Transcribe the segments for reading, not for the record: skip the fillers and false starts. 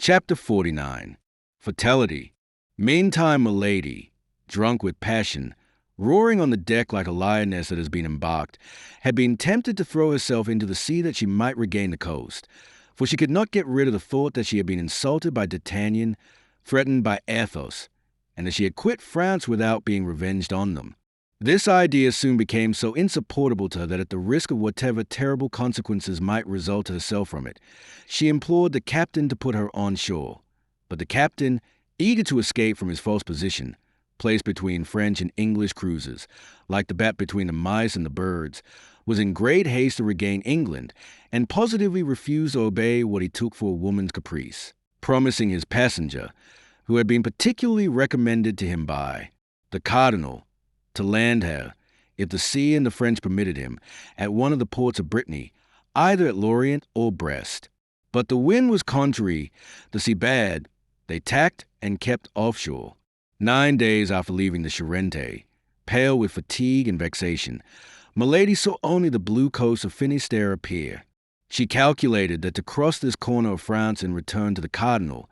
Chapter 49. Fatality. Meantime, Milady, drunk with passion, roaring on the deck like a lioness that has been embarked, had been tempted to throw herself into the sea that she might regain the coast, for she could not get rid of the thought that she had been insulted by D'Artagnan, threatened by Athos, and that she had quit France without being revenged on them. This idea soon became so insupportable to her that at the risk of whatever terrible consequences might result to herself from it, she implored the captain to put her on shore. But the captain, eager to escape from his false position, placed between French and English cruisers, like the bat between the mice and the birds, was in great haste to regain England, and positively refused to obey what he took for a woman's caprice, promising his passenger, who had been particularly recommended to him by the Cardinal, to land her, if the sea and the French permitted him, at one of the ports of Brittany, either at Lorient or Brest. But the wind was contrary, the sea bad. They tacked and kept offshore. 9 days after leaving the Charente, pale with fatigue and vexation, Milady saw only the blue coast of Finisterre appear. She calculated that to cross this corner of France and return to the Cardinal,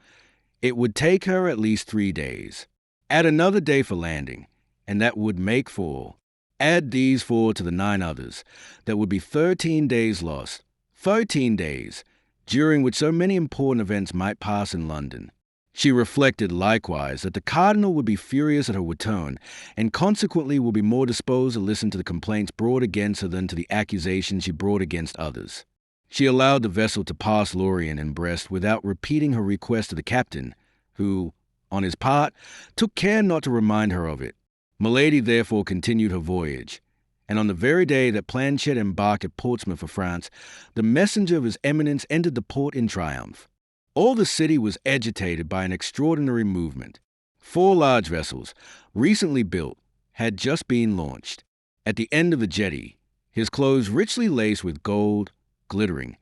it would take her at least 3 days. Add another day for landing, and that would make 4. Add these 4 to the 9 others. That would be 13 days lost. 13 days, during which so many important events might pass in London. She reflected likewise that the Cardinal would be furious at her return, and consequently would be more disposed to listen to the complaints brought against her than to the accusations she brought against others. She allowed the vessel to pass Lorient and Brest without repeating her request to the captain, who, on his part, took care not to remind her of it. Milady therefore continued her voyage, and on the very day that Planchet embarked at Portsmouth for France, the messenger of his eminence entered the port in triumph. All the city was agitated by an extraordinary movement. 4 large vessels, recently built, had just been launched. At the end of the jetty, his clothes richly laced with gold, glittering,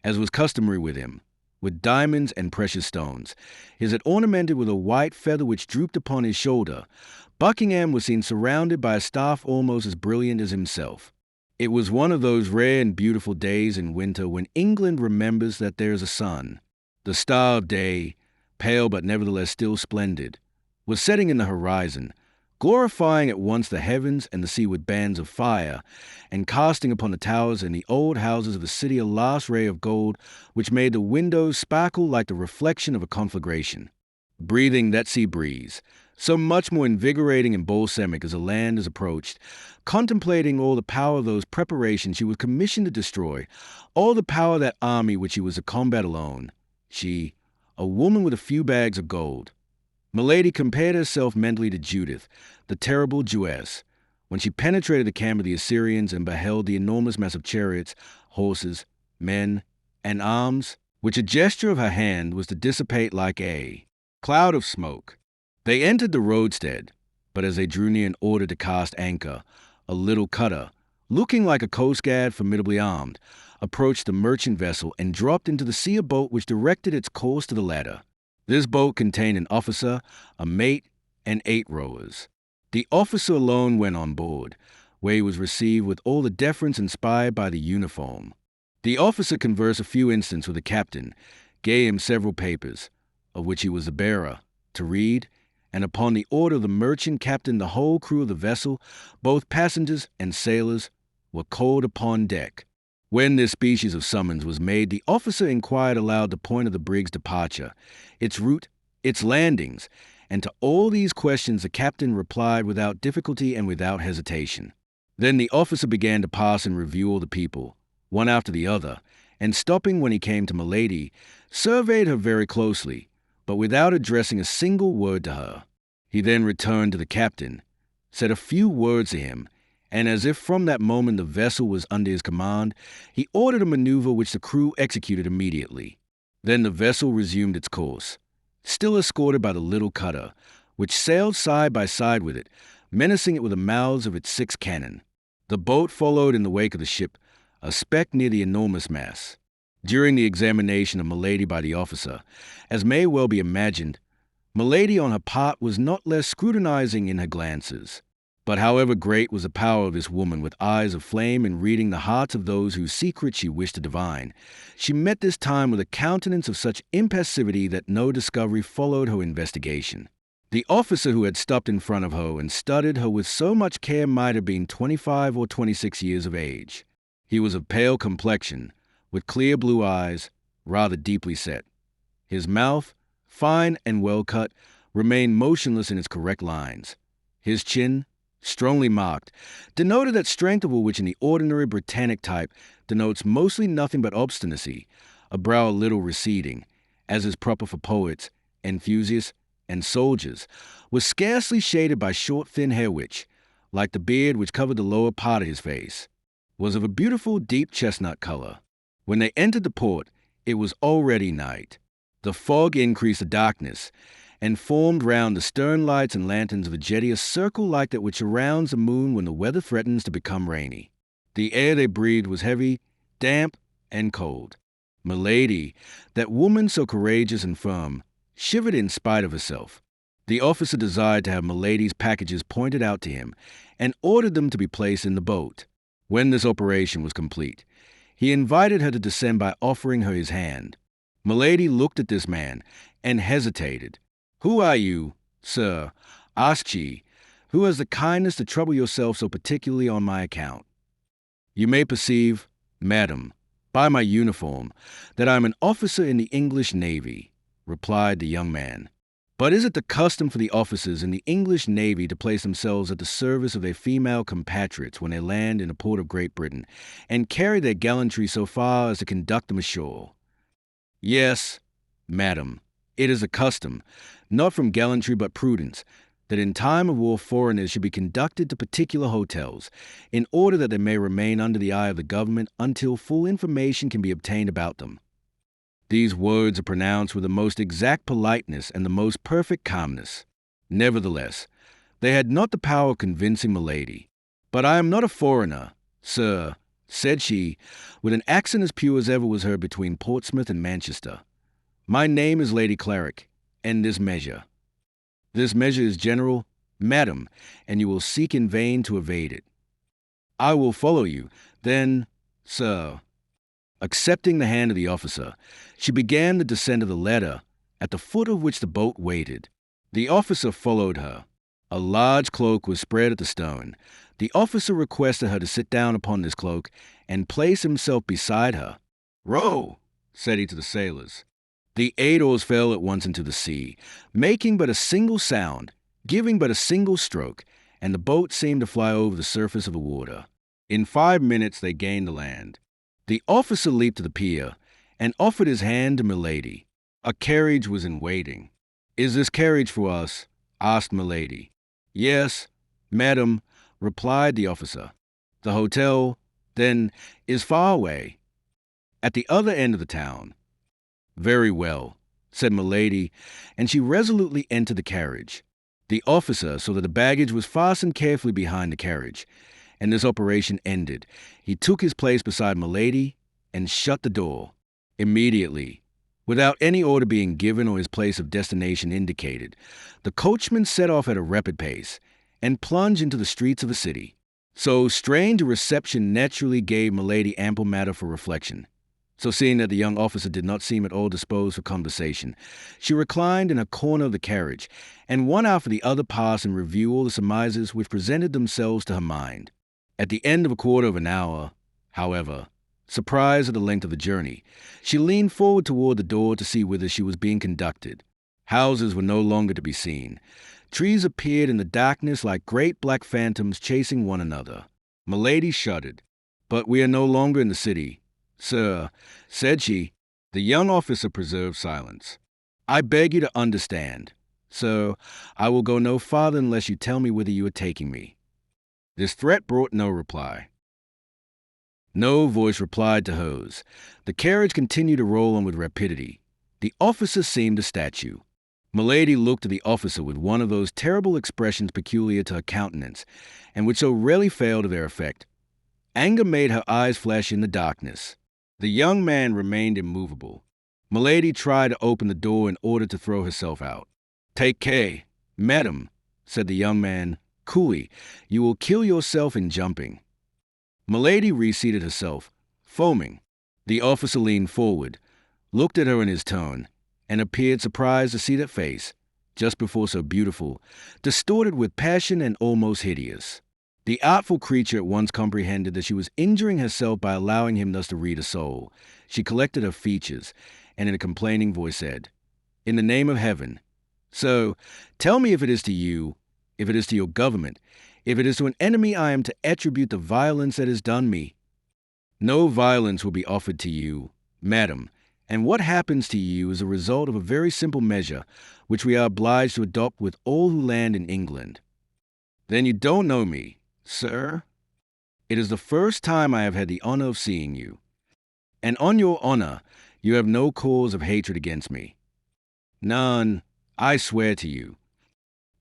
as was customary with him, with diamonds and precious stones, his head ornamented with a white feather which drooped upon his shoulder, Buckingham was seen surrounded by a staff almost as brilliant as himself. It was one of those rare and beautiful days in winter when England remembers that there is a sun. The star of day, pale but nevertheless still splendid, was setting in the horizon, glorifying at once the heavens and the sea with bands of fire, and casting upon the towers and the old houses of the city a last ray of gold which made the windows sparkle like the reflection of a conflagration. Breathing that sea breeze, so much more invigorating and balsamic as the land is approached, contemplating all the power of those preparations she was commissioned to destroy, all the power of that army which she was to combat alone, she, a woman with a few bags of gold. Milady compared herself mentally to Judith, the terrible Jewess, when she penetrated the camp of the Assyrians and beheld the enormous mass of chariots, horses, men, and arms, which a gesture of her hand was to dissipate like a cloud of smoke. They entered the roadstead, but as they drew near in order to cast anchor, a little cutter, looking like a coastguard formidably armed, approached the merchant vessel and dropped into the sea a boat which directed its course to the latter. This boat contained an officer, a mate, and 8 rowers. The officer alone went on board, where he was received with all the deference inspired by the uniform. The officer conversed a few instants with the captain, gave him several papers, of which he was the bearer, to read, and upon the order of the merchant captain the whole crew of the vessel, both passengers and sailors, were called upon deck. When this species of summons was made, the officer inquired aloud the point of the brig's departure, its route, its landings, and to all these questions the captain replied without difficulty and without hesitation. Then the officer began to pass in review all the people, one after the other, and stopping when he came to Milady, surveyed her very closely, but without addressing a single word to her. He then returned to the captain, said a few words to him, and as if from that moment the vessel was under his command, he ordered a maneuver which the crew executed immediately. Then the vessel resumed its course, still escorted by the little cutter, which sailed side by side with it, menacing it with the mouths of its 6 cannon. The boat followed in the wake of the ship, a speck near the enormous mass. During the examination of Milady by the officer, as may well be imagined, Milady on her part was not less scrutinizing in her glances. But however great was the power of this woman with eyes of flame in reading the hearts of those whose secrets she wished to divine, she met this time with a countenance of such impassivity that no discovery followed her investigation. The officer who had stopped in front of her and studied her with so much care might have been 25 or 26 years of age. He was of pale complexion, with clear blue eyes, rather deeply set. His mouth, fine and well cut, remained motionless in its correct lines. His chin, strongly marked, denoted that strength of which in the ordinary Britannic type denotes mostly nothing but obstinacy, a brow a little receding, as is proper for poets, enthusiasts, and soldiers, was scarcely shaded by short thin hair which, like the beard which covered the lower part of his face, was of a beautiful deep chestnut color. When they entered the port, it was already night. The fog increased the darkness, and formed round the stern lights and lanterns of a jetty a circle like that which surrounds the moon when the weather threatens to become rainy. The air they breathed was heavy, damp, and cold. Milady, that woman so courageous and firm, shivered in spite of herself. The officer desired to have Milady's packages pointed out to him, and ordered them to be placed in the boat. When this operation was complete, he invited her to descend by offering her his hand. Milady looked at this man, and hesitated. "Who are you, sir," asked she, "who has the kindness to trouble yourself so particularly on my account?" "You may perceive, madam, by my uniform, that I am an officer in the English Navy," replied the young man. "But is it the custom for the officers in the English Navy to place themselves at the service of their female compatriots when they land in a port of Great Britain, and carry their gallantry so far as to conduct them ashore?" "Yes, madam, it is a custom, not from gallantry but prudence, that in time of war foreigners should be conducted to particular hotels, in order that they may remain under the eye of the government until full information can be obtained about them." These words are pronounced with the most exact politeness and the most perfect calmness. Nevertheless, they had not the power of convincing Milady. "But I am not a foreigner, sir," said she, with an accent as pure as ever was heard between Portsmouth and Manchester. "My name is Lady Cleric, and this measure is general, madam, and you will seek in vain to evade it." "I will follow you, then, sir." Accepting the hand of the officer, she began the descent of the ladder, at the foot of which the boat waited. The officer followed her. A large cloak was spread at the stern. The officer requested her to sit down upon this cloak and place himself beside her. "Row," said he to the sailors. The 8 oars fell at once into the sea, making but a single sound, giving but a single stroke, and the boat seemed to fly over the surface of the water. In 5 minutes they gained the land. The officer leaped to the pier and offered his hand to Milady. A carriage was in waiting. "Is this carriage for us?" asked Milady. "Yes, madam," replied the officer. "The hotel, then, is far away?" "At the other end of the town." "Very well," said Milady, and she resolutely entered the carriage. The officer saw that the baggage was fastened carefully behind the carriage, and this operation ended, he took his place beside Milady and shut the door. Immediately, without any order being given or his place of destination indicated, the coachman set off at a rapid pace and plunged into the streets of the city. So strange a reception naturally gave Milady ample matter for reflection. So seeing that the young officer did not seem at all disposed for conversation, she reclined in a corner of the carriage, and one after the other passed in review all the surmises which presented themselves to her mind. At the end of a quarter of an hour, however, surprised at the length of the journey, she leaned forward toward the door to see whither she was being conducted. Houses were no longer to be seen. Trees appeared in the darkness like great black phantoms chasing one another. Milady shuddered. "But we are no longer in the city, sir," said she. The young officer preserved silence. "I beg you to understand, sir, I will go no farther unless you tell me whither you are taking me." This threat brought no reply. No voice replied to hers. The carriage continued to roll on with rapidity. The officer seemed a statue. Milady looked at the officer with one of those terrible expressions peculiar to her countenance, and which so rarely fail to their effect. Anger made her eyes flash in the darkness. The young man remained immovable. Milady tried to open the door in order to throw herself out. "Take care, madam," said the young man, coolly. You will kill yourself in jumping." Milady reseated herself, foaming. The officer leaned forward, looked at her in his turn, and appeared surprised to see that face, just before so beautiful, distorted with passion and almost hideous. The artful creature at once comprehended that she was injuring herself by allowing him thus to read her soul. She collected her features, and in a complaining voice said, "In the name of heaven, so tell me if it is to you, if it is to your government, if it is to an enemy I am to attribute the violence that is done me." "No violence will be offered to you, madam, and what happens to you is a result of a very simple measure, which we are obliged to adopt with all who land in England." "Then you don't know me, sir?" "It is the first time I have had the honor of seeing you. And on your honor, you have no cause of hatred against me." "None, I swear to you."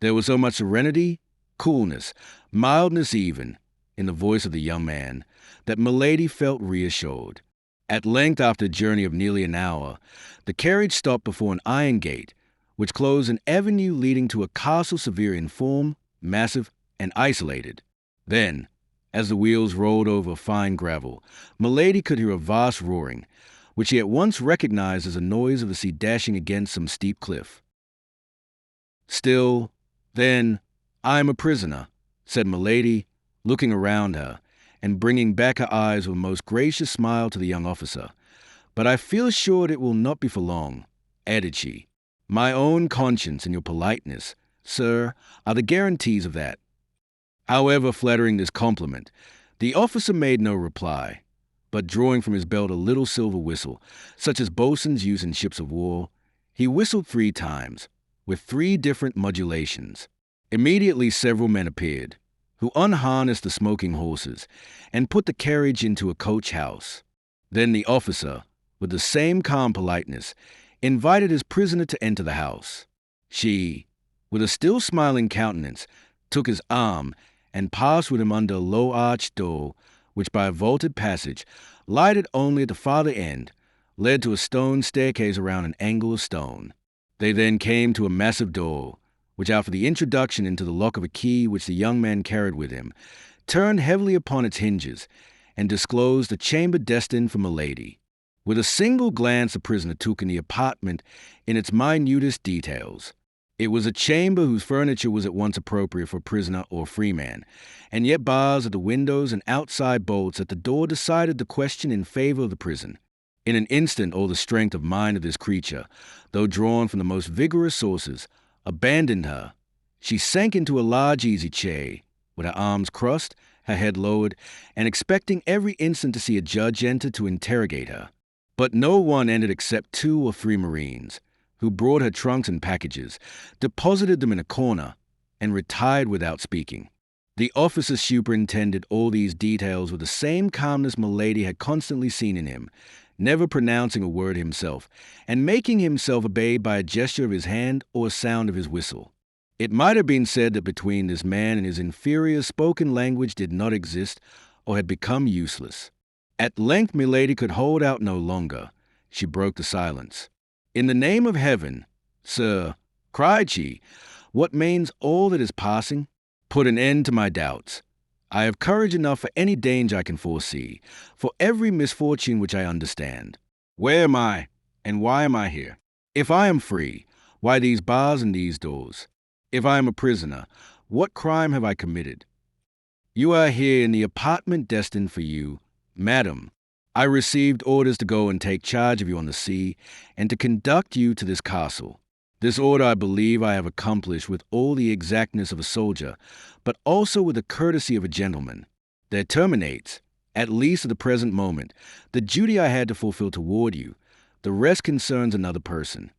There was so much serenity, coolness, mildness even, in the voice of the young man, that Milady felt reassured. At length, after a journey of nearly an hour, the carriage stopped before an iron gate, which closed an avenue leading to a castle severe in form, massive, and isolated. Then, as the wheels rolled over fine gravel, Milady could hear a vast roaring, which she at once recognized as the noise of the sea dashing against some steep cliff. "Still, then, I am a prisoner," said Milady, looking around her, and bringing back her eyes with a most gracious smile to the young officer. "But I feel assured it will not be for long," added she. "My own conscience and your politeness, sir, are the guarantees of that." However flattering this compliment, the officer made no reply, but drawing from his belt a little silver whistle, such as boatswains use in ships of war, he whistled 3 times, with 3 different modulations. Immediately several men appeared, who unharnessed the smoking horses and put the carriage into a coach-house. Then the officer, with the same calm politeness, invited his prisoner to enter the house. She, with a still smiling countenance, took his arm and passed with him under a low arched door, which by a vaulted passage, lighted only at the farther end, led to a stone staircase around an angle of stone. They then came to a massive door, which after the introduction into the lock of a key which the young man carried with him, turned heavily upon its hinges, and disclosed a chamber destined for Milady. With a single glance the prisoner took in the apartment in its minutest details. It was a chamber whose furniture was at once appropriate for prisoner or freeman, and yet bars at the windows and outside bolts at the door decided the question in favor of the prison. In an instant all the strength of mind of this creature, though drawn from the most vigorous sources, abandoned her. She sank into a large easy chair, with her arms crossed, her head lowered, and expecting every instant to see a judge enter to interrogate her. But no one entered except 2 or 3 marines, who brought her trunks and packages, deposited them in a corner, and retired without speaking. The officer superintended all these details with the same calmness Milady had constantly seen in him, never pronouncing a word himself, and making himself obeyed by a gesture of his hand or a sound of his whistle. It might have been said that between this man and his inferior spoken language did not exist, or had become useless. At length Milady could hold out no longer. She broke the silence. "In the name of heaven, sir," cried she, "what means all that is passing? Put an end to my doubts. I have courage enough for any danger I can foresee, for every misfortune which I understand. Where am I, and why am I here? If I am free, why these bars and these doors? If I am a prisoner, what crime have I committed? You are here in the apartment destined for you, madam. I received orders to go and take charge of you on the sea, and to conduct you to this castle. This order I believe I have accomplished with all the exactness of a soldier, but also with the courtesy of a gentleman. There terminates, at least at the present moment, the duty I had to fulfill toward you. The rest concerns another person."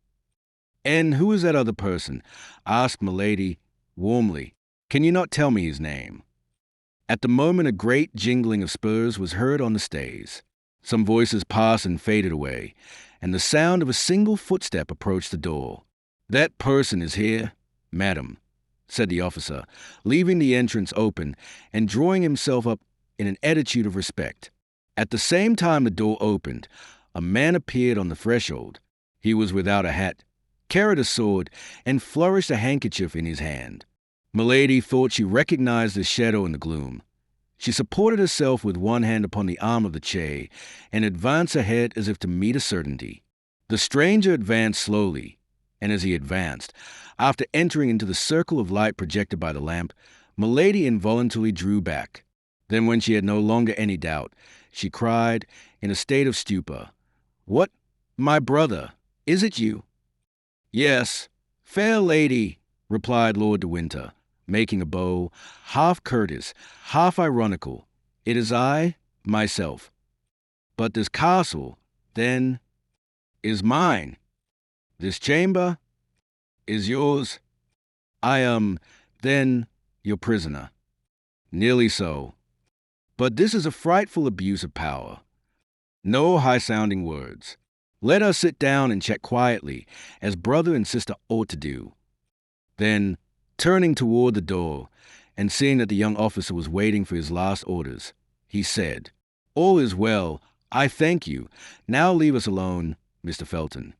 "And who is that other person?" asked Milady warmly. "Can you not tell me his name?" At the moment a great jingling of spurs was heard on the stays. Some voices passed and faded away, and the sound of a single footstep approached the door. "That person is here, madam," said the officer, leaving the entrance open and drawing himself up in an attitude of respect. At the same time the door opened. A man appeared on the threshold. He was without a hat, carried a sword, and flourished a handkerchief in his hand. Milady thought she recognized the shadow in the gloom. She supported herself with one hand upon the arm of the chair and advanced ahead as if to meet a certainty. The stranger advanced slowly, and as he advanced, after entering into the circle of light projected by the lamp, Milady involuntarily drew back. Then, when she had no longer any doubt, she cried, in a state of stupor, "What, my brother, is it you?" "Yes, fair lady," replied Lord de Winter, making a bow, half courteous, half ironical. "It is I, myself. But this castle, then, is mine. This chamber is yours. I am, then, your prisoner." "Nearly so. But this is a frightful abuse of power. No high-sounding words. Let us sit down and chat quietly, as brother and sister ought to do." Then, turning toward the door, and seeing that the young officer was waiting for his last orders, he said, "All is well. I thank you. Now leave us alone, Mr. Felton."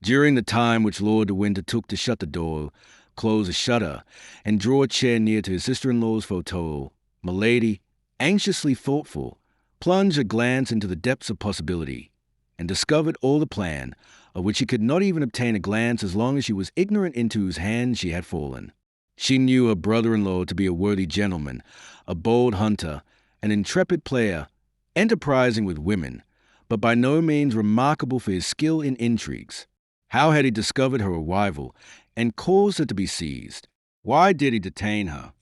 During the time which Lord de Winter took to shut the door, close a shutter, and draw a chair near to his sister-in-law's fauteuil, Milady, anxiously thoughtful, plunged a glance into the depths of possibility, and discovered all the plan, of which she could not even obtain a glance as long as she was ignorant into whose hands she had fallen. She knew her brother-in-law to be a worthy gentleman, a bold hunter, an intrepid player, enterprising with women, but by no means remarkable for his skill in intrigues. How had he discovered her arrival and caused her to be seized? Why did he detain her?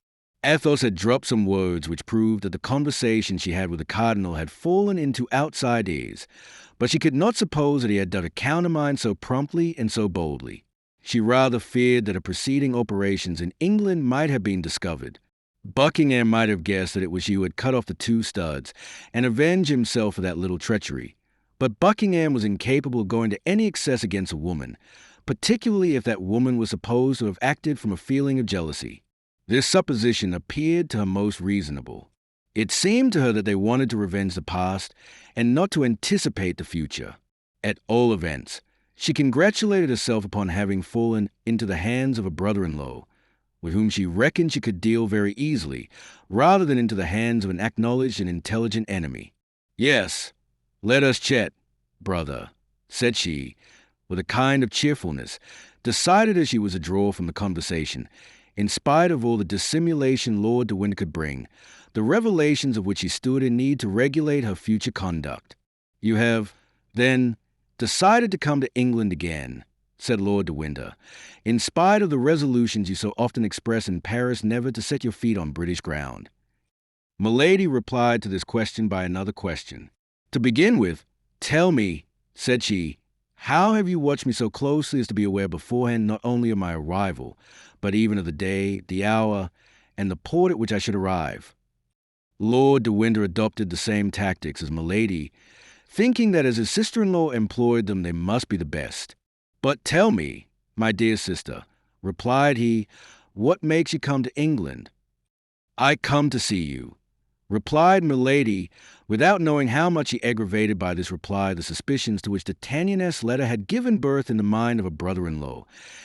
Athos had dropped some words which proved that the conversation she had with the cardinal had fallen into outside ears, but she could not suppose that he had done a countermine so promptly and so boldly. She rather feared that her preceding operations in England might have been discovered. Buckingham might have guessed that it was she who had cut off the two studs, and avenged himself for that little treachery. But Buckingham was incapable of going to any excess against a woman, particularly if that woman was supposed to have acted from a feeling of jealousy. This supposition appeared to her most reasonable. It seemed to her that they wanted to revenge the past and not to anticipate the future. At all events, she congratulated herself upon having fallen into the hands of a brother-in-law, with whom she reckoned she could deal very easily, rather than into the hands of an acknowledged and intelligent enemy. "Yes, let us chat, brother," said she, with a kind of cheerfulness, decided as she was to draw from the conversation, in spite of all the dissimulation Lord de Winter could bring, the revelations of which he stood in need to regulate her future conduct. "You have, then, decided to come to England again," said Lord de Winter, "in spite of the resolutions you so often express in Paris never to set your feet on British ground." Milady replied to this question by another question. "To begin with, tell me," said she, "how have you watched me so closely as to be aware beforehand not only of my arrival, but even of the day, the hour, and the port at which I should arrive?" Lord de Winter adopted the same tactics as Milady, thinking that as his sister-in-law employed them they must be the best. "But tell me, my dear sister," replied he, "what makes you come to England?" "I come to see you," replied Milady, without knowing how much he aggravated by this reply the suspicions to which the D'Artagnan's letter had given birth in the mind of a brother-in-law,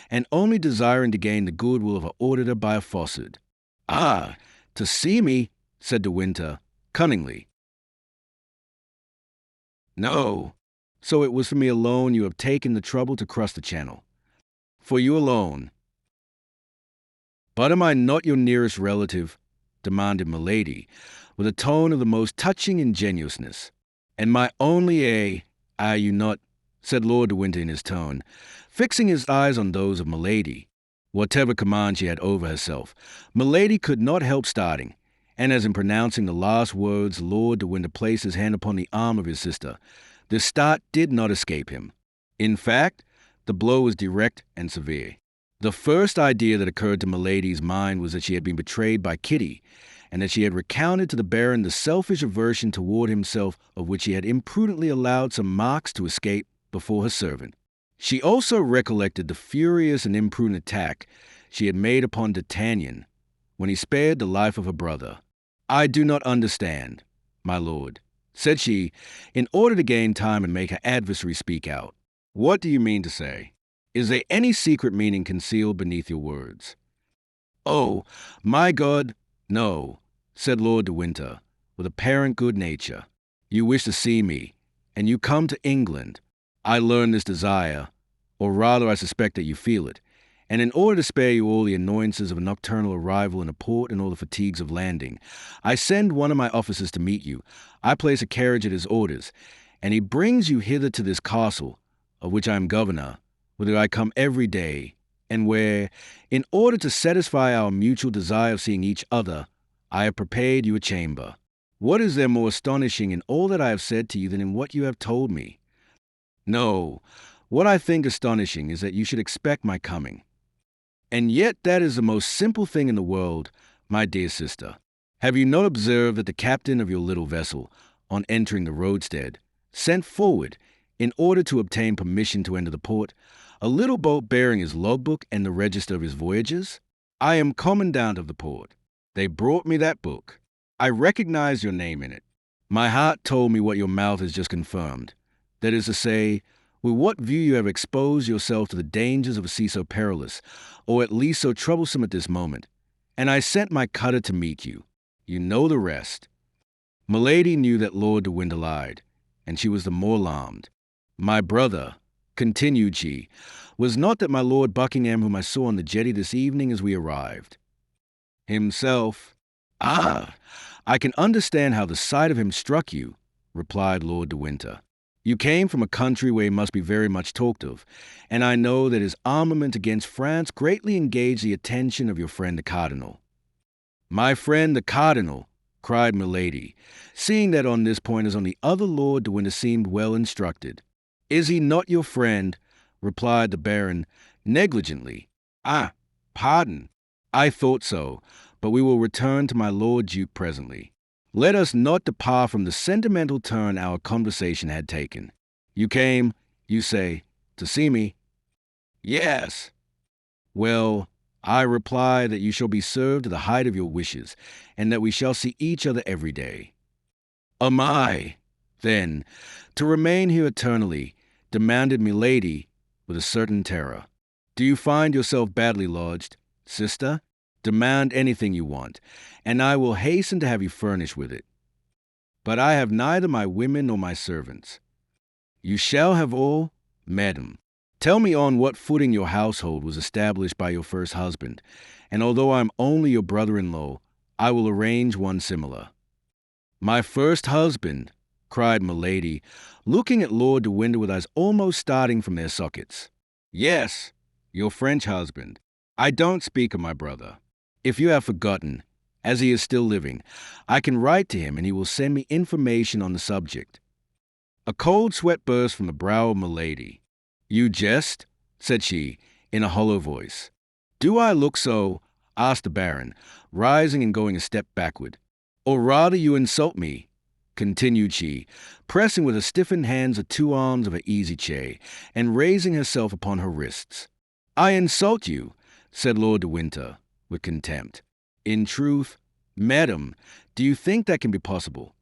and only desiring to gain the goodwill of her auditor by a falsehood. "Ah, to see me," said de Winter, cunningly. "No, so it was for me alone you have taken the trouble to cross the Channel. For you alone." "But am I not your nearest relative?" demanded Milady, with a tone of the most touching ingenuousness. "And my only are you not?" said Lord de Winter in his tone, fixing his eyes on those of Milady. Whatever command she had over herself, Milady could not help starting, and as in pronouncing the last words Lord de Winter placed his hand upon the arm of his sister, this start did not escape him. In fact, the blow was direct and severe. The first idea that occurred to Milady's mind was that she had been betrayed by Kitty, and that she had recounted to the Baron the selfish aversion toward himself of which he had imprudently allowed some marks to escape before her servant. She also recollected the furious and imprudent attack she had made upon D'Artagnan when he spared the life of her brother. "I do not understand, my lord," said she, in order to gain time and make her adversary speak out. "What do you mean to say? Is there any secret meaning concealed beneath your words?" "Oh, my God, no," said Lord de Winter, with apparent good nature. "You wish to see me, and you come to England. I learn this desire, or rather I suspect that you feel it, and in order to spare you all the annoyances of a nocturnal arrival in a port and all the fatigues of landing, I send one of my officers to meet you. I place a carriage at his orders, and he brings you hither to this castle, of which I am governor, whither I come every day, and where, in order to satisfy our mutual desire of seeing each other, I have prepared you a chamber. What is there more astonishing in all that I have said to you than in what you have told me? No, what I think astonishing is that you should expect my coming. And yet that is the most simple thing in the world, my dear sister. Have you not observed that the captain of your little vessel, on entering the roadstead, sent forward, in order to obtain permission to enter the port, a little boat bearing his logbook and the register of his voyages? I am commandant of the port. They brought me that book. I recognize your name in it. My heart told me what your mouth has just confirmed. That is to say, with what view you have exposed yourself to the dangers of a sea so perilous, or at least so troublesome at this moment. And I sent my cutter to meet you. You know the rest. Milady knew that Lord de Winter lied, and she was the more alarmed. My brother, continued she, was not that my Lord Buckingham whom I saw on the jetty this evening as we arrived. Himself. Ah, I can understand how the sight of him struck you, replied Lord de Winter. You came from a country where he must be very much talked of, and I know that his armament against France greatly engaged the attention of your friend the Cardinal. My friend the Cardinal, cried Milady, seeing that on this point as on the other Lord de Winter seemed well instructed. Is he not your friend? Replied the Baron, negligently. Ah, pardon. I thought so, but we will return to my Lord Duke presently. Let us not depart from the sentimental turn our conversation had taken. You came, you say, to see me? Yes. Well, I reply that you shall be served to the height of your wishes, and that we shall see each other every day. Am I, then, to remain here eternally? Demanded Milady with a certain terror. Do you find yourself badly lodged, sister? Demand anything you want, and I will hasten to have you furnished with it. But I have neither my women nor my servants. You shall have all, madam. Tell me on what footing your household was established by your first husband, and although I am only your brother-in-law, I will arrange one similar. My first husband, cried Milady, looking at Lord de Winter with eyes almost starting from their sockets. Yes, your French husband. I don't speak of my brother. If you have forgotten, as he is still living, I can write to him and he will send me information on the subject. A cold sweat burst from the brow of Milady. You jest, said she, in a hollow voice. Do I look so? Asked the Baron, rising and going a step backward. Or rather you insult me, continued she, pressing with her stiffened hands the two arms of her easy-chair, and raising herself upon her wrists. I insult you, said Lord de Winter, with contempt. In truth, madam, do you think that can be possible?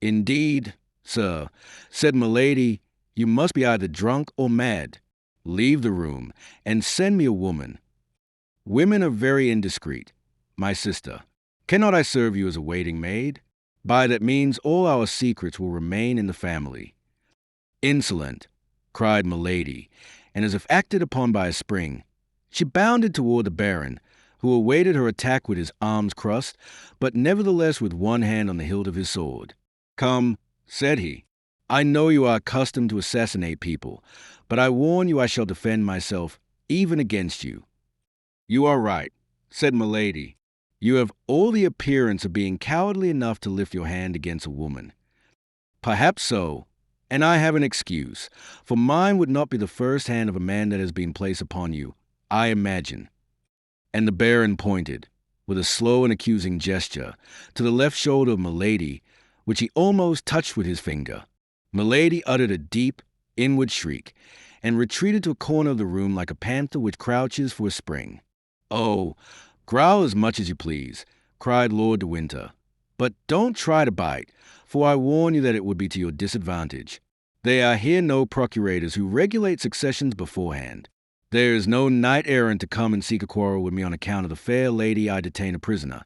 Indeed, sir, said Milady, you must be either drunk or mad. Leave the room, and send me a woman. Women are very indiscreet. My sister, cannot I serve you as a waiting maid? By that means all our secrets will remain in the family. Insolent, cried Milady, and as if acted upon by a spring, she bounded toward the Baron, who awaited her attack with his arms crossed, but nevertheless with one hand on the hilt of his sword. Come, said he, I know you are accustomed to assassinate people, but I warn you I shall defend myself, even against you. You are right, said Milady. You have all the appearance of being cowardly enough to lift your hand against a woman. Perhaps so, and I have an excuse, for mine would not be the first hand of a man that has been placed upon you, I imagine. And the Baron pointed, with a slow and accusing gesture, to the left shoulder of Milady, which he almost touched with his finger. Milady uttered a deep, inward shriek, and retreated to a corner of the room like a panther which crouches for a spring. Oh, growl as much as you please, cried Lord de Winter, but don't try to bite, for I warn you that it would be to your disadvantage. There are here no procurators who regulate successions beforehand. There is no knight-errant to come and seek a quarrel with me on account of the fair lady I detain a prisoner.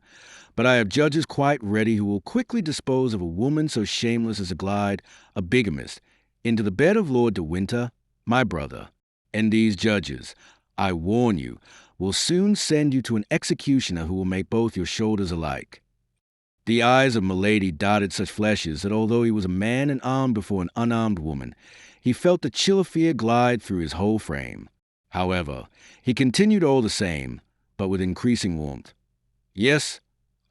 But I have judges quite ready who will quickly dispose of a woman so shameless as to glide, a bigamist, into the bed of Lord de Winter, my brother. And these judges, I warn you, will soon send you to an executioner who will make both your shoulders alike. The eyes of Milady darted such flashes that although he was a man and armed before an unarmed woman, he felt the chill of fear glide through his whole frame. However, he continued all the same, but with increasing warmth. Yes,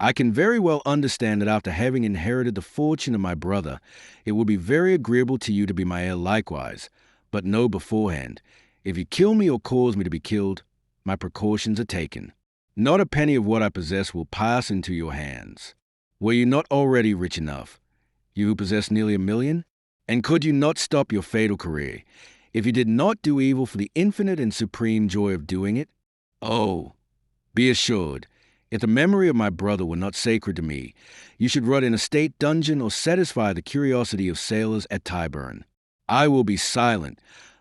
I can very well understand that after having inherited the fortune of my brother, it will be very agreeable to you to be my heir likewise. But know beforehand, if you kill me or cause me to be killed, my precautions are taken. Not a penny of what I possess will pass into your hands. Were you not already rich enough, you who possess nearly 1,000,000? And could you not stop your fatal career, if you did not do evil for the infinite and supreme joy of doing it? Oh, be assured, if the memory of my brother were not sacred to me, you should rot in a state dungeon or satisfy the curiosity of sailors at Tyburn. I will be silent,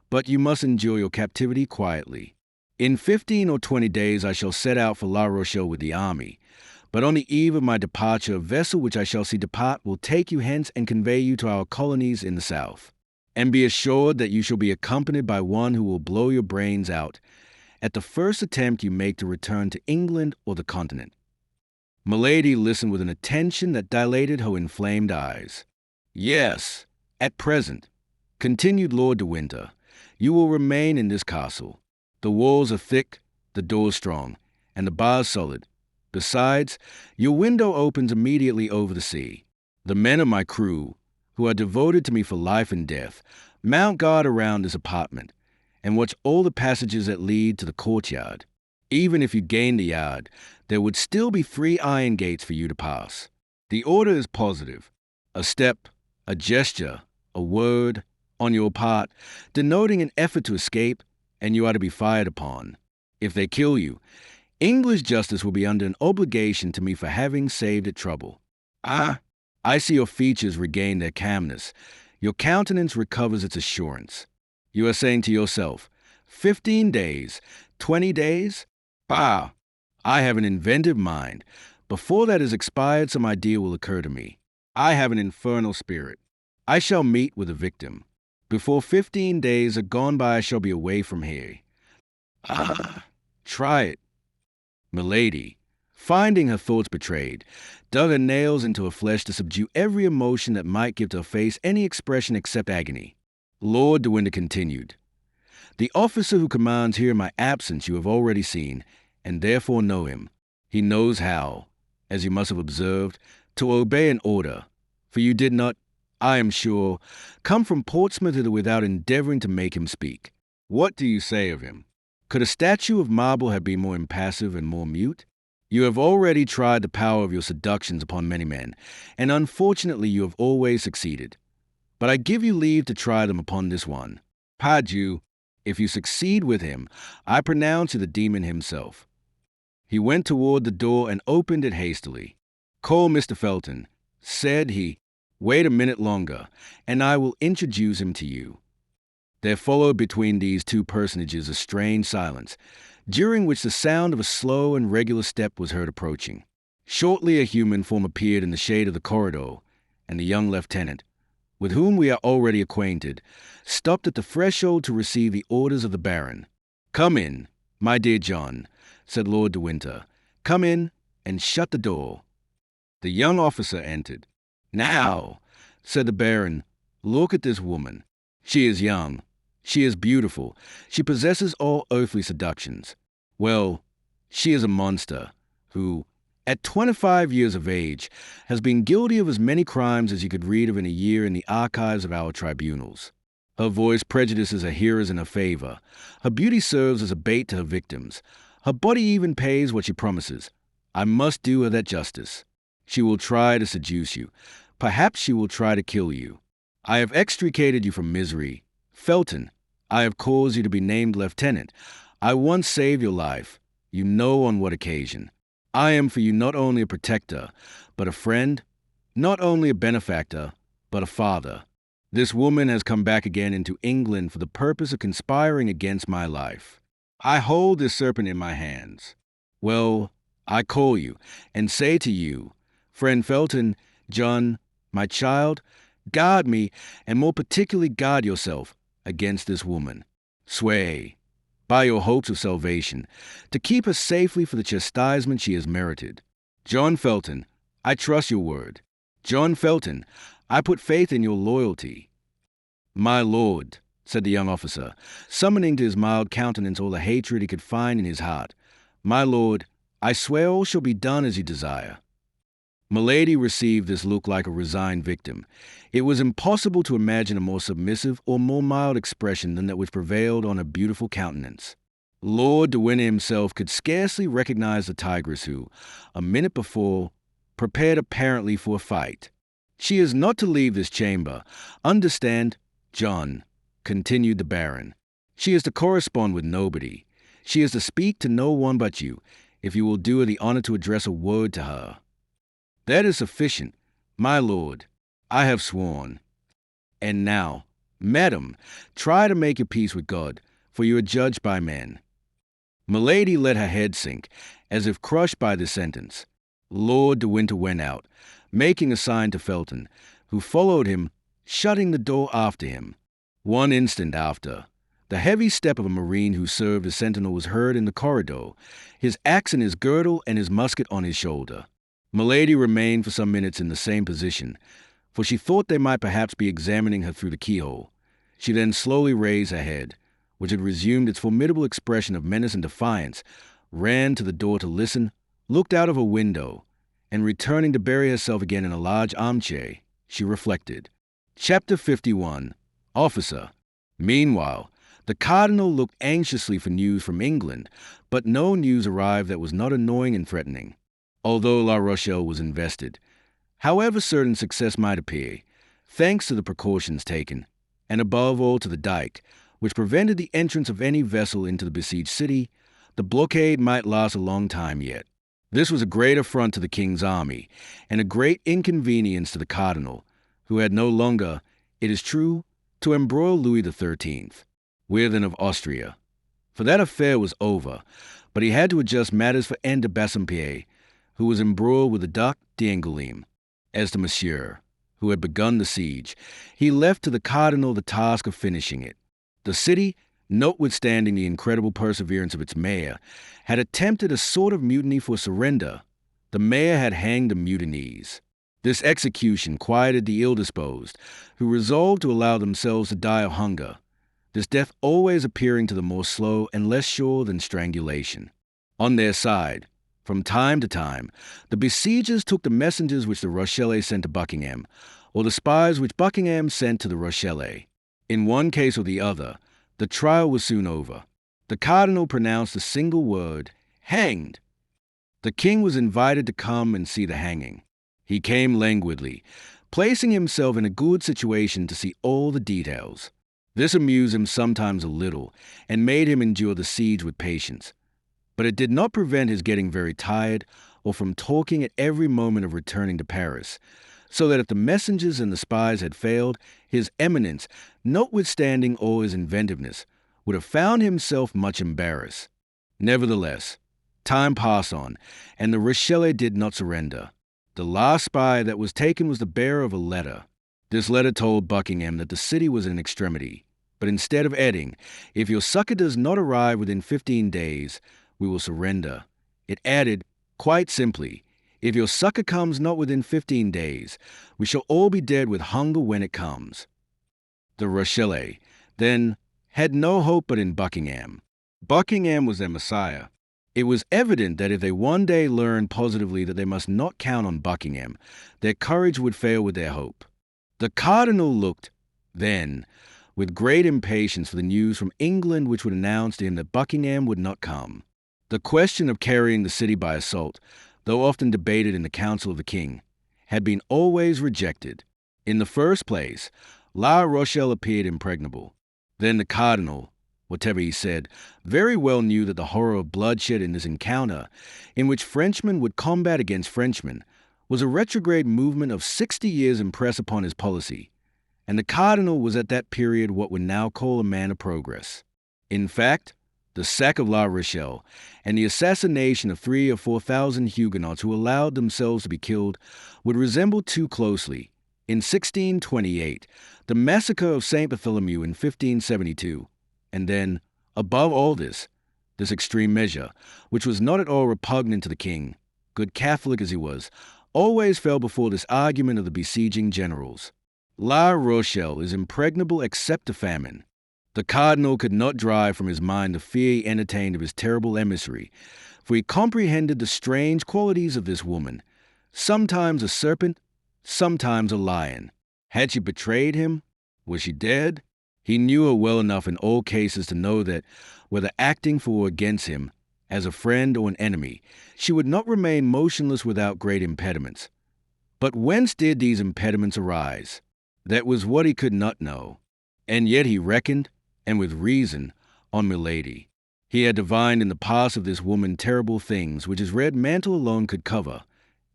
but you must endure your captivity quietly. In 15 or 20 days I shall set out for La Rochelle with the army, but on the eve of my departure a vessel which I shall see depart will take you hence and convey you to our colonies in the south. And be assured that you shall be accompanied by one who will blow your brains out at the first attempt you make to return to England or the continent. Milady listened with an attention that dilated her inflamed eyes. Yes, at present, continued Lord de Winter, you will remain in this castle. The walls are thick, the doors strong, and the bars solid. Besides, your window opens immediately over the sea. The men of my crew, who are devoted to me for life and death, mount guard around this apartment, and watch all the passages that lead to the courtyard. Even if you gained the yard, there would still be 3 iron gates for you to pass. The order is positive. A step, a gesture, a word, on your part, denoting an effort to escape, and you are to be fired upon. If they kill you, English justice will be under an obligation to me for having saved it trouble. Ah, I see your features regain their calmness. Your countenance recovers its assurance. You are saying to yourself, 15 days, 20 days? Bah! I have an inventive mind. Before that is expired, some idea will occur to me. I have an infernal spirit. I shall meet with a victim. Before 15 days are gone by, I shall be away from here. Ah! Try it. Milady, finding her thoughts betrayed, dug her nails into her flesh to subdue every emotion that might give to her face any expression except agony. Lord de Winter continued, "The officer who commands here in my absence you have already seen, and therefore know him. He knows how, as you must have observed, to obey an order, for you did not, I am sure, come from Portsmouth hither without endeavoring to make him speak. What do you say of him? Could a statue of marble have been more impassive and more mute? You have already tried the power of your seductions upon many men, and unfortunately you have always succeeded. But I give you leave to try them upon this one. Pardieu, if you succeed with him, I pronounce you the demon himself." He went toward the door and opened it hastily. "Call Mr. Felton," said he. "Wait a minute longer, and I will introduce him to you." There followed between these two personages a strange silence, during which the sound of a slow and regular step was heard approaching. Shortly a human form appeared in the shade of the corridor, and the young lieutenant, with whom we are already acquainted, stopped at the threshold to receive the orders of the Baron. "Come in, my dear John," said Lord de Winter. "Come in, and shut the door." The young officer entered. "Now," said the Baron, "look at this woman. She is young. She is beautiful. She possesses all earthly seductions. Well, she is a monster, who, at 25 years of age, has been guilty of as many crimes as you could read of in a year in the archives of our tribunals. Her voice prejudices her hearers in her favor. Her beauty serves as a bait to her victims. Her body even pays what she promises. I must do her that justice. She will try to seduce you. Perhaps she will try to kill you. I have extricated you from misery. Felton, I have caused you to be named lieutenant. I once saved your life. You know on what occasion. I am for you not only a protector, but a friend, not only a benefactor, but a father. This woman has come back again into England for the purpose of conspiring against my life. I hold this serpent in my hands. Well, I call you and say to you, friend Felton, John, my child, guard me, and more particularly guard yourself against this woman. Swear, by your hopes of salvation, to keep her safely for the chastisement she has merited. John Felton, I trust your word. John Felton, I put faith in your loyalty. My lord, said the young officer, summoning to his mild countenance all the hatred he could find in his heart. My lord, I swear all shall be done as you desire. Milady received this look like a resigned victim. It was impossible to imagine a more submissive or more mild expression than that which prevailed on her beautiful countenance. Lord de Winter himself could scarcely recognize the tigress who, a minute before, prepared apparently for a fight. She is not to leave this chamber. Understand, John, continued the Baron. She is to correspond with nobody. She is to speak to no one but you, if you will do her the honor to address a word to her. That is sufficient, my lord. I have sworn. And now, madam, try to make your peace with God, for you are judged by men. Milady let her head sink, as if crushed by this sentence. Lord de Winter went out, making a sign to Felton, who followed him, shutting the door after him. One instant after, the heavy step of a marine who served as sentinel was heard in the corridor, his axe in his girdle and his musket on his shoulder. Milady remained for some minutes in the same position, for she thought they might perhaps be examining her through the keyhole. She then slowly raised her head, which had resumed its formidable expression of menace and defiance, ran to the door to listen, looked out of a window, and returning to bury herself again in a large armchair, she reflected. Chapter 51. Officer. Meanwhile, the cardinal looked anxiously for news from England, but no news arrived that was not annoying and threatening. Although La Rochelle was invested, however certain success might appear, thanks to the precautions taken, and above all to the dike, which prevented the entrance of any vessel into the besieged city, the blockade might last a long time yet. This was a great affront to the king's army, and a great inconvenience to the cardinal, who had no longer, it is true, to embroil Louis XIII, Weirthen of Austria. For that affair was over, but he had to adjust matters for Anne de Bassompierre, who was embroiled with the Duc d'Angoulême. As to Monsieur, who had begun the siege, he left to the cardinal the task of finishing it. The city, notwithstanding the incredible perseverance of its mayor, had attempted a sort of mutiny for surrender. The mayor had hanged the mutinees. This execution quieted the ill-disposed, who resolved to allow themselves to die of hunger, this death always appearing to them more slow and less sure than strangulation. On their side, from time to time, the besiegers took the messengers which the Rochellais sent to Buckingham, or the spies which Buckingham sent to the Rochellais. In one case or the other, the trial was soon over. The cardinal pronounced a single word, hanged. The king was invited to come and see the hanging. He came languidly, placing himself in a good situation to see all the details. This amused him sometimes a little, and made him endure the siege with patience. But it did not prevent his getting very tired, or from talking at every moment of returning to Paris, so that if the messengers and the spies had failed, his eminence, notwithstanding all his inventiveness, would have found himself much embarrassed. Nevertheless, time passed on, and the Rochellais did not surrender. The last spy that was taken was the bearer of a letter. This letter told Buckingham that the city was in extremity, but instead of adding, "If your succor does not arrive within 15 days, we will surrender," it added, quite simply, "If your succor comes not within 15 days, we shall all be dead with hunger when it comes." The Rochellais, then, had no hope but in Buckingham. Buckingham was their messiah. It was evident that if they one day learned positively that they must not count on Buckingham, their courage would fail with their hope. The cardinal looked, then, with great impatience for the news from England which would announce to him that Buckingham would not come. The question of carrying the city by assault, though often debated in the council of the king, had been always rejected. In the first place, La Rochelle appeared impregnable. Then the cardinal, whatever he said, very well knew that the horror of bloodshed in this encounter, in which Frenchmen would combat against Frenchmen, was a retrograde movement of 60 years impressed upon his policy, and the cardinal was at that period what we now call a man of progress. In fact, the sack of La Rochelle, and the assassination of 3,000 or 4,000 Huguenots who allowed themselves to be killed would resemble too closely, in 1628, the massacre of Saint Bartholomew in 1572, and then, above all this extreme measure, which was not at all repugnant to the king, good Catholic as he was, always fell before this argument of the besieging generals. La Rochelle is impregnable except to famine. The cardinal could not drive from his mind the fear he entertained of his terrible emissary, for he comprehended the strange qualities of this woman, sometimes a serpent, sometimes a lion. Had she betrayed him? Was she dead? He knew her well enough in all cases to know that, whether acting for or against him, as a friend or an enemy, she would not remain motionless without great impediments. But whence did these impediments arise? That was what he could not know. And yet he reckoned, and with reason, on Milady. He had divined in the past of this woman terrible things which his red mantle alone could cover,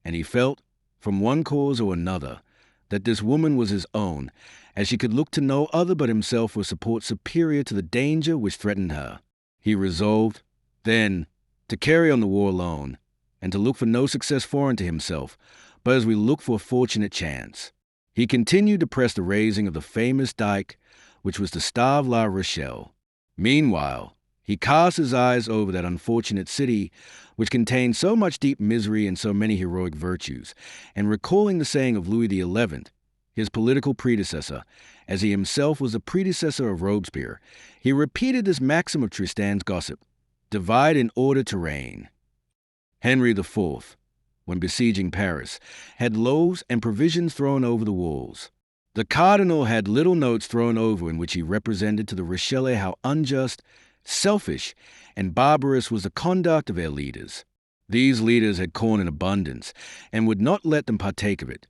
and he felt, from one cause or another, that this woman was his own, as she could look to no other but himself for support superior to the danger which threatened her. He resolved, then, to carry on the war alone, and to look for no success foreign to himself, but as we look for a fortunate chance. He continued to press the raising of the famous dike, which was to starve La Rochelle. Meanwhile, he cast his eyes over that unfortunate city, which contained so much deep misery and so many heroic virtues, and recalling the saying of Louis XI, his political predecessor, as he himself was the predecessor of Robespierre, he repeated this maxim of Tristan's gossip: divide in order to reign. Henry IV, when besieging Paris, had loaves and provisions thrown over the walls. The cardinal had little notes thrown over in which he represented to the Rochellais how unjust, selfish, and barbarous was the conduct of their leaders. These leaders had corn in abundance, and would not let them partake of it.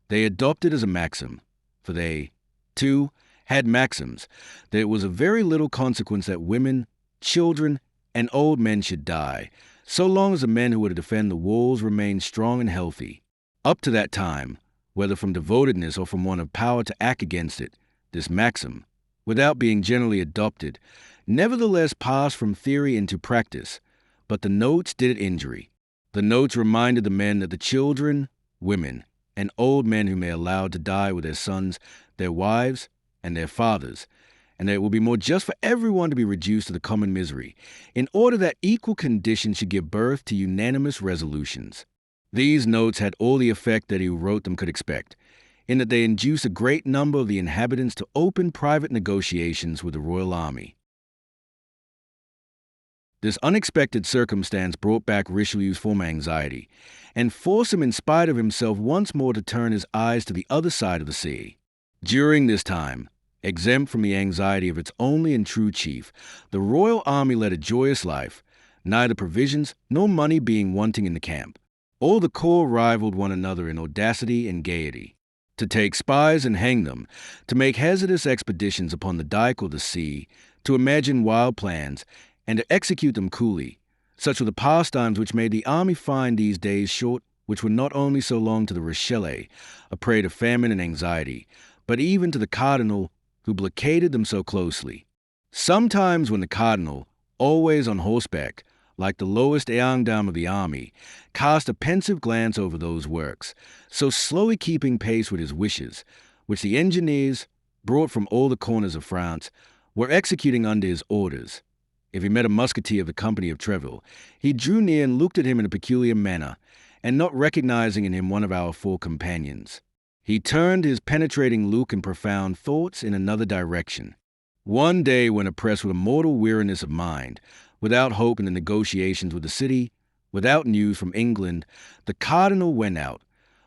They adopted as a maxim, for they, too, had maxims, that it was of very little consequence that women, children, and old men should die, so long as the men who were to defend the walls remained strong and healthy. Up to that time, whether from devotedness or from want of power to act against it, this maxim, without being generally adopted, nevertheless passed from theory into practice, but the notes did it injury. The notes reminded the men that the children, women, and old men whom they allowed to die with their sons, their wives, and their fathers, and that it will be more just for everyone to be reduced to the common misery, in order that equal conditions should give birth to unanimous resolutions. These notes had all the effect that he who wrote them could expect, in that they induced a great number of the inhabitants to open private negotiations with the royal army. This unexpected circumstance brought back Richelieu's former anxiety, and forced him in spite of himself once more to turn his eyes to the other side of the sea. During this time, exempt from the anxiety of its only and true chief, the royal army led a joyous life, neither provisions nor money being wanting in the camp. All the corps rivaled one another in audacity and gaiety. To take spies and hang them, to make hazardous expeditions upon the dike or the sea, to imagine wild plans, and to execute them coolly. Such were the pastimes which made the army find these days short, which were not only so long to the Rochellais, a prey to famine and anxiety, but even to the cardinal, who blockaded them so closely. Sometimes when the cardinal, always on horseback, like the lowest gendarme of the army, cast a pensive glance over those works, so slowly keeping pace with his wishes, which the engineers, brought from all the corners of France, were executing under his orders. If he met a musketeer of the company of Treville, he drew near and looked at him in a peculiar manner, and not recognizing in him one of our four companions, he turned his penetrating look and profound thoughts in another direction. One day, when oppressed with a mortal weariness of mind, without hope in the negotiations with the city, without news from England, the cardinal went out,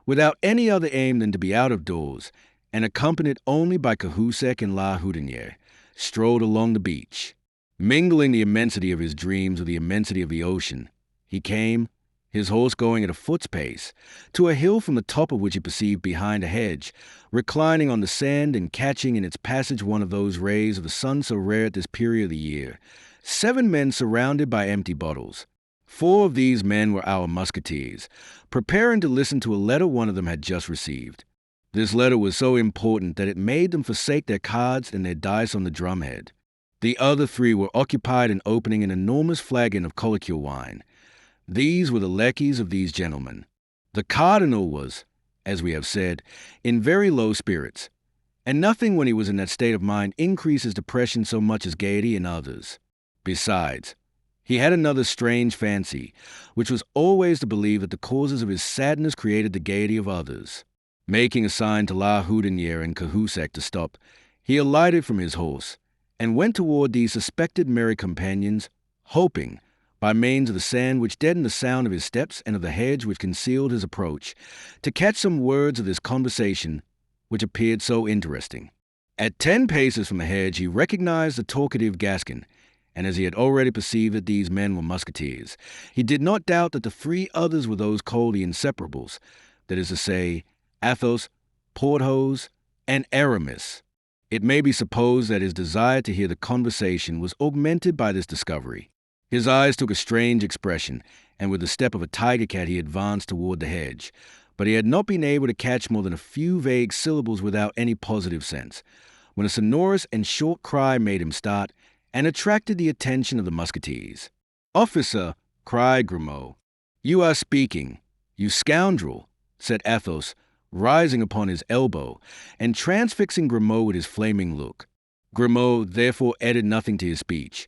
without any other aim than to be out of doors, and accompanied only by Cahusac and La Houdinière, strolled along the beach. Mingling the immensity of his dreams with the immensity of the ocean, he came, his horse going at a foot's pace, to a hill from the top of which he perceived behind a hedge, reclining on the sand and catching in its passage one of those rays of the sun so rare at this period of the year, 7 men surrounded by empty bottles. 4 of these men were our musketeers, preparing to listen to a letter one of them had just received. This letter was so important that it made them forsake their cards and their dice on the drumhead. The other three were occupied in opening an enormous flagon of colloquial wine. These were the lackeys of these gentlemen. The cardinal was, as we have said, in very low spirits, and nothing when he was in that state of mind increases depression so much as gaiety in others. Besides, he had another strange fancy, which was always to believe that the causes of his sadness created the gaiety of others. Making a sign to La Houdinière and Cahusac to stop, he alighted from his horse, and went toward these suspected merry companions, hoping, by means of the sand which deadened the sound of his steps and of the hedge which concealed his approach, to catch some words of this conversation which appeared so interesting. At 10 paces from the hedge he recognized the talkative Gascon, and as he had already perceived that these men were musketeers, he did not doubt that the 3 others were those called the inseparables, that is to say, Athos, Porthos, and Aramis. It may be supposed that his desire to hear the conversation was augmented by this discovery. His eyes took a strange expression, and with the step of a tiger cat he advanced toward the hedge, but he had not been able to catch more than a few vague syllables without any positive sense, when a sonorous and short cry made him start, and attracted the attention of the musketeers. "Officer," cried Grimaud, "you are speaking, you scoundrel," said Athos, rising upon his elbow, and transfixing Grimaud with his flaming look. Grimaud therefore added nothing to his speech,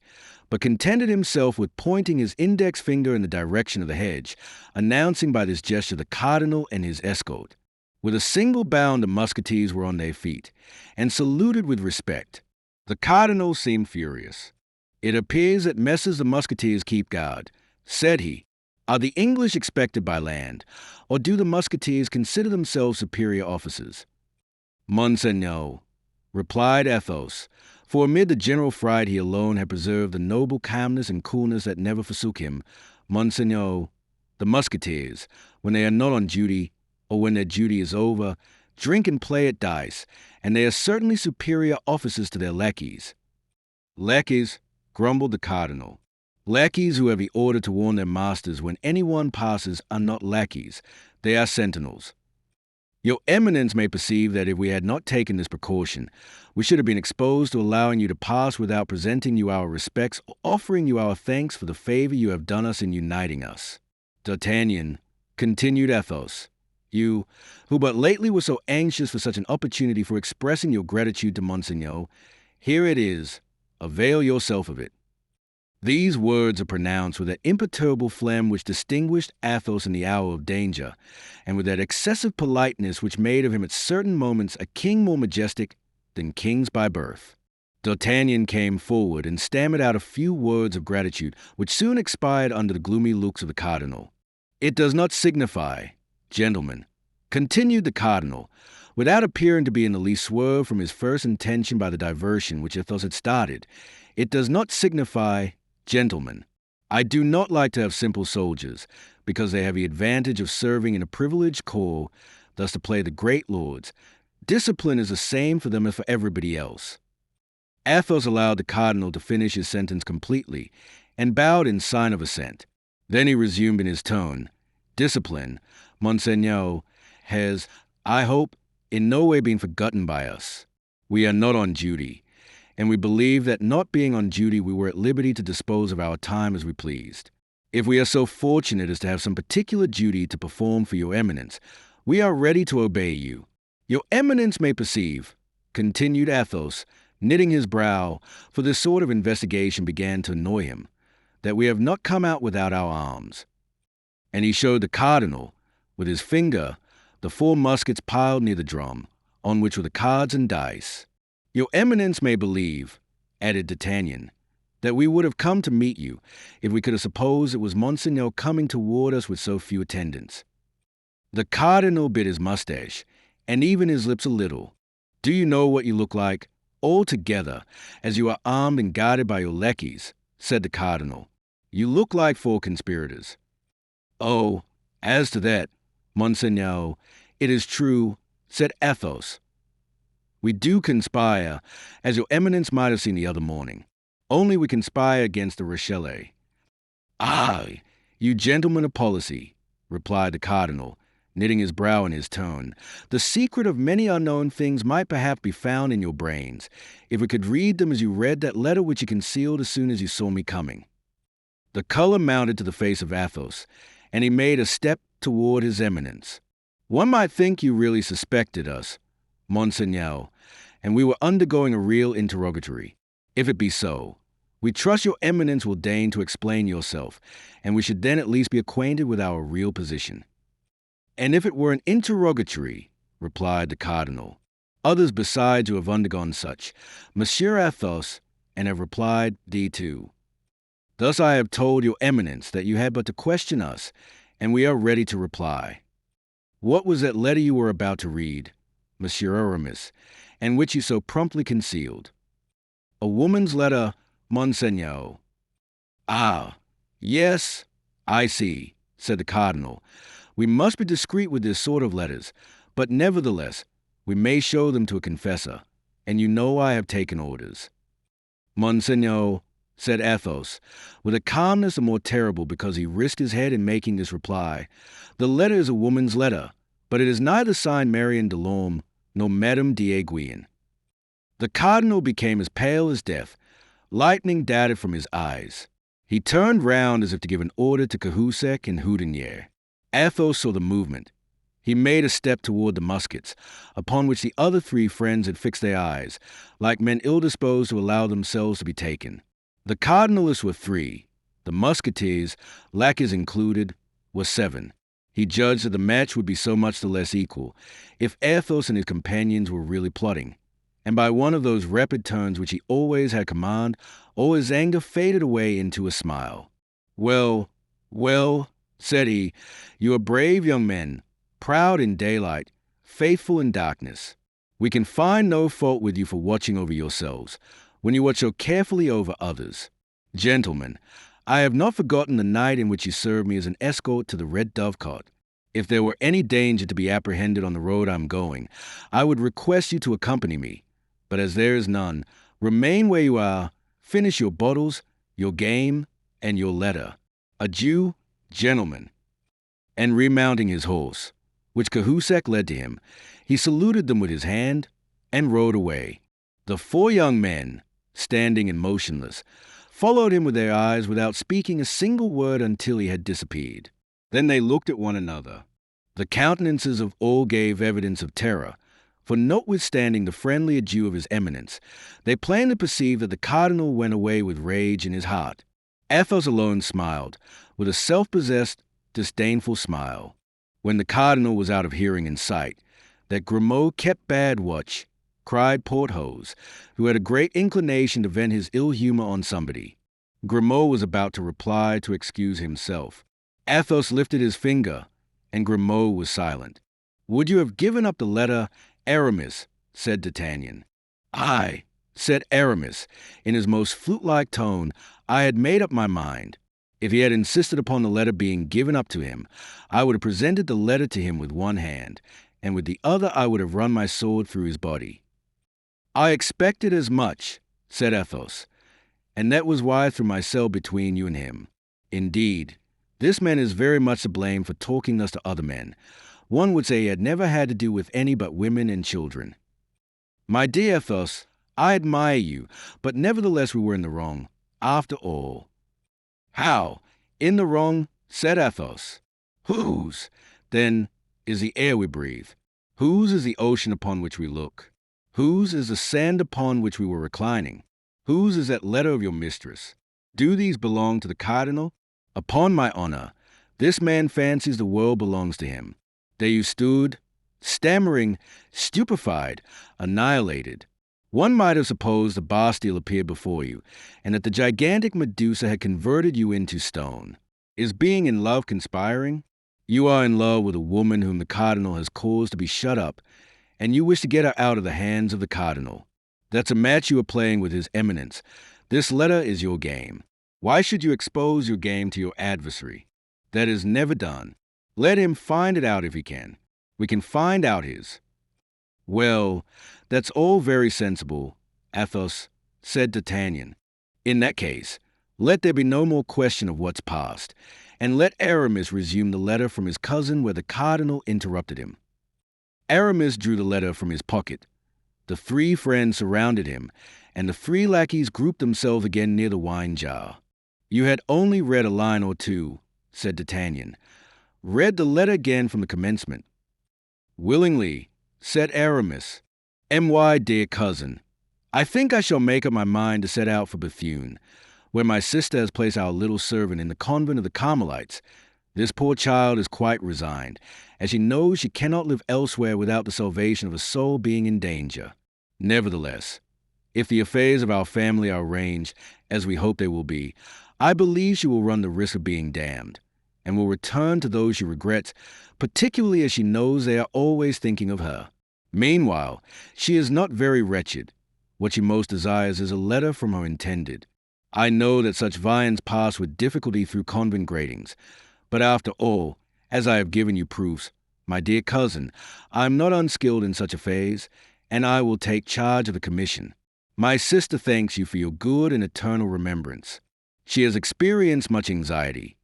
but contented himself with pointing his index finger in the direction of the hedge, announcing by this gesture the cardinal and his escort. With a single bound the musketeers were on their feet, and saluted with respect. The cardinal seemed furious. "It appears that Messrs the musketeers keep guard," said he. "Are the English expected by land, or do the musketeers consider themselves superior officers?" "Monseigneur," replied Athos, for amid the general fright he alone had preserved the noble calmness and coolness that never forsook him. "Monseigneur, the musketeers, when they are not on duty, or when their duty is over, drink and play at dice, and they are certainly superior officers to their lackeys." "Lackeys," grumbled the cardinal. "Lackeys who have the order to warn their masters when anyone passes are not lackeys, they are sentinels. Your Eminence may perceive that if we had not taken this precaution, we should have been exposed to allowing you to pass without presenting you our respects or offering you our thanks for the favor you have done us in uniting us. D'Artagnan," continued Athos, "you, who but lately were so anxious for such an opportunity for expressing your gratitude to Monseigneur, here it is, avail yourself of it." These words are pronounced with that imperturbable phlegm which distinguished Athos in the hour of danger, and with that excessive politeness which made of him at certain moments a king more majestic than kings by birth. D'Artagnan came forward and stammered out a few words of gratitude, which soon expired under the gloomy looks of the cardinal. "It does not signify, gentlemen," continued the cardinal, without appearing to be in the least swerved from his first intention by the diversion which Athos had started. "It does not signify, gentlemen. I do not like to have simple soldiers, because they have the advantage of serving in a privileged corps, thus to play the great lords. Discipline is the same for them as for everybody else." Athos allowed the cardinal to finish his sentence completely, and bowed in sign of assent. Then he resumed in his tone, "Discipline, Monseigneur, has, I hope, in no way been forgotten by us. We are not on duty, and we believe that not being on duty we were at liberty to dispose of our time as we pleased. If we are so fortunate as to have some particular duty to perform for your Eminence, we are ready to obey you. Your Eminence may perceive," continued Athos, knitting his brow, for this sort of investigation began to annoy him, "that we have not come out without our arms." And he showed the cardinal, with his finger, the 4 muskets piled near the drum, on which were the cards and dice. "Your Eminence may believe," added D'Artagnan, "that we would have come to meet you, if we could have supposed it was Monseigneur coming toward us with so few attendants." The cardinal bit his mustache, and even his lips a little. "Do you know what you look like, altogether, as you are armed and guarded by your lackeys?" said the cardinal. "You look like 4 conspirators." "Oh, as to that, Monseigneur, it is true," said Athos. "We do conspire, as your Eminence might have seen the other morning. Only we conspire against the Richelieu." "Ah, you gentlemen of policy," replied the cardinal, knitting his brow in his tone. "The secret of many unknown things might perhaps be found in your brains, if we could read them as you read that letter which you concealed as soon as you saw me coming." The color mounted to the face of Athos, and he made a step toward his eminence. "One might think you really suspected us, Monseigneur, and we were undergoing a real interrogatory. If it be so, we trust your eminence will deign to explain yourself, and we should then at least be acquainted with our real position." "And if it were an interrogatory," replied the cardinal, "others besides you have undergone such, Monsieur Athos, and have replied D2. Thus I have told your eminence that you had but to question us, and we are ready to reply. What was that letter you were about to read, Monsieur Aramis, and which you so promptly concealed?" "A woman's letter, Monseigneur." "Ah, yes, I see," said the cardinal. "We must be discreet with this sort of letters, but nevertheless we may show them to a confessor, and you know I have taken orders." "Monseigneur," said Athos, with a calmness the more terrible because he risked his head in making this reply, "the letter is a woman's letter, but it is neither signed Marion de Lorme nor Madame d'Aiguillon." The cardinal became as pale as death. Lightning darted from his eyes. He turned round as if to give an order to Cahusac and Houdinière. Athos saw the movement. He made a step toward the muskets, upon which the other three friends had fixed their eyes, like men ill-disposed to allow themselves to be taken. The cardinalists were 3. The musketeers, lackeys included, were 7. He judged that the match would be so much the less equal if Athos and his companions were really plotting. And by one of those rapid turns which he always had command, all his anger faded away into a smile. "Well, well," said he, "you are brave young men, proud in daylight, faithful in darkness. We can find no fault with you for watching over yourselves, when you watch so carefully over others. Gentlemen, I have not forgotten the night in which you served me as an escort to the Red Dovecot. If there were any danger to be apprehended on the road I'm going, I would request you to accompany me. But as there is none, remain where you are, finish your bottles, your game, and your letter. Adieu, gentlemen." And remounting his horse, which Cahusac led to him, he saluted them with his hand and rode away. The 4 young men, standing and motionless, followed him with their eyes without speaking a single word until he had disappeared. Then they looked at one another. The countenances of all gave evidence of terror, for notwithstanding the friendly adieu of his eminence, they plainly perceived that the cardinal went away with rage in his heart. Athos alone smiled, with a self-possessed, disdainful smile. When the cardinal was out of hearing and sight, that Grimaud kept bad watch, cried Porthos, who had a great inclination to vent his ill humor on somebody. Grimaud was about to reply to excuse himself. Athos lifted his finger, and Grimaud was silent. "Would you have given up the letter, Aramis?" said D'Artagnan. "Aye," said Aramis, in his most flute-like tone. "I had made up my mind. If he had insisted upon the letter being given up to him, I would have presented the letter to him with one hand, and with the other I would have run my sword through his body." "I expected as much," said Athos, "and that was why I threw myself between you and him. Indeed, this man is very much to blame for talking thus to other men. One would say he had never had to do with any but women and children. My dear Athos, I admire you, but nevertheless we were in the wrong, after all." "How? In the wrong?" said Athos. "Whose, then, is the air we breathe? Whose is the ocean upon which we look? Whose is the sand upon which we were reclining? Whose is that letter of your mistress? Do these belong to the cardinal? Upon my honor, this man fancies the world belongs to him. There you stood, stammering, stupefied, annihilated. One might have supposed the Bastille appeared before you, and that the gigantic Medusa had converted you into stone. Is being in love conspiring? You are in love with a woman whom the cardinal has caused to be shut up, and you wish to get her out of the hands of the cardinal. That's a match you are playing with his eminence. This letter is your game. Why should you expose your game to your adversary? That is never done. Let him find it out if he can. We can find out his." "Well, that's all very sensible, Athos," said D'Artagnan. "In that case, let there be no more question of what's past, and let Aramis resume the letter from his cousin where the cardinal interrupted him. Aramis drew the letter from his pocket. The three friends surrounded him, and the three lackeys grouped themselves again near the wine jar. "You had only read a line or two," said D'Artagnan. "Read the letter again from the commencement." "Willingly," said Aramis. "My dear cousin, I think I shall make up my mind to set out for Bethune, where my sister has placed our little servant in the convent of the Carmelites. This poor child is quite resigned, as she knows she cannot live elsewhere without the salvation of a soul being in danger. Nevertheless, if the affairs of our family are arranged, as we hope they will be, I believe she will run the risk of being damned, and will return to those she regrets, particularly as she knows they are always thinking of her. Meanwhile, she is not very wretched. What she most desires is a letter from her intended. I know that such viands pass with difficulty through convent gratings, but after all, as I have given you proofs, my dear cousin, I am not unskilled in such affairs, and I will take charge of the commission. My sister thanks you for your good and eternal remembrance. She has experienced much anxiety,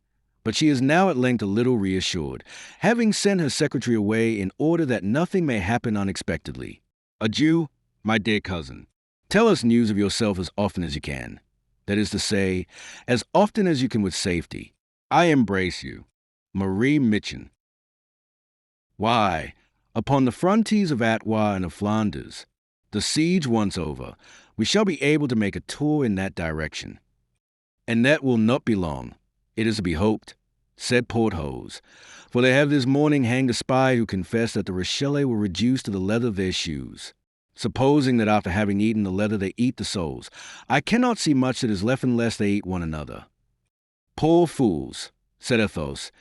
but she is now at length a little reassured, having sent her secretary away in order that nothing may happen unexpectedly. Adieu, my dear cousin. Tell us news of yourself as often as you can. That is to say, as often as you can with safety. I embrace you. Marie Mitchin. Why, upon the frontiers of Artois and of Flanders, the siege once over, we shall be able to make a tour in that direction. And that will not be long, it is to be hoped, said Porthos, for they have this morning hanged a spy who confessed that the Richelieu were reduced to the leather of their shoes. Supposing that after having eaten the leather they eat the soles, I cannot see much that is left unless they eat one another. Poor fools, said Athos,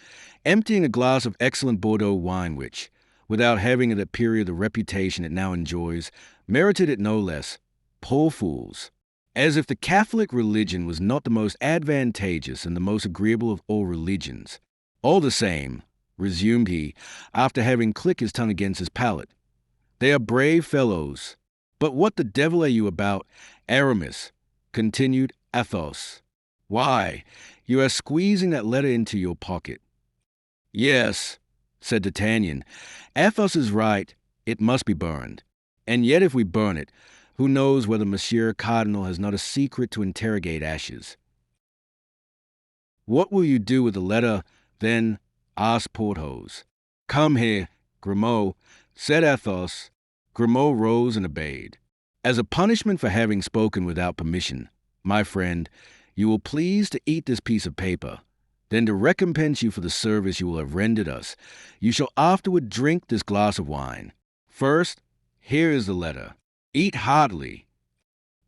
emptying a glass of excellent Bordeaux wine which, without having at that period the reputation it now enjoys, merited it no less. Poor fools. As if the Catholic religion was not the most advantageous and the most agreeable of all religions. All the same, resumed he, after having clicked his tongue against his palate, they are brave fellows. But what the devil are you about, Aramis? Continued Athos. Why, you are squeezing that letter into your pocket. Yes, said D'Artagnan. Athos is right. It must be burned. And yet if we burn it, who knows whether Monsieur Cardinal has not a secret to interrogate ashes? What will you do with the letter, then? Asked Porthos. Come here, Grimaud, said Athos. Grimaud rose and obeyed. As a punishment for having spoken without permission, my friend, you will please to eat this piece of paper. Then to recompense you for the service you will have rendered us, you shall afterward drink this glass of wine. First, here is the letter. Eat heartily.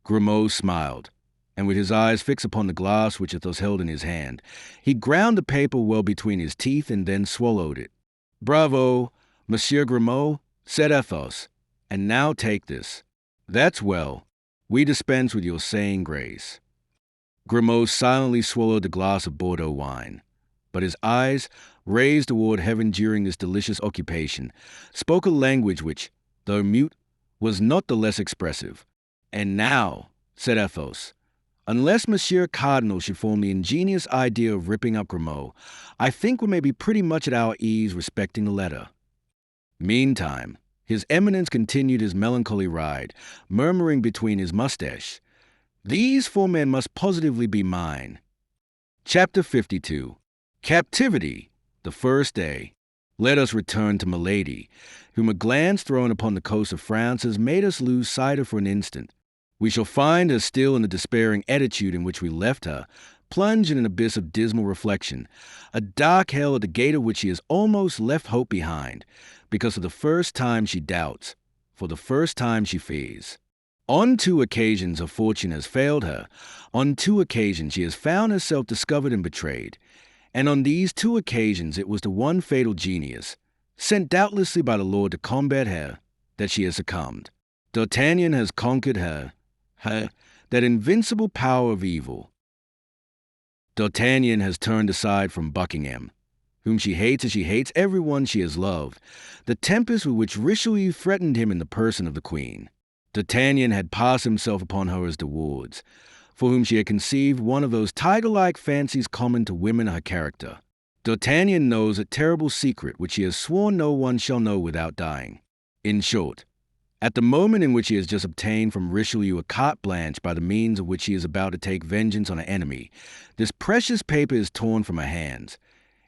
Grimaud smiled, and with his eyes fixed upon the glass which Athos held in his hand, he ground the paper well between his teeth and then swallowed it. Bravo, Monsieur Grimaud, said Athos, and now take this. That's well. We dispense with your saying grace. Grimaud silently swallowed the glass of Bordeaux wine, but his eyes, raised toward heaven during this delicious occupation, spoke a language which, though mute, was not the less expressive. And now, said Athos, unless Monsieur Cardinal should form the ingenious idea of ripping up Grimaud, I think we may be pretty much at our ease respecting the letter. Meantime, His Eminence continued his melancholy ride, murmuring between his mustache, "These 4 men must positively be mine." Chapter 52. Captivity, the first day. Let us return to Milady, whom a glance thrown upon the coast of France has made us lose sight of for an instant. We shall find her still in the despairing attitude in which we left her, plunged in an abyss of dismal reflection, a dark hell at the gate of which she has almost left hope behind, because for the first time she doubts, for the first time she fears. On 2 occasions her fortune has failed her, on 2 occasions she has found herself discovered and betrayed, and on these 2 occasions it was to one fatal genius, sent doubtlessly by the Lord to combat her, that she has succumbed. D'Artagnan has conquered her, that invincible power of evil. D'Artagnan has turned aside from Buckingham, whom she hates as she hates everyone she has loved, the tempest with which Richelieu threatened him in the person of the Queen. D'Artagnan had passed himself upon her as De Wardes, for whom she had conceived one of those tiger-like fancies common to women of her character. D'Artagnan knows a terrible secret which he has sworn no one shall know without dying. In short, at the moment in which he has just obtained from Richelieu a carte blanche by the means of which he is about to take vengeance on an enemy, this precious paper is torn from her hands,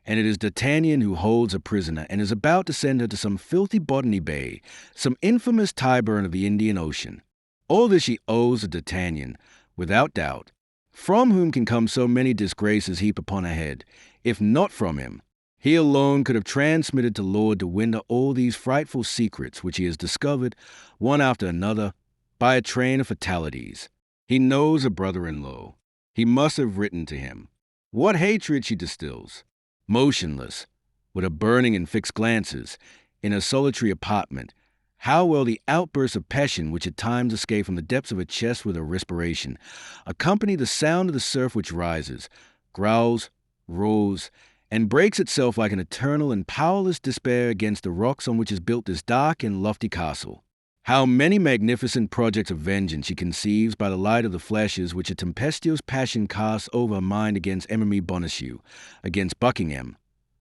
and it is D'Artagnan who holds her prisoner and is about to send her to some filthy Botany Bay, some infamous Tyburn of the Indian Ocean. All this she owes to D'Artagnan, without doubt, from whom can come so many disgraces heaped upon her head. If not from him, he alone could have transmitted to Lord de Winter all these frightful secrets which he has discovered, one after another, by a train of fatalities. He knows a brother-in-law. He must have written to him. What hatred she distills! Motionless, with her burning and fixed glances, in her solitary apartment, how well the outbursts of passion which at times escape from the depths of her chest with her respiration accompany the sound of the surf which rises, growls, roars, and breaks itself like an eternal and powerless despair against the rocks on which is built this dark and lofty castle. How many magnificent projects of vengeance she conceives by the light of the flashes which a tempestuous passion casts over her mind against Emmery Bonacieux, against Buckingham,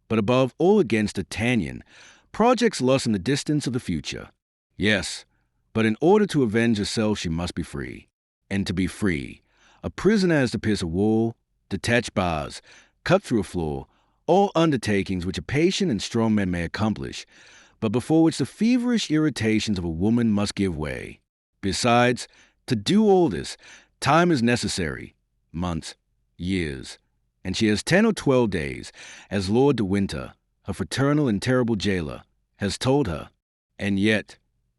but above all against D'Artagnan, projects lost in the distance of the future. Yes, but in order to avenge herself she must be free. And to be free, a prisoner has to pierce a wall, detach bars, cut through a floor, all undertakings which a patient and strong man may accomplish, but before which the feverish irritations of a woman must give way. Besides, to do all this, time is necessary, months, years, and she has 10 or 12 days, as Lord de Winter, her fraternal and terrible jailer, has told her. And yet,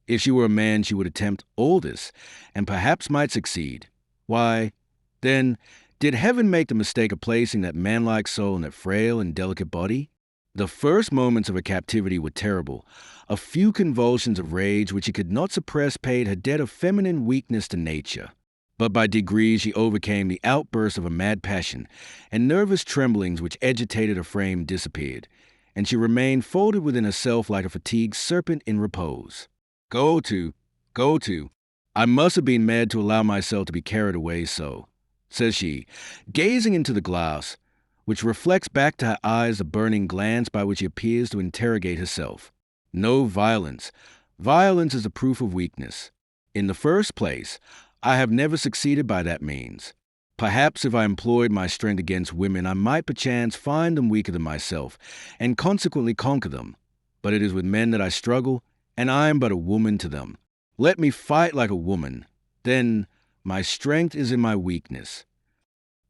if she were a man, she would attempt all this, and perhaps might succeed. Why, then, did heaven make the mistake of placing that manlike soul in that frail and delicate body? The first moments of her captivity were terrible. A few convulsions of rage which she could not suppress paid her debt of feminine weakness to nature. But by degrees she overcame the outbursts of a mad passion, and nervous tremblings which agitated her frame disappeared, and she remained folded within herself like a fatigued serpent in repose. Go to. I must have been mad to allow myself to be carried away so, says she, gazing into the glass, which reflects back to her eyes the burning glance by which she appears to interrogate herself. No violence. Violence is a proof of weakness. In the first place, I have never succeeded by that means. Perhaps if I employed my strength against women, I might perchance find them weaker than myself, and consequently conquer them. But it is with men that I struggle, and I am but a woman to them. Let me fight like a woman. Then my strength is in my weakness.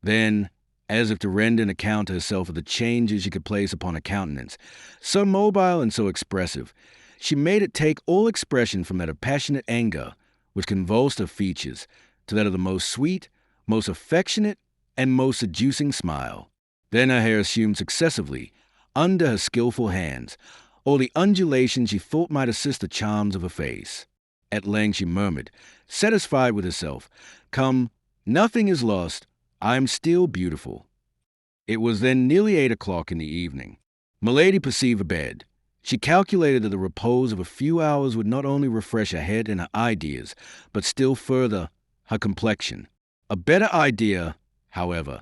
Then, as if to render an account to herself of the changes she could place upon her countenance, so mobile and so expressive, she made it take all expression from that of passionate anger which convulsed her features to that of the most sweet, most affectionate, and most seducing smile. Then her hair assumed successively, under her skillful hands, all the undulations she thought might assist the charms of her face. At length she murmured, satisfied with herself, "Come, nothing is lost. I am still beautiful." It was then nearly 8 o'clock in the evening. Milady perceived a bed. She calculated that the repose of a few hours would not only refresh her head and her ideas, but still further her complexion. A better idea, however,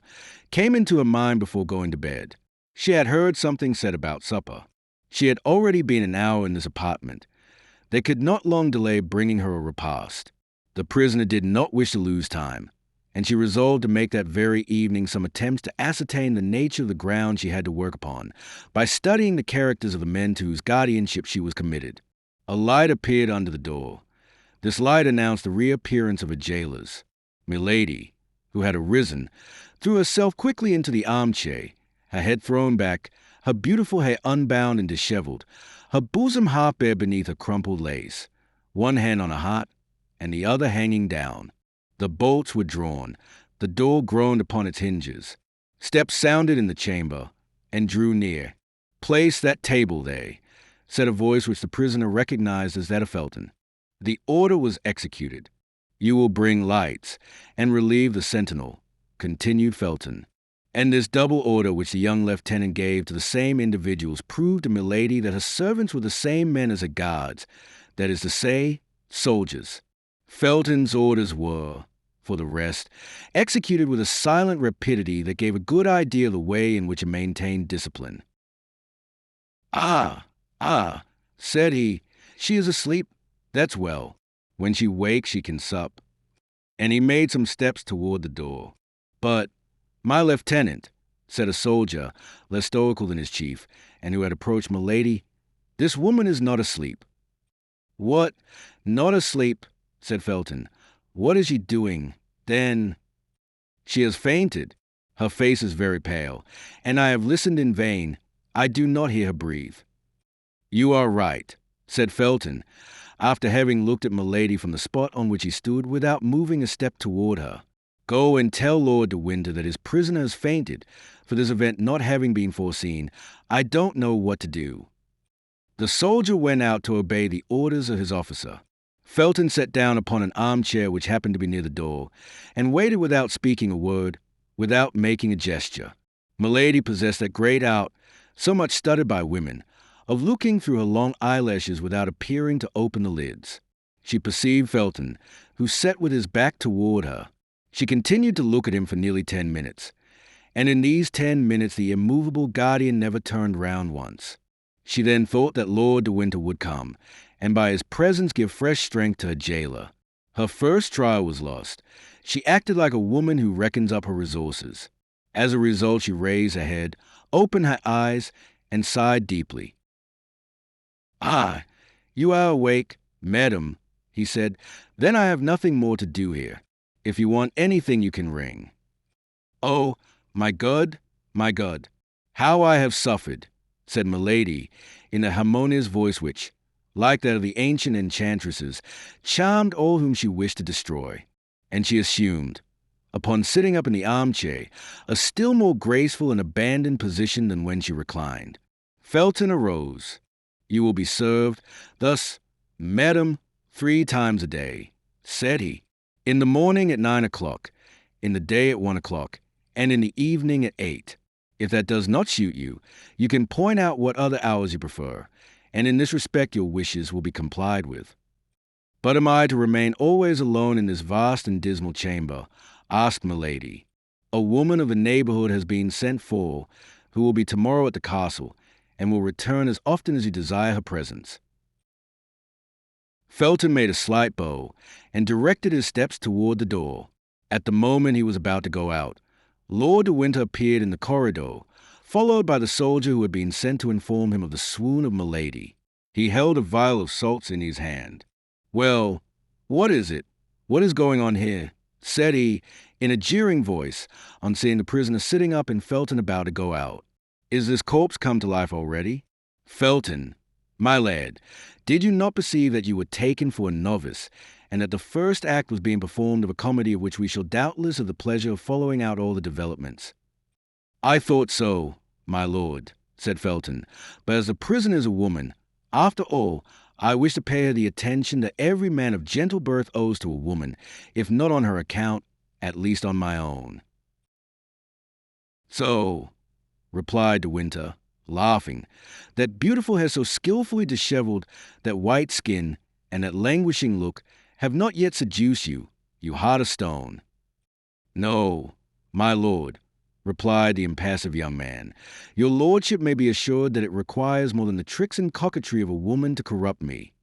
came into her mind before going to bed. She had heard something said about supper. She had already been an hour in this apartment. They could not long delay bringing her a repast. The prisoner did not wish to lose time, and she resolved to make that very evening some attempts to ascertain the nature of the ground she had to work upon, by studying the characters of the men to whose guardianship she was committed. A light appeared under the door. This light announced the reappearance of her jailers. Milady, who had arisen, threw herself quickly into the armchair, her head thrown back, her beautiful hair unbound and disheveled, her bosom half bare beneath her crumpled lace, one hand on her heart, and the other hanging down. The bolts were drawn. The door groaned upon its hinges. Steps sounded in the chamber, and drew near. "Place that table there," said a voice which the prisoner recognized as that of Felton. The order was executed. "You will bring lights, and relieve the sentinel," continued Felton. And this double order which the young lieutenant gave to the same individuals proved to Milady that her servants were the same men as her guards, that is to say, soldiers. Felton's orders were, for the rest, executed with a silent rapidity that gave a good idea of the way in which he maintained discipline. Ah, ah, said he, she is asleep. That's well. When she wakes, she can sup. And he made some steps toward the door. But, my lieutenant, said a soldier, less stoical than his chief, and who had approached Milady, this woman is not asleep. What? Not asleep, said Felton. What is she doing? Then she has fainted. Her face is very pale, and I have listened in vain. I do not hear her breathe. You are right, said Felton, after having looked at Milady from the spot on which he stood without moving a step toward her. Go and tell Lord de Winter that his prisoner has fainted, for this event not having been foreseen, I don't know what to do. The soldier went out to obey the orders of his officer. Felton sat down upon an armchair which happened to be near the door, and waited without speaking a word, without making a gesture. Milady possessed that great art, so much studied by women, of looking through her long eyelashes without appearing to open the lids. She perceived Felton, who sat with his back toward her. She continued to look at him for nearly 10 minutes, and in these 10 minutes the immovable guardian never turned round once. She then thought that Lord de Winter would come, and by his presence give fresh strength to her jailer. Her first trial was lost. She acted like a woman who reckons up her resources. As a result, she raised her head, opened her eyes, and sighed deeply. "Ah, you are awake, madam," he said. "Then I have nothing more to do here. If you want anything, you can ring." "Oh, my God, how I have suffered," said Milady, in a harmonious voice which, like that of the ancient enchantresses, charmed all whom she wished to destroy. And she assumed, upon sitting up in the armchair, a still more graceful and abandoned position than when she reclined. Felton arose. "You will be served thus, madam, 3 times a day," said he. "In the morning at 9 o'clock, in the day at 1 o'clock, and in the evening at 8. If that does not suit you, you can point out what other hours you prefer, and in this respect your wishes will be complied with." "But am I to remain always alone in this vast and dismal chamber?" asked Milady. "A woman of the neighborhood has been sent for, who will be tomorrow at the castle, and will return as often as you desire her presence." Felton made a slight bow, and directed his steps toward the door. At the moment he was about to go out, Lord de Winter appeared in the corridor, followed by the soldier who had been sent to inform him of the swoon of Milady. He held a vial of salts in his hand. "Well, what is it? What is going on here?" said he, in a jeering voice, on seeing the prisoner sitting up and Felton about to go out. "Is this corpse come to life already? Felton, my lad, did you not perceive that you were taken for a novice, and that the first act was being performed of a comedy of which we shall doubtless have the pleasure of following out all the developments?" "I thought so, my lord," said Felton, "but as the prisoner is a woman, after all, I wish to pay her the attention that every man of gentle birth owes to a woman, if not on her account, at least on my own." "So," replied de Winter, laughing, "that beautiful has so skillfully disheveled, that white skin, and that languishing look have not yet seduced you, you heart of stone." "No, my lord," replied the impassive young man. "Your lordship may be assured that it requires more than the tricks and coquetry of a woman to corrupt me."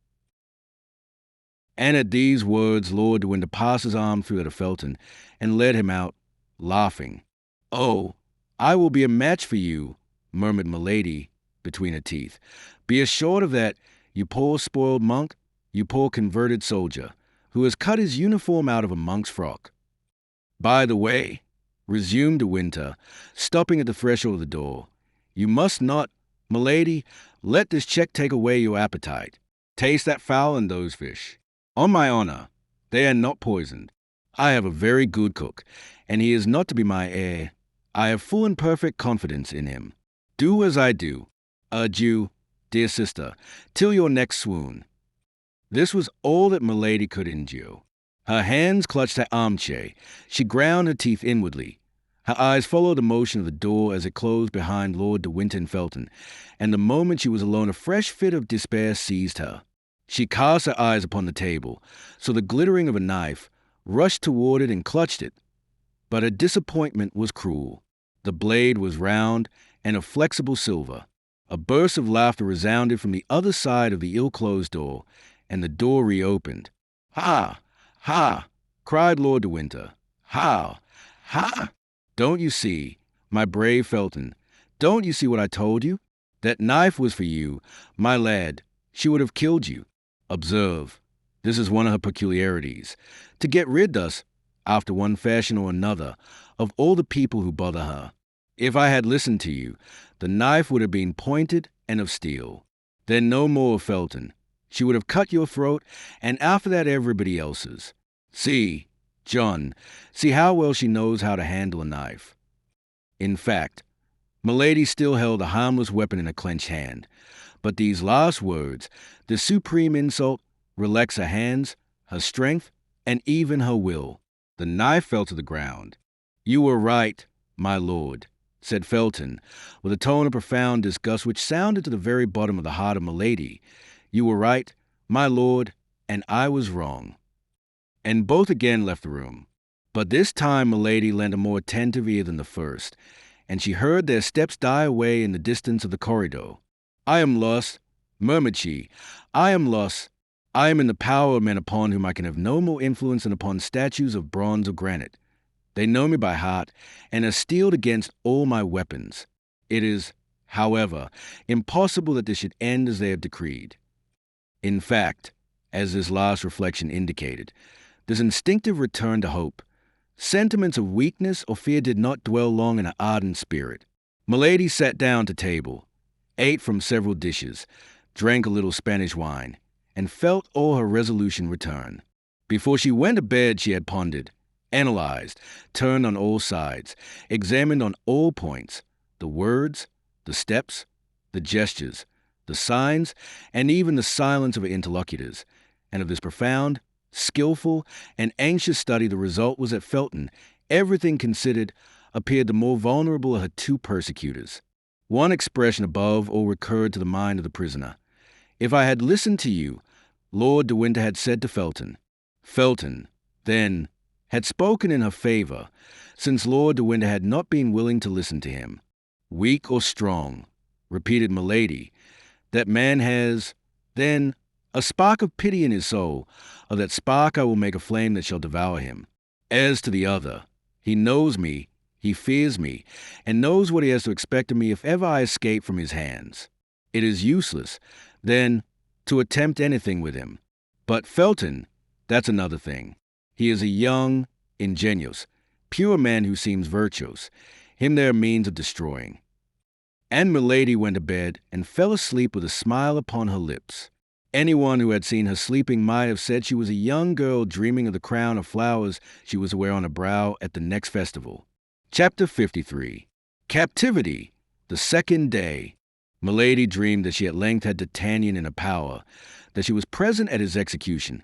And at these words Lord de Winter passed his arm through that of Felton, and led him out, laughing. "Oh, I will be a match for you," murmured Milady between her teeth. "Be assured of that, you poor spoiled monk, you poor converted soldier, who has cut his uniform out of a monk's frock. By the way," resumed de Winter, stopping at the threshold of the door, "you must not, Milady, let this check take away your appetite. Taste that fowl and those fish. On my honor, they are not poisoned. I have a very good cook, and he is not to be my heir. I have full and perfect confidence in him. Do as I do. Adieu, dear sister, till your next swoon." This was all that Milady could endure. Her hands clutched her armchair. She ground her teeth inwardly. Her eyes followed the motion of the door as it closed behind Lord de Winter and Felton, and the moment she was alone a fresh fit of despair seized her. She cast her eyes upon the table, saw the glittering of a knife, rushed toward it and clutched it. But her disappointment was cruel. The blade was round and of flexible silver. A burst of laughter resounded from the other side of the ill-closed door, and the door reopened. "Ha! Ha!" cried Lord de Winter. "Ha! Ha! Don't you see, my brave Felton, don't you see what I told you? That knife was for you, my lad. She would have killed you. Observe, this is one of her peculiarities, to get rid us, after one fashion or another, of all the people who bother her. If I had listened to you, the knife would have been pointed and of steel. Then no more, Felton. She would have cut your throat, and after that everybody else's. See, John, see how well she knows how to handle a knife." In fact, Milady still held a harmless weapon in a clenched hand. But these last words, the supreme insult, relaxed her hands, her strength, and even her will. The knife fell to the ground. "You were right, my lord," said Felton, with a tone of profound disgust which sounded to the very bottom of the heart of Milady. "You were right, my lord, and I was wrong." And both again left the room. But this time Milady lent a more attentive ear than the first, and she heard their steps die away in the distance of the corridor. "I am lost," murmured she. "I am lost. I am in the power of men upon whom I can have no more influence than upon statues of bronze or granite. They know me by heart, and are steeled against all my weapons. It is, however, impossible that this should end as they have decreed." In fact, as this last reflection indicated, this instinctive return to hope, sentiments of weakness or fear did not dwell long in her ardent spirit. Milady sat down to table, ate from several dishes, drank a little Spanish wine, and felt all her resolution return. Before she went to bed she had pondered, analyzed, turned on all sides, examined on all points, the words, the steps, the gestures, the signs, and even the silence of her interlocutors, and of this profound, skillful, and anxious study the result was that Felton, everything considered, appeared the more vulnerable of her two persecutors. One expression above all recurred to the mind of the prisoner. "If I had listened to you," Lord de Winter had said to Felton. Felton, then, had spoken in her favor, since Lord de Winter had not been willing to listen to him. "Weak or strong," repeated Milady, "that man has, then, a spark of pity in his soul. Of that spark I will make a flame that shall devour him. As to the other, he knows me, he fears me, and knows what he has to expect of me if ever I escape from his hands. It is useless, then, to attempt anything with him. But Felton, that's another thing. He is a young, ingenuous, pure man who seems virtuous. Him there are means of destroying." And Milady went to bed and fell asleep with a smile upon her lips. Anyone who had seen her sleeping might have said she was a young girl dreaming of the crown of flowers she was to wear on her brow at the next festival. Chapter 53. Captivity, the second day. Milady dreamed that she at length had D'Artagnan in her power, that she was present at his execution,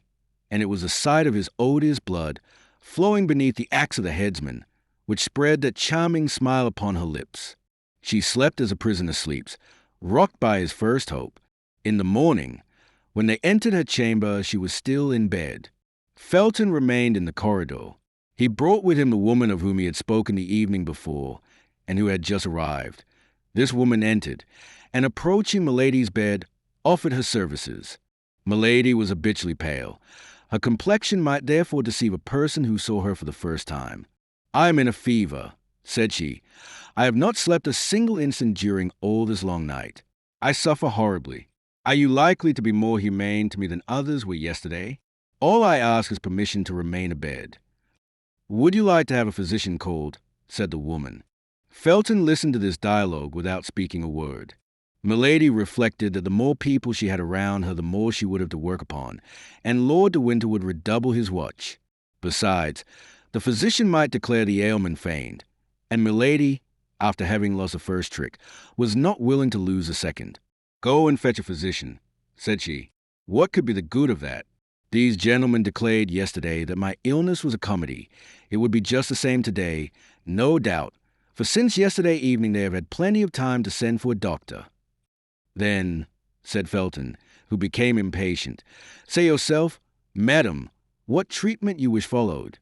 and it was the sight of his odious blood flowing beneath the axe of the headsman which spread that charming smile upon her lips. She slept as a prisoner sleeps, rocked by his first hope. In the morning, when they entered her chamber, she was still in bed. Felton remained in the corridor. He brought with him the woman of whom he had spoken the evening before, and who had just arrived. This woman entered, and approaching Milady's bed, offered her services. Milady was habitually pale. Her complexion might therefore deceive a person who saw her for the first time. "I am in a fever," said she. "I have not slept a single instant during all this long night. I suffer horribly. Are you likely to be more humane to me than others were yesterday? All I ask is permission to remain abed." "Would you like to have a physician called?" said the woman. Felton listened to this dialogue without speaking a word. Milady reflected that the more people she had around her, the more she would have to work upon, and Lord de Winter would redouble his watch. Besides, the physician might declare the ailment feigned, and Milady, after having lost the first trick, was not willing to lose the second. "Go and fetch a physician," said she. "What could be the good of that? These gentlemen declared yesterday that my illness was a comedy. It would be just the same today, no doubt, for since yesterday evening they have had plenty of time to send for a doctor." "Then," said Felton, who became impatient, "say yourself, Madam, what treatment you wish followed."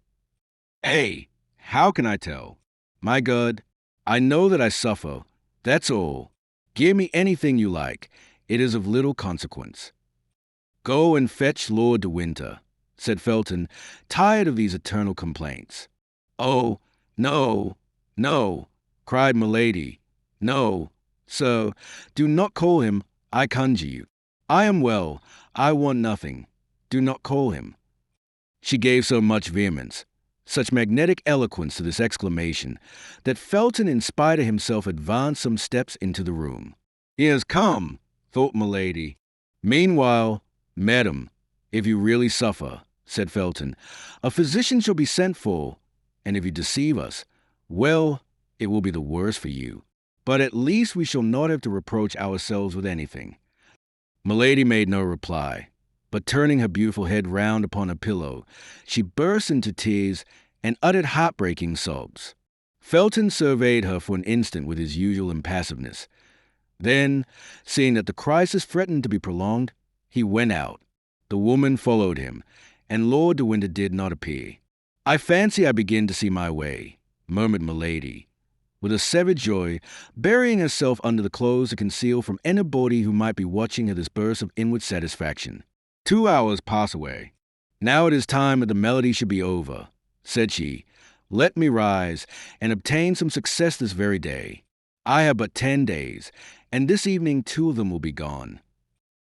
"Hey, how can I tell? My God, I know that I suffer, that's all. Give me anything you like. It is of little consequence." "Go and fetch Lord de Winter," said Felton, tired of these eternal complaints. "Oh, no, no," cried Milady. "No, sir, do not call him, I conjure you. I am well, I want nothing. Do not call him." She gave so much vehemence, such magnetic eloquence to this exclamation, that Felton, in spite of himself, advanced some steps into the room. "He has come," thought Milady. "Meanwhile, madam, if you really suffer," said Felton, "a physician shall be sent for, and if you deceive us, well, it will be the worse for you. But at least we shall not have to reproach ourselves with anything." Milady made no reply, but turning her beautiful head round upon her pillow, she burst into tears and uttered heartbreaking sobs. Felton surveyed her for an instant with his usual impassiveness. Then, seeing that the crisis threatened to be prolonged, he went out. The woman followed him, and Lord de Winter did not appear. "I fancy I begin to see my way," murmured Milady, with a savage joy, burying herself under the clothes to conceal from anybody who might be watching her this burst of inward satisfaction. 2 hours pass away. "Now it is time that the melody should be over," said she. "Let me rise and obtain some success this very day. I have but 10 days, and this evening 2 of them will be gone."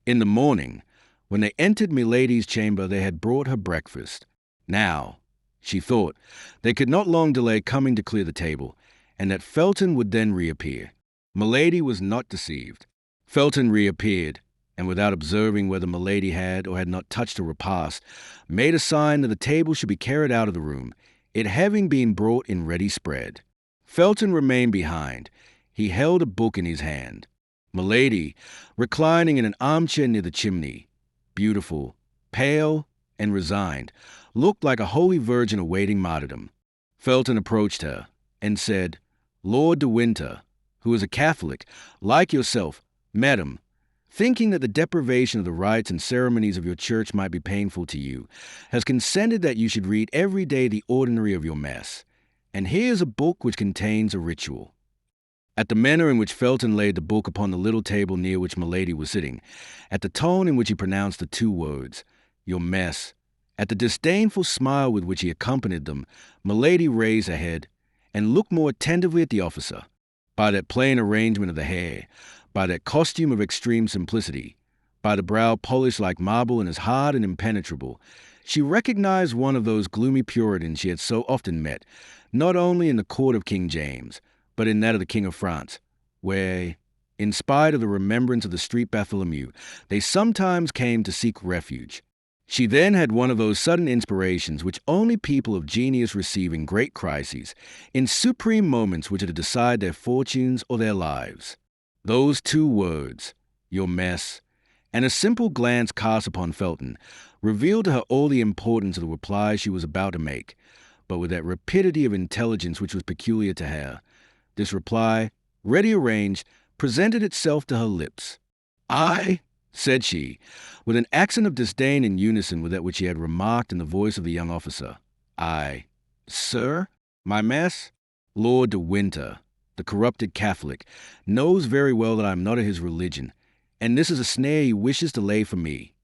In the morning, when they entered Milady's chamber, they had brought her breakfast. Now, she thought, they could not long delay coming to clear the table, and that Felton would then reappear. Milady was not deceived. Felton reappeared, and without observing whether Milady had or had not touched a repast, made a sign that the table should be carried out of the room, it having been brought in ready spread. Felton remained behind. He held a book in his hand. Milady, reclining in an armchair near the chimney, beautiful, pale, and resigned, looked like a holy virgin awaiting martyrdom. Felton approached her and said, "Lord de Winter, who is a Catholic, like yourself, madam, thinking that the deprivation of the rites and ceremonies of your church might be painful to you, has consented that you should read every day the ordinary of your Mass. And here is a book which contains a ritual." At the manner in which Felton laid the book upon the little table near which Milady was sitting, at the tone in which he pronounced the 2 words, "your Mass," at the disdainful smile with which he accompanied them, Milady raised her head and looked more attentively at the officer. By that plain arrangement of the hair, by that costume of extreme simplicity, by the brow polished like marble and as hard and impenetrable, she recognized one of those gloomy Puritans she had so often met, not only in the court of King James, but in that of the King of France, where, in spite of the remembrance of the street Bartholomew, they sometimes came to seek refuge. She then had one of those sudden inspirations which only people of genius receive in great crises, in supreme moments which are to decide their fortunes or their lives. Those 2 words, "your Mass," and a simple glance cast upon Felton, revealed to her all the importance of the reply she was about to make, but with that rapidity of intelligence which was peculiar to her. This reply, ready arranged, presented itself to her lips. "I," said she, with an accent of disdain in unison with that which she had remarked in the voice of the young officer. "I, sir, my Mass, Lord de Winter, the corrupted Catholic, knows very well that I am not of his religion, and this is a snare he wishes to lay for me."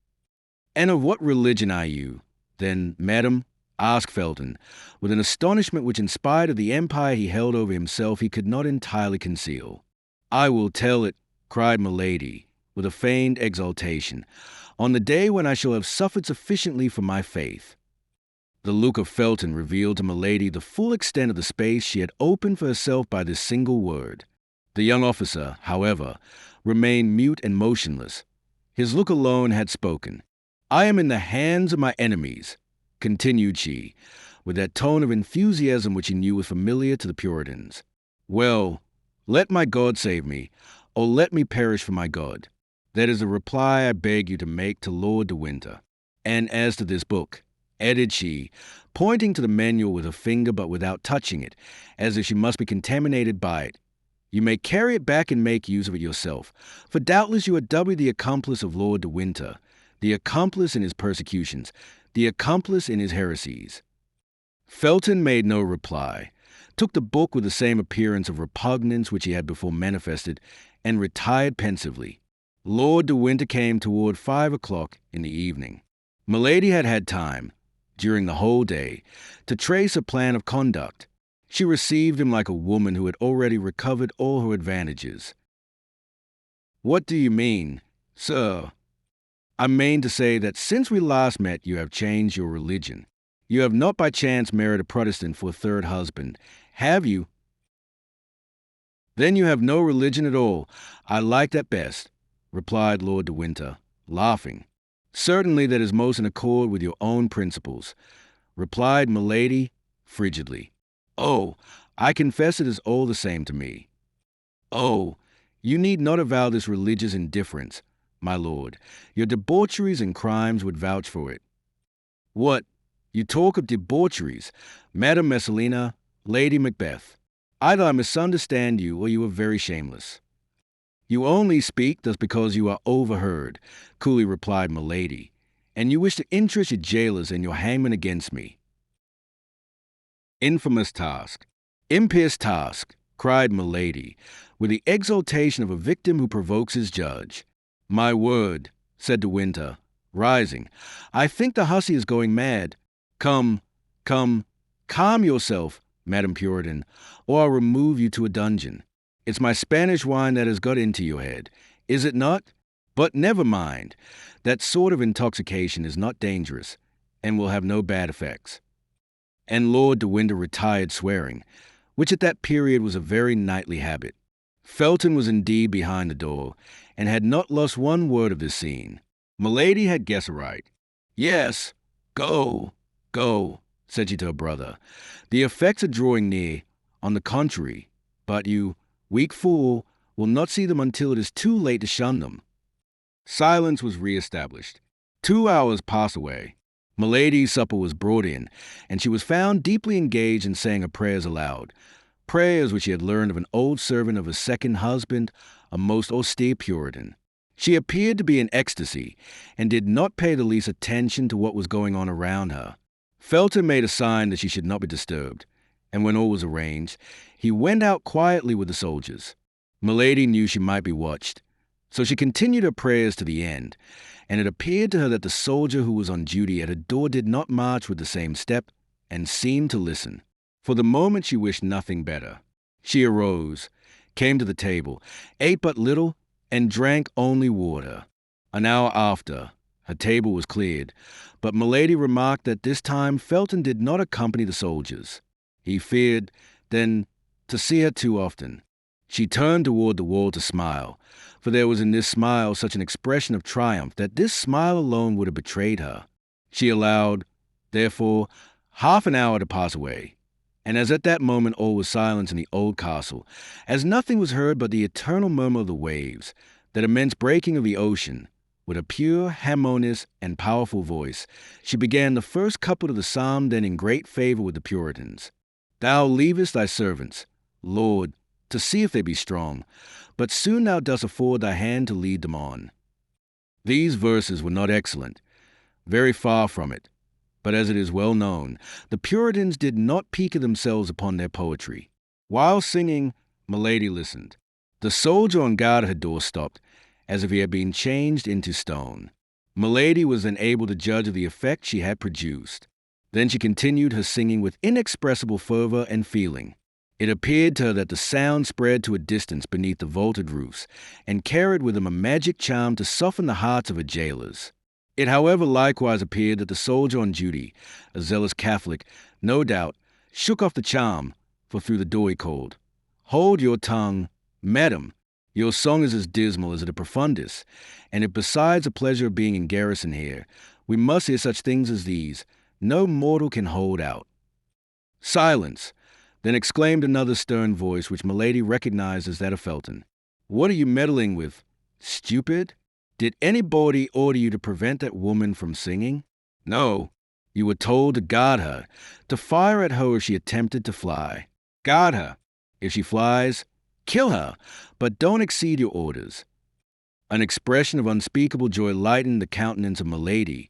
"And of what religion are you, then, madam?" asked Felton, with an astonishment which, in spite of the empire he held over himself, he could not entirely conceal. "I will tell it," cried Milady, with a feigned exultation, "on the day when I shall have suffered sufficiently for my faith." The look of Felton revealed to Milady the full extent of the space she had opened for herself by this single word. The young officer, however, remained mute and motionless. His look alone had spoken. "I am in the hands of my enemies," continued she, with that tone of enthusiasm which he knew was familiar to the Puritans. "Well, let my God save me, or let me perish for my God. That is the reply I beg you to make to Lord de Winter. And as to this book," added she, pointing to the manual with her finger but without touching it, as if she must be contaminated by it, "you may carry it back and make use of it yourself, for doubtless you are doubly the accomplice of Lord de Winter, the accomplice in his persecutions, the accomplice in his heresies." Felton made no reply. took the book with the same appearance of repugnance which he had before manifested, and retired pensively. Lord de Winter came toward 5 o'clock in the evening. Milady had had time, during the whole day, to trace a plan of conduct. She received him like a woman who had already recovered all her advantages. "What do you mean, sir?" "I mean to say that since we last met you have changed your religion. You have not by chance married a Protestant for a third husband, have you?" "Then you have no religion at all. I like that best," replied Lord de Winter, laughing. "Certainly that is most in accord with your own principles," replied Milady frigidly. "Oh, I confess it is all the same to me." "Oh, you need not avow this religious indifference, my lord. Your debaucheries and crimes would vouch for it." "What? You talk of debaucheries, Madame Messalina, Lady Macbeth. Either I misunderstand you, or you are very shameless." "You only speak thus because you are overheard," coolly replied Milady, "and you wish to interest your jailers and your hangman against me." "Infamous task! Impious task!" cried Milady, with the exultation of a victim who provokes his judge. "My word," said de Winter, rising, "I think the hussy is going mad. Come, calm yourself, Madame Puritan, or I'll remove you to a dungeon. It's my Spanish wine that has got into your head, is it not? But never mind. That sort of intoxication is not dangerous, and will have no bad effects." And Lord de Winter retired swearing, which at that period was a very nightly habit. Felton was indeed behind the door, and had not lost one word of this scene. Milady had guessed aright. "Yes, go, said she to her brother. "The effects are drawing near, on the contrary, but you, weak fool, will not see them until it is too late to shun them." Silence was re-established. 2 hours passed away. Milady's supper was brought in, and she was found deeply engaged in saying her prayers aloud, prayers which she had learned of an old servant of her second husband, a most austere Puritan. She appeared to be in ecstasy, and did not pay the least attention to what was going on around her. Felton made a sign that she should not be disturbed, and when all was arranged, he went out quietly with the soldiers. Milady knew she might be watched, so she continued her prayers to the end, and it appeared to her that the soldier who was on duty at her door did not march with the same step, and seemed to listen. For the moment she wished nothing better. She arose, came to the table, ate but little, and drank only water. An hour after, her table was cleared, but Milady remarked that this time Felton did not accompany the soldiers. He feared, then, to see her too often. She turned toward the wall to smile, for there was in this smile such an expression of triumph that this smile alone would have betrayed her. She allowed, therefore, half an hour to pass away, and as at that moment all was silence in the old castle, as nothing was heard but the eternal murmur of the waves, that immense breaking of the ocean, with a pure, harmonious, and powerful voice, she began the first couplet of the psalm then in great favor with the Puritans. "Thou leavest thy servants, Lord, to see if they be strong, but soon thou dost afford thy hand to lead them on." These verses were not excellent, very far from it, but as it is well known, the Puritans did not pique themselves upon their poetry. While singing, Milady listened. The soldier on guard at her door stopped, as if he had been changed into stone. Milady was then able to judge of the effect she had produced. Then she continued her singing with inexpressible fervor and feeling. It appeared to her that the sound spread to a distance beneath the vaulted roofs, and carried with them a magic charm to soften the hearts of her jailers. It, however, likewise appeared that the soldier on duty, a zealous Catholic, no doubt, shook off the charm, for through the door he called, "Hold your tongue, madam. Your song is as dismal as the profundis, and if besides the pleasure of being in garrison here, we must hear such things as these, no mortal can hold out." "Silence!" then exclaimed another stern voice, which Milady recognized as that of Felton. "What are you meddling with, stupid? Did anybody order you to prevent that woman from singing? No, you were told to guard her, to fire at her if she attempted to fly. Guard her. If she flies, kill her, but don't exceed your orders." An expression of unspeakable joy lightened the countenance of Milady,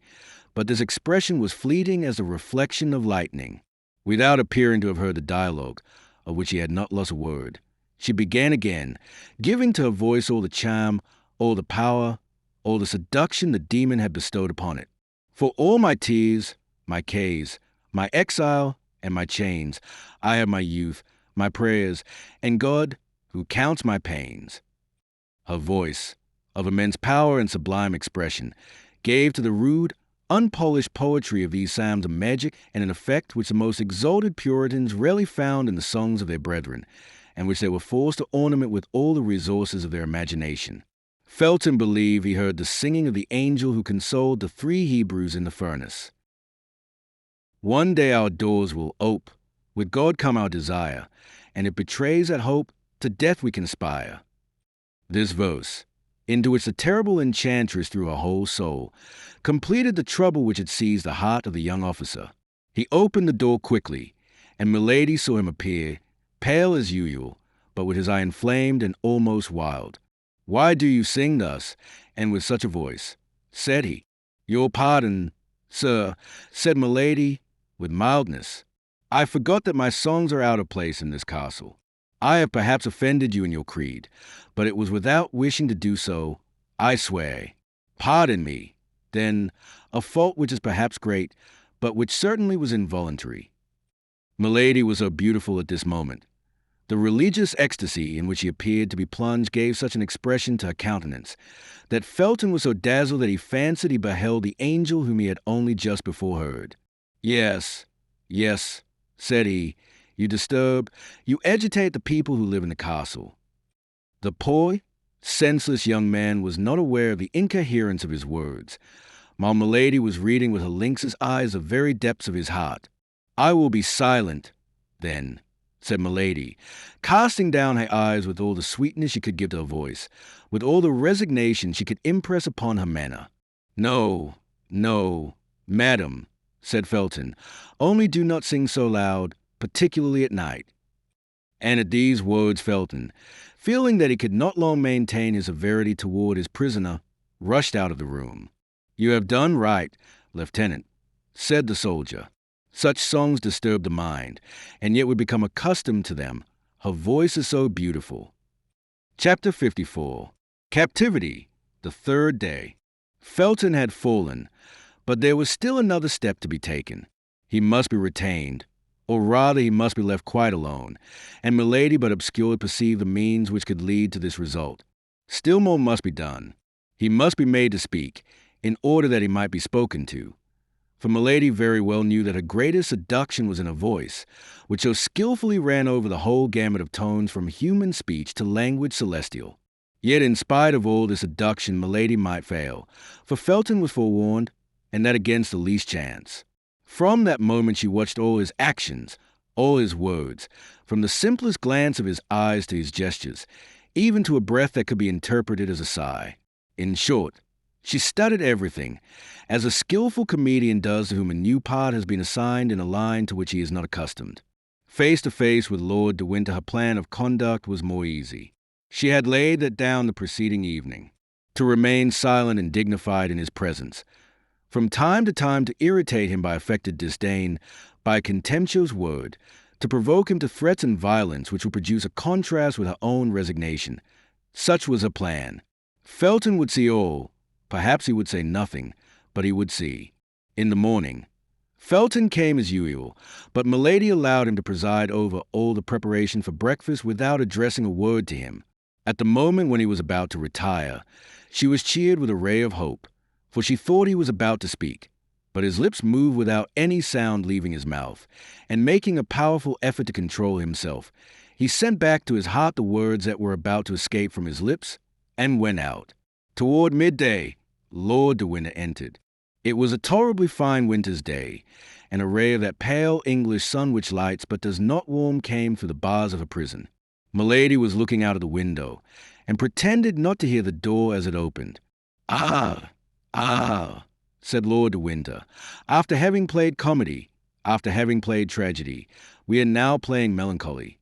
but this expression was fleeting as the reflection of lightning. Without appearing to have heard the dialogue, of which he had not lost a word. She began again, giving to her voice all the charm, all the power, all the seduction the demon had bestowed upon it. For all my tears, my cares, my exile, and my chains, I have my youth, my prayers, and God, who counts my pains. Her voice, of immense power and sublime expression, gave to the rude, unpolished poetry of these psalms a magic and an effect which the most exalted Puritans rarely found in the songs of their brethren, and which they were forced to ornament with all the resources of their imagination. Felton believed he heard the singing of the angel who consoled the 3 Hebrews in the furnace. One day our doors will ope, with God come our desire, and it betrays that hope, to death we conspire. This verse, into which the terrible enchantress threw her whole soul, completed the trouble which had seized the heart of the young officer. He opened the door quickly, and Milady saw him appear, pale as usual, but with his eye inflamed and almost wild. "Why do you sing thus, and with such a voice?" said he. "Your pardon, sir," said Milady, with mildness. "I forgot that my songs are out of place in this castle. I have perhaps offended you in your creed, but it was without wishing to do so, I swear. Pardon me, then, a fault which is perhaps great, but which certainly was involuntary." Milady was so beautiful at this moment. The religious ecstasy in which she appeared to be plunged gave such an expression to her countenance, that Felton was so dazzled that he fancied he beheld the angel whom he had only just before heard. Yes, yes," said he, "you disturb, you agitate the people who live in the castle." The poor, senseless young man was not aware of the incoherence of his words, while Milady was reading with her lynx's eyes the very depths of his heart. "I will be silent, then," said Milady, casting down her eyes with all the sweetness she could give to her voice, with all the resignation she could impress upon her manner. "No, no, madam," said Felton, "only do not sing so loud, particularly at night." And at these words Felton, feeling that he could not long maintain his severity toward his prisoner, rushed out of the room. "You have done right, Lieutenant," said the soldier. "Such songs disturb the mind, and yet we become accustomed to them. Her voice is so beautiful." Chapter 54. Captivity, the 3rd day. Felton had fallen, but there was still another step to be taken. He must be retained, or rather he must be left quite alone, and Milady but obscurely perceived the means which could lead to this result. Still more must be done. He must be made to speak, in order that he might be spoken to. For Milady very well knew that her greatest seduction was in her voice, which so skillfully ran over the whole gamut of tones from human speech to language celestial. Yet in spite of all this seduction, Milady might fail, for Felton was forewarned, and that against the least chance. From that moment she watched all his actions, all his words, from the simplest glance of his eyes to his gestures, even to a breath that could be interpreted as a sigh. In short, she studied everything, as a skillful comedian does to whom a new part has been assigned in a line to which he is not accustomed. Face to face with Lord de Winter, her plan of conduct was more easy. She had laid that down the preceding evening, to remain silent and dignified in his presence, from time to time to irritate him by affected disdain, by a contemptuous word, to provoke him to threats and violence which would produce a contrast with her own resignation. Such was her plan. Felton would see all. Perhaps he would say nothing, but he would see. In the morning, Felton came as usual, but Milady allowed him to preside over all the preparation for breakfast without addressing a word to him. At the moment when he was about to retire, she was cheered with a ray of hope, for she thought he was about to speak. But his lips moved without any sound leaving his mouth, and making a powerful effort to control himself, he sent back to his heart the words that were about to escape from his lips, and went out. Toward midday, Lord de Winter entered. It was a tolerably fine winter's day, and a ray of that pale English sun which lights but does not warm came through the bars of a prison. Milady was looking out of the window, and pretended not to hear the door as it opened. "Ah, ah," said Lord de Winter, "after having played comedy, after having played tragedy, we are now playing melancholy."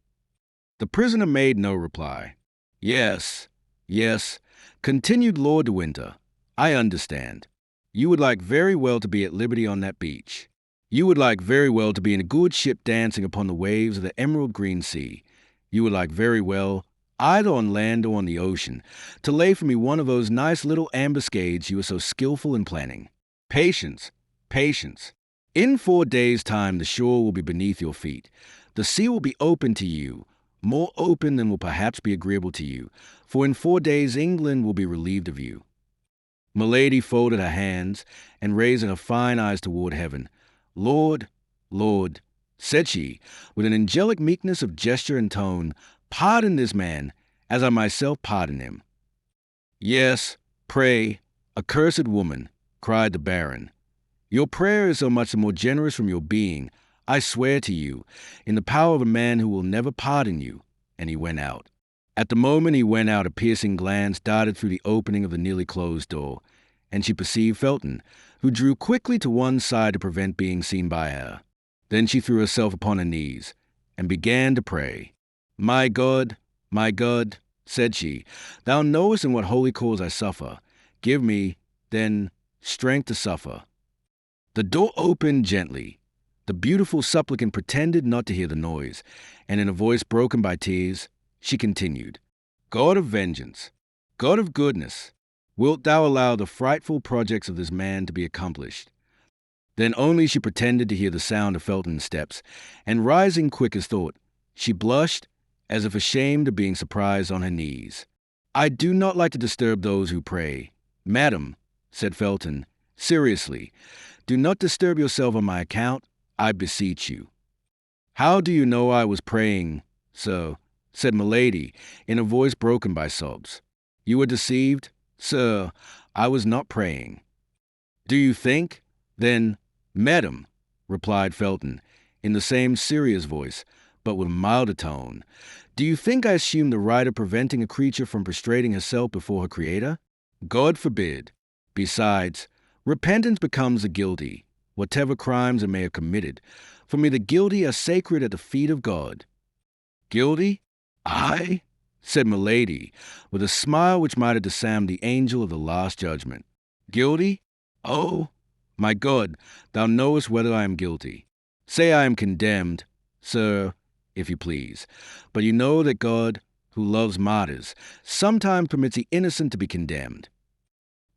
The prisoner made no reply. "Yes, yes," continued Lord de Winter, "I understand. You would like very well to be at liberty on that beach. You would like very well to be in a good ship dancing upon the waves of the emerald green sea. You would like very well, either on land or on the ocean, to lay for me one of those nice little ambuscades you are so skillful in planning. Patience, patience. In 4 days' time the shore will be beneath your feet. The sea will be open to you, more open than will perhaps be agreeable to you, for in 4 days England will be relieved of you. Milady folded her hands, and raising her fine eyes toward heaven, Lord, Lord, said she, with an angelic meekness of gesture and tone, pardon this man, as I myself pardon him. Yes, pray, accursed woman, cried the baron. Your prayer is so much the more generous from your being, I swear to you, in the power of a man who will never pardon you. And he went out. At the moment he went out, a piercing glance darted through the opening of the nearly closed door, and she perceived Felton, who drew quickly to one side to prevent being seen by her. Then she threw herself upon her knees, and began to pray. My God, said she, thou knowest in what holy cause I suffer. Give me, then, strength to suffer. The door opened gently. The beautiful supplicant pretended not to hear the noise, and in a voice broken by tears, she continued, God of vengeance, God of goodness, wilt thou allow the frightful projects of this man to be accomplished? Then only she pretended to hear the sound of Felton's steps, and rising quick as thought, she blushed as if ashamed of being surprised on her knees. I do not like to disturb those who pray. Madam, said Felton, seriously, do not disturb yourself on my account, I beseech you. How do you know I was praying, sir? Said Milady, in a voice broken by sobs. You were deceived? Sir, I was not praying. Do you think? Then, madam, replied Felton, in the same serious voice, but with a milder tone, do you think I assume the right of preventing a creature from prostrating herself before her Creator? God forbid. Besides, repentance becomes the guilty, whatever crimes it may have committed. For me the guilty are sacred at the feet of God. Guilty? I? Said Milady, with a smile which might have disarmed the angel of the last judgment. Guilty? Oh, my God, thou knowest whether I am guilty. Say I am condemned, sir, if you please. But you know that God, who loves martyrs, sometimes permits the innocent to be condemned.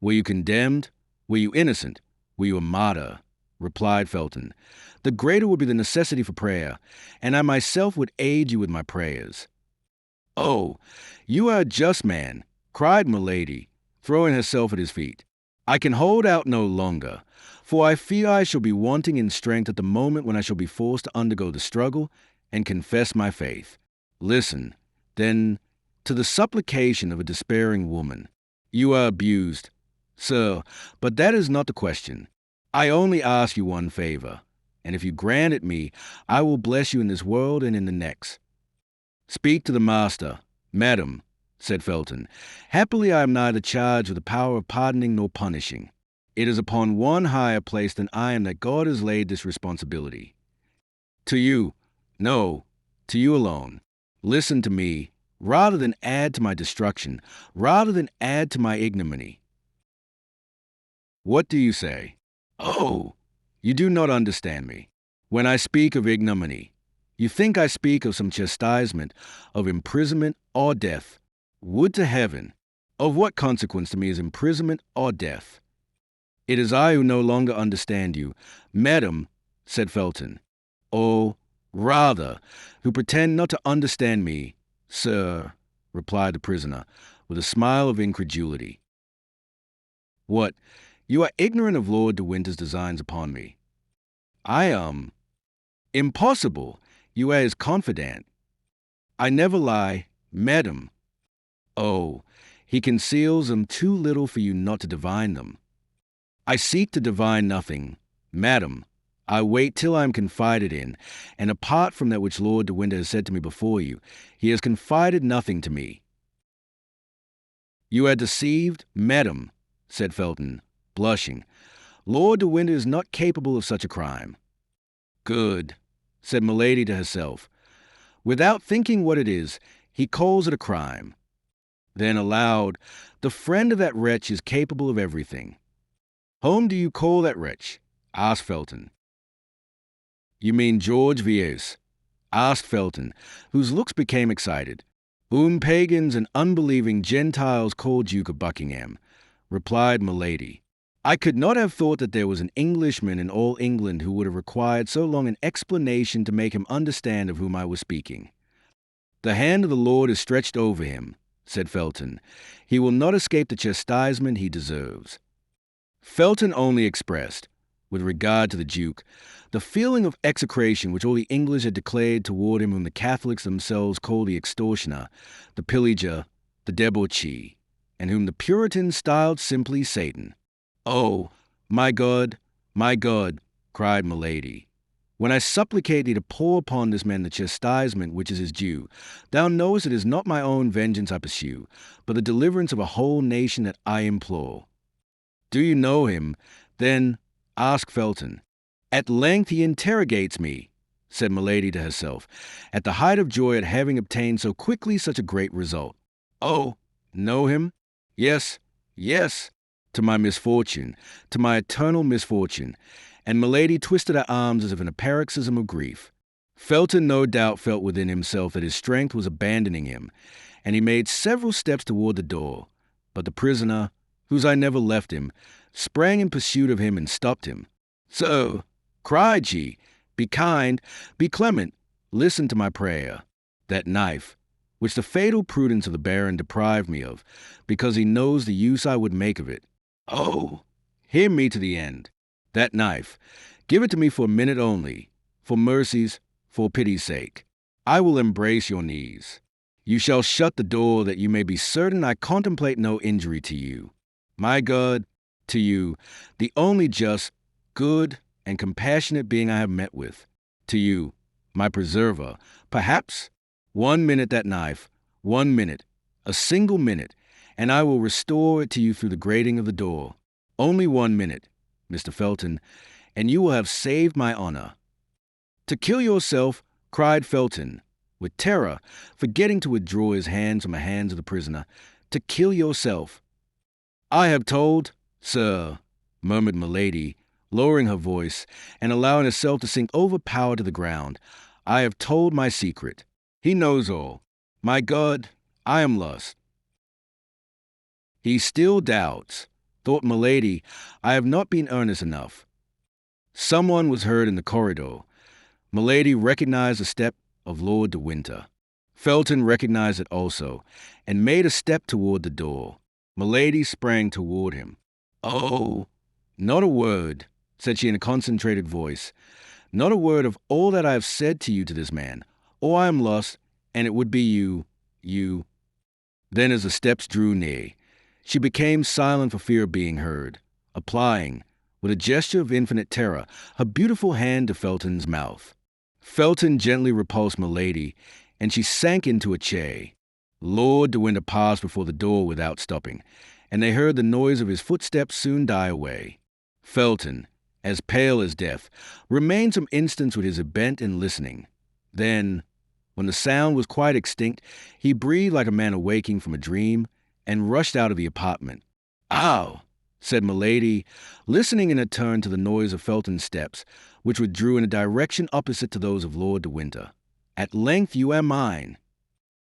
Were you condemned? Were you innocent? Were you a martyr? Replied Felton. The greater would be the necessity for prayer, and I myself would aid you with my prayers. Oh, you are a just man, cried Milady, throwing herself at his feet. I can hold out no longer, for I fear I shall be wanting in strength at the moment when I shall be forced to undergo the struggle and confess my faith. Listen, then, to the supplication of a despairing woman. You are abused, sir, but that is not the question. I only ask you one favor, and if you grant it me, I will bless you in this world and in the next. Speak to the master, madam, said Felton. Happily I am neither charged with the power of pardoning nor punishing. It is upon one higher place than I am that God has laid this responsibility. To you, no, to you alone. Listen to me, rather than add to my destruction, rather than add to my ignominy. What do you say? Oh, you do not understand me. When I speak of ignominy, you think I speak of some chastisement, of imprisonment or death. Would to heaven! Of what consequence to me is imprisonment or death? It is I who no longer understand you. Madam, said Felton. Oh, rather, who pretend not to understand me, sir, replied the prisoner, with a smile of incredulity. What, you are ignorant of Lord de Winter's designs upon me? I am. Impossible! You are his confidant. I never lie, madam. Oh, he conceals them too little for you not to divine them. I seek to divine nothing, madam. I wait till I am confided in, and apart from that which Lord de Winter has said to me before you, he has confided nothing to me. You are deceived, madam, said Felton, blushing. Lord de Winter is not capable of such a crime. Good, said Milady to herself. Without thinking what it is, he calls it a crime. Then aloud, the friend of that wretch is capable of everything. Whom do you call that wretch? Asked Felton. You mean George Vies? Asked Felton, whose looks became excited. Pagans and unbelieving Gentiles called Duke of Buckingham, replied Milady. I could not have thought that there was an Englishman in all England who would have required so long an explanation to make him understand of whom I was speaking. The hand of the Lord is stretched over him, said Felton. He will not escape the chastisement he deserves. Felton only expressed, with regard to the Duke, the feeling of execration which all the English had declared toward him, whom the Catholics themselves called the extortioner, the pillager, the debauchee, and whom the Puritans styled simply Satan. Oh, my God, cried Milady, when I supplicate thee to pour upon this man the chastisement which is his due, thou knowest it is not my own vengeance I pursue, but the deliverance of a whole nation that I implore. Do you know him? Then asked Felton. At length he interrogates me, said Milady to herself, at the height of joy at having obtained so quickly such a great result. Oh, know him? Yes, to my misfortune, to my eternal misfortune. And Milady twisted her arms as if in a paroxysm of grief. Felton no doubt felt within himself that his strength was abandoning him, and he made several steps toward the door. But the prisoner, whose eye never left him, sprang in pursuit of him and stopped him. So, cried she, be kind, be clement, listen to my prayer. That knife, which the fatal prudence of the Baron deprived me of, because he knows the use I would make of it. Oh, hear me to the end. That knife, give it to me for a minute only, for mercy's, for pity's sake. I will embrace your knees. You shall shut the door that you may be certain I contemplate no injury to you. My God, to you, the only just, good, and compassionate being I have met with. To you, my preserver, perhaps 1 minute that knife, 1 minute, a single minute, and I will restore it to you through the grating of the door. Only 1 minute, Mr. Felton, and you will have saved my honor. To kill yourself, cried Felton, with terror, forgetting to withdraw his hands from the hands of the prisoner. To kill yourself. I have told, sir, murmured Milady, lowering her voice and allowing herself to sink overpowered to the ground. I have told my secret. He knows all. My God, I am lost. He still doubts, thought Milady. I have not been earnest enough. Someone was heard in the corridor. Milady recognized the step of Lord de Winter. Felton recognized it also, and made a step toward the door. Milady sprang toward him. Oh, not a word, said she in a concentrated voice. Not a word of all that I have said to you to this man, or I am lost, and it would be you. Then as the steps drew near, she became silent for fear of being heard, applying, with a gesture of infinite terror, her beautiful hand to Felton's mouth. Felton gently repulsed Milady, and she sank into a chair. Lord de Winter passed before the door without stopping, and they heard the noise of his footsteps soon die away. Felton, as pale as death, remained some instants with his head bent and listening. Then, when the sound was quite extinct, he breathed like a man awaking from a dream, and rushed out of the apartment. Ow! Said Milady, listening in a turn to the noise of Felton's steps, which withdrew in a direction opposite to those of Lord de Winter. At length you are mine.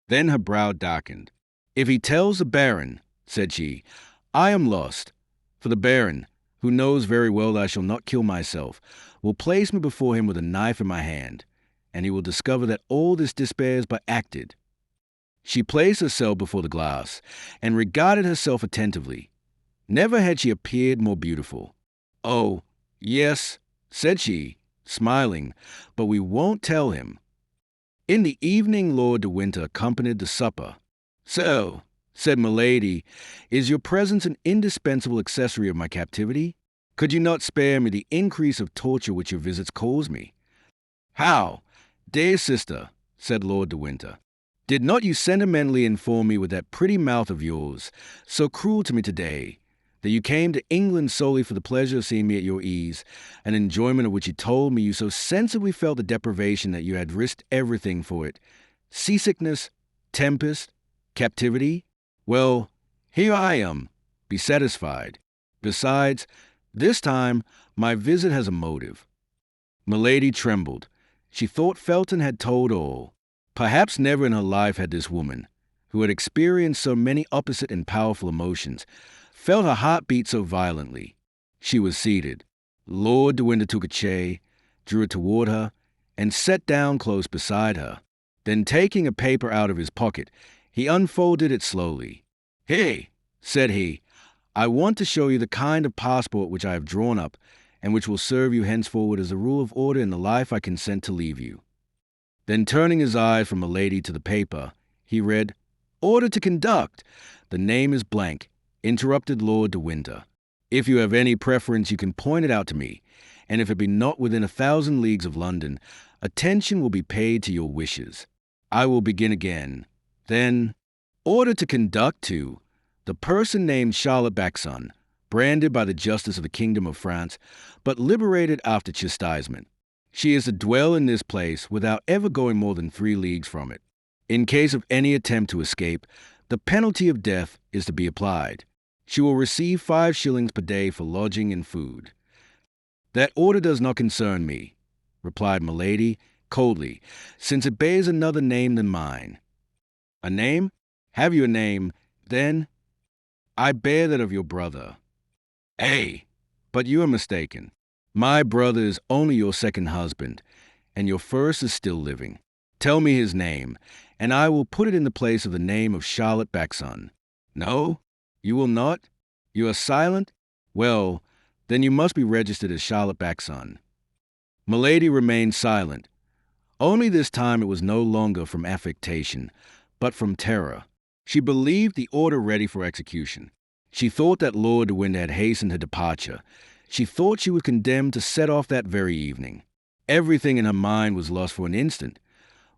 Then her brow darkened. If he tells the Baron, said she, I am lost, for the Baron, who knows very well that I shall not kill myself, will place me before him with a knife in my hand, and he will discover that all this despair is but acted. She placed herself before the glass, and regarded herself attentively. Never had she appeared more beautiful. Oh, yes, said she, smiling, but we won't tell him. In the evening Lord de Winter accompanied the supper. So, said Milady, is your presence an indispensable accessory of my captivity? Could you not spare me the increase of torture which your visits cause me? How? Dear sister, said Lord de Winter, did not you sentimentally inform me with that pretty mouth of yours, so cruel to me today, that you came to England solely for the pleasure of seeing me at your ease, an enjoyment of which you told me you so sensibly felt the deprivation that you had risked everything for it? Seasickness, tempest, captivity? Well, here I am. Be satisfied. Besides, this time my visit has a motive. Milady trembled. She thought Felton had told all. Perhaps never in her life had this woman, who had experienced so many opposite and powerful emotions, felt her heart beat so violently. She was seated. Lord de Winter took a chair, drew it toward her, and sat down close beside her. Then, taking a paper out of his pocket, he unfolded it slowly. "Hey," said he, "I want to show you the kind of passport which I have drawn up, and which will serve you henceforward as a rule of order in the life I consent to leave you." Then, turning his eyes from Milady to the paper, he read, "Order to conduct. The name is blank," interrupted Lord de Winter. "If you have any preference, you can point it out to me, and if it be not within 1,000 leagues of London, attention will be paid to your wishes. I will begin again. Then, order to conduct to the person named Charlotte Backson, branded by the justice of the kingdom of France, but liberated after chastisement. She is to dwell in this place without ever going more than 3 leagues from it. In case of any attempt to escape, the penalty of death is to be applied. She will receive 5 shillings per day for lodging and food." "That order does not concern me," replied Milady, coldly, "since it bears another name than mine." "A name? Have you a name, then?" "I bear that of your brother." "Ay, but you are mistaken. My brother is only your second husband, and your first is still living. Tell me his name, and I will put it in the place of the name of Charlotte Backson." "No? You will not? You are silent? Well, then you must be registered as Charlotte Backson." Milady remained silent. Only this time it was no longer from affectation, but from terror. She believed the order ready for execution. She thought that Lord de Winter had hastened her departure. She thought she was condemned to set off that very evening. Everything in her mind was lost for an instant,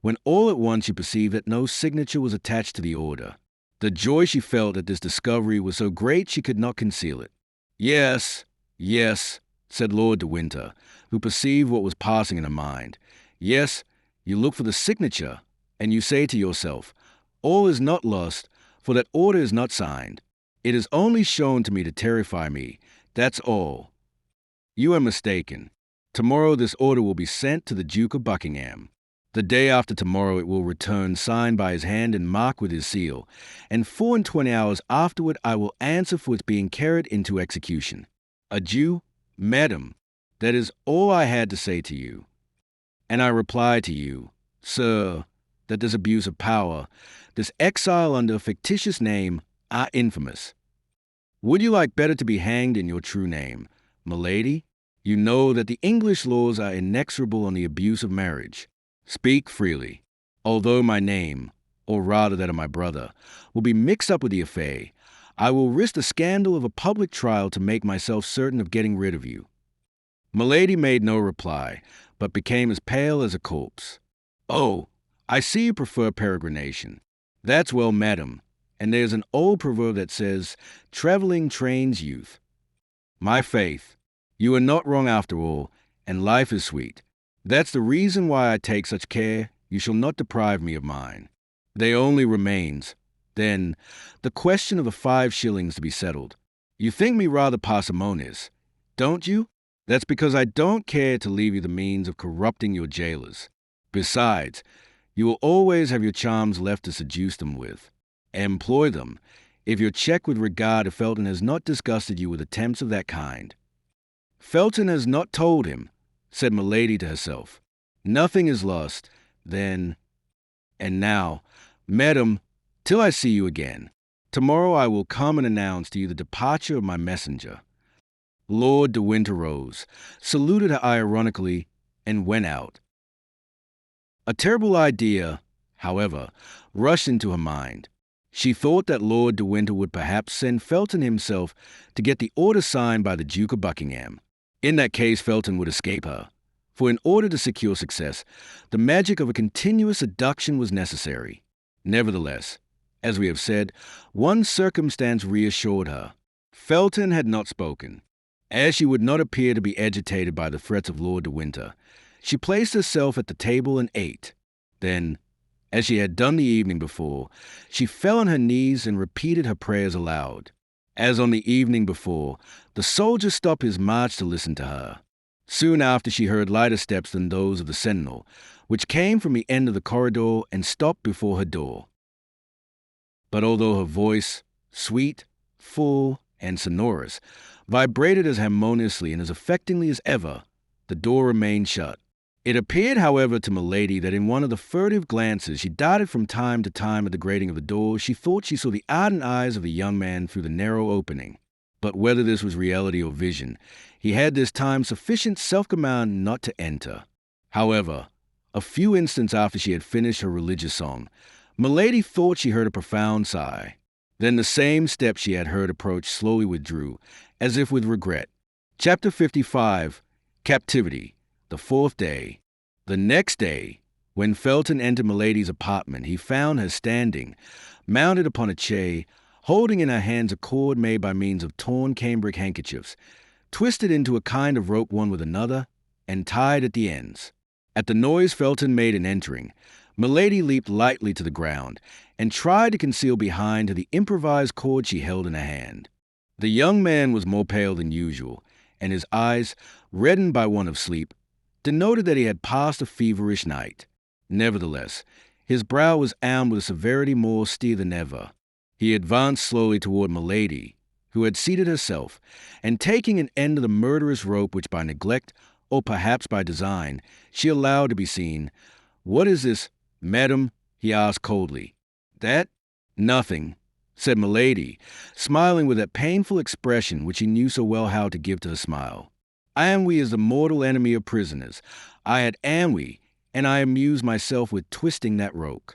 when all at once she perceived that no signature was attached to the order. The joy she felt at this discovery was so great she could not conceal it. "Yes, yes," said Lord de Winter, who perceived what was passing in her mind. "Yes, you look for the signature, and you say to yourself, 'All is not lost, for that order is not signed. It is only shown to me to terrify me. That's all.' You are mistaken. Tomorrow this order will be sent to the Duke of Buckingham. The day after tomorrow it will return signed by his hand and marked with his seal, and 24 hours afterward I will answer for its being carried into execution. Adieu, madam. That is all I had to say to you. And I reply to you, sir, that this abuse of power, this exile under a fictitious name, are infamous. Would you like better to be hanged in your true name, Milady? You know that the English laws are inexorable on the abuse of marriage. Speak freely. Although my name, or rather that of my brother, will be mixed up with the affair, I will risk the scandal of a public trial to make myself certain of getting rid of you." Milady made no reply, but became as pale as a corpse. "Oh, I see you prefer peregrination. That's well, madam, and there's an old proverb that says, 'Traveling trains youth.' My faith, you are not wrong after all, and life is sweet. That's the reason why I take such care you shall not deprive me of mine. There only remains, then, the question of the 5 shillings to be settled. You think me rather parsimonious, don't you? That's because I don't care to leave you the means of corrupting your jailers. Besides, you will always have your charms left to seduce them with. Employ them, if you're checked with regard to Felton has not disgusted you with attempts of that kind." "Felton has not told him," said Milady to herself. "Nothing is lost, then. And now, madam, till I see you again, tomorrow I will come and announce to you the departure of my messenger." Lord de Winter rose, saluted her ironically, and went out. A terrible idea, however, rushed into her mind. She thought that Lord de Winter would perhaps send Felton himself to get the order signed by the Duke of Buckingham. In that case, Felton would escape her, for in order to secure success, the magic of a continuous seduction was necessary. Nevertheless, as we have said, one circumstance reassured her. Felton had not spoken. As she would not appear to be agitated by the threats of Lord de Winter, she placed herself at the table and ate. Then, as she had done the evening before, she fell on her knees and repeated her prayers aloud. As on the evening before, the soldier stopped his march to listen to her. Soon after she heard lighter steps than those of the sentinel, which came from the end of the corridor and stopped before her door. But although her voice, sweet, full, and sonorous, vibrated as harmoniously and as affectingly as ever, the door remained shut. It appeared, however, to Milady that in one of the furtive glances she darted from time to time at the grating of the door, she thought she saw the ardent eyes of the young man through the narrow opening. But whether this was reality or vision, he had this time sufficient self-command not to enter. However, a few instants after she had finished her religious song, Milady thought she heard a profound sigh. Then the same step she had heard approach slowly withdrew, as if with regret. Chapter 55, Captivity, the fourth day. The next day, when Felton entered Milady's apartment, he found her standing, mounted upon a chair, holding in her hands a cord made by means of torn cambric handkerchiefs, twisted into a kind of rope one with another, and tied at the ends. At the noise Felton made in entering, Milady leaped lightly to the ground, and tried to conceal behind her the improvised cord she held in her hand. The young man was more pale than usual, and his eyes, reddened by want of sleep, denoted that he had passed a feverish night. Nevertheless, his brow was armed with a severity more austere than ever. He advanced slowly toward Milady, who had seated herself, and taking an end of the murderous rope which by neglect, or perhaps by design, she allowed to be seen. "What is this, madam?" he asked coldly. "That? Nothing," said Milady, smiling with that painful expression which he knew so well how to give to her smile. "Ennui is the mortal enemy of prisoners. I had ennui, and I amused myself with twisting that rope."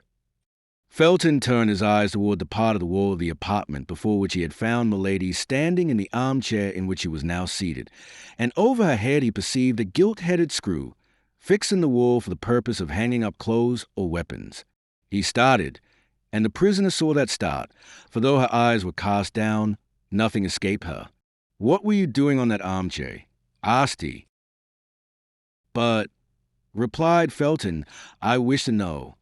Felton turned his eyes toward the part of the wall of the apartment before which he had found Milady standing in the armchair in which she was now seated, and over her head he perceived a gilt-headed screw, fixed in the wall for the purpose of hanging up clothes or weapons. He started, and the prisoner saw that start, for though her eyes were cast down, nothing escaped her. "What were you doing on that armchair?" asked he. "But," replied Felton, "I wish to know."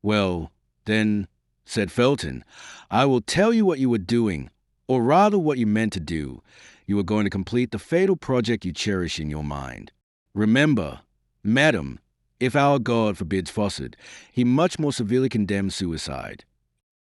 "Well, then," said Felton, "I will tell you what you were doing, or rather what you meant to do. You were going to complete the fatal project you cherish in your mind. Remember, madam, if our God forbids falsehood, he much more severely condemns suicide.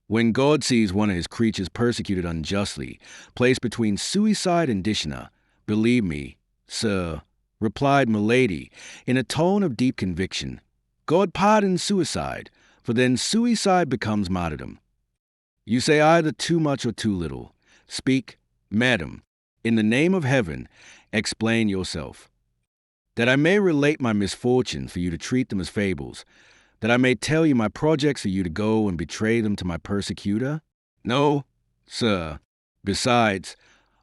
When God sees one of his creatures persecuted unjustly, placed between suicide and dishonor, believe me, sir," replied Milady, in a tone of deep conviction, "God pardons suicide, for then suicide becomes martyrdom. You say either too much or too little. Speak, madam. In the name of heaven, explain yourself. That I may relate my misfortunes for you to treat them as fables, that I may tell you my projects for you to go and betray them to my persecutor? No, sir. Besides,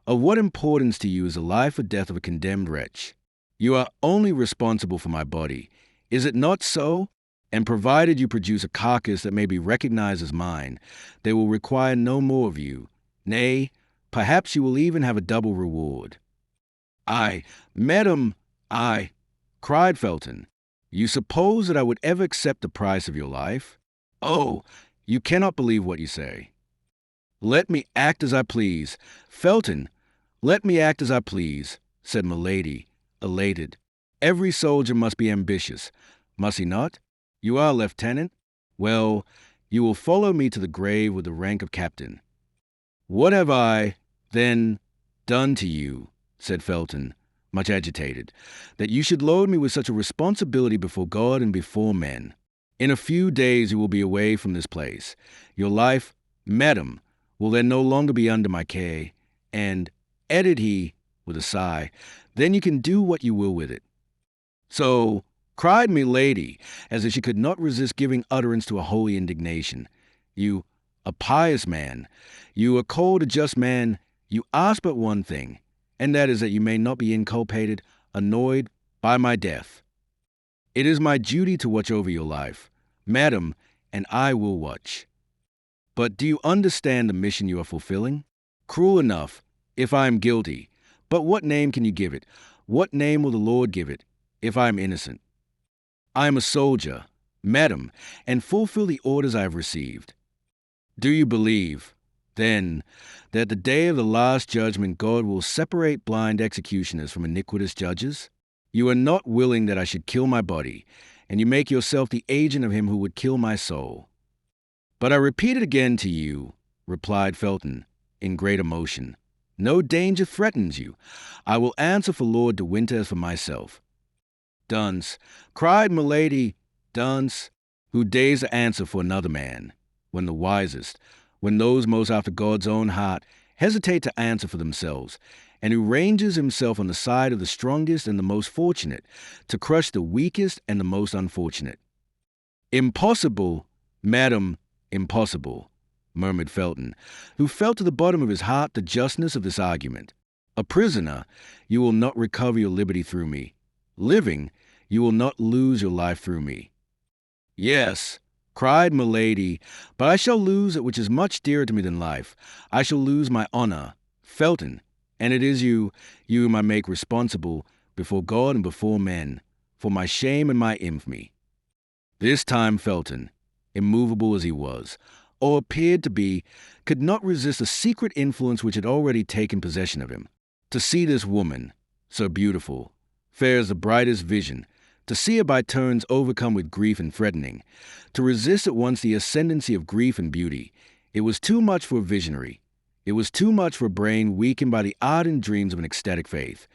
of what importance to you is the life or death of a condemned wretch? You are only responsible for my body. Is it not so? And provided you produce a carcass that may be recognized as mine, they will require no more of you. Nay, perhaps you will even have a double reward." Madam, I," cried Felton. "You suppose that I would ever accept the price of your life? Oh, you cannot believe what you say." "Let me act as I please. Felton, let me act as I please," said Milady, elated. "Every soldier must be ambitious, must he not? You are a lieutenant? Well, you will follow me to the grave with the rank of captain." "What have I, then, done to you," said Felton, much agitated, "that you should load me with such a responsibility before God and before men? In a few days you will be away from this place. Your life, madam, will then no longer be under my care, and," added he, with a sigh, "then you can do what you will with it." "So," cried Milady, as if she could not resist giving utterance to a holy indignation, "you, a pious man, you, a cold, a just man, you ask but one thing, and that is that you may not be inculpated, annoyed by my death. It is my duty to watch over your life, madam, and I will watch. But do you understand the mission you are fulfilling? Cruel enough, if I am guilty, but what name can you give it? What name will the Lord give it, if I am innocent? I am a soldier, madam, and fulfill the orders I have received. Do you believe, Then, that at the day of the last judgment God will separate blind executioners from iniquitous judges? You are not willing that I should kill my body, and you make yourself the agent of him who would kill my soul. But I repeat it again to you, replied Felton, in great emotion. No danger threatens you. I will answer for Lord de Winter as for myself. Dunce, cried Milady, dunce, who dares to answer for another man, when the wisest, when those most after God's own heart, hesitate to answer for themselves, and who ranges himself on the side of the strongest and the most fortunate, to crush the weakest and the most unfortunate. Impossible, madam, impossible, murmured Felton, who felt to the bottom of his heart the justness of this argument. A prisoner, you will not recover your liberty through me. Living, you will not lose your life through me. Yes, cried Milady, but I shall lose that which is much dearer to me than life. I shall lose my honor, Felton, and it is you whom I make responsible before God and before men, for my shame and my infamy. This time Felton, immovable as he was, or appeared to be, could not resist a secret influence which had already taken possession of him. To see this woman, so beautiful, fair as the brightest vision, to see her by turns overcome with grief and threatening, to resist at once the ascendancy of grief and beauty, it was too much for a visionary. It was too much for a brain weakened by the ardent dreams of an ecstatic faith.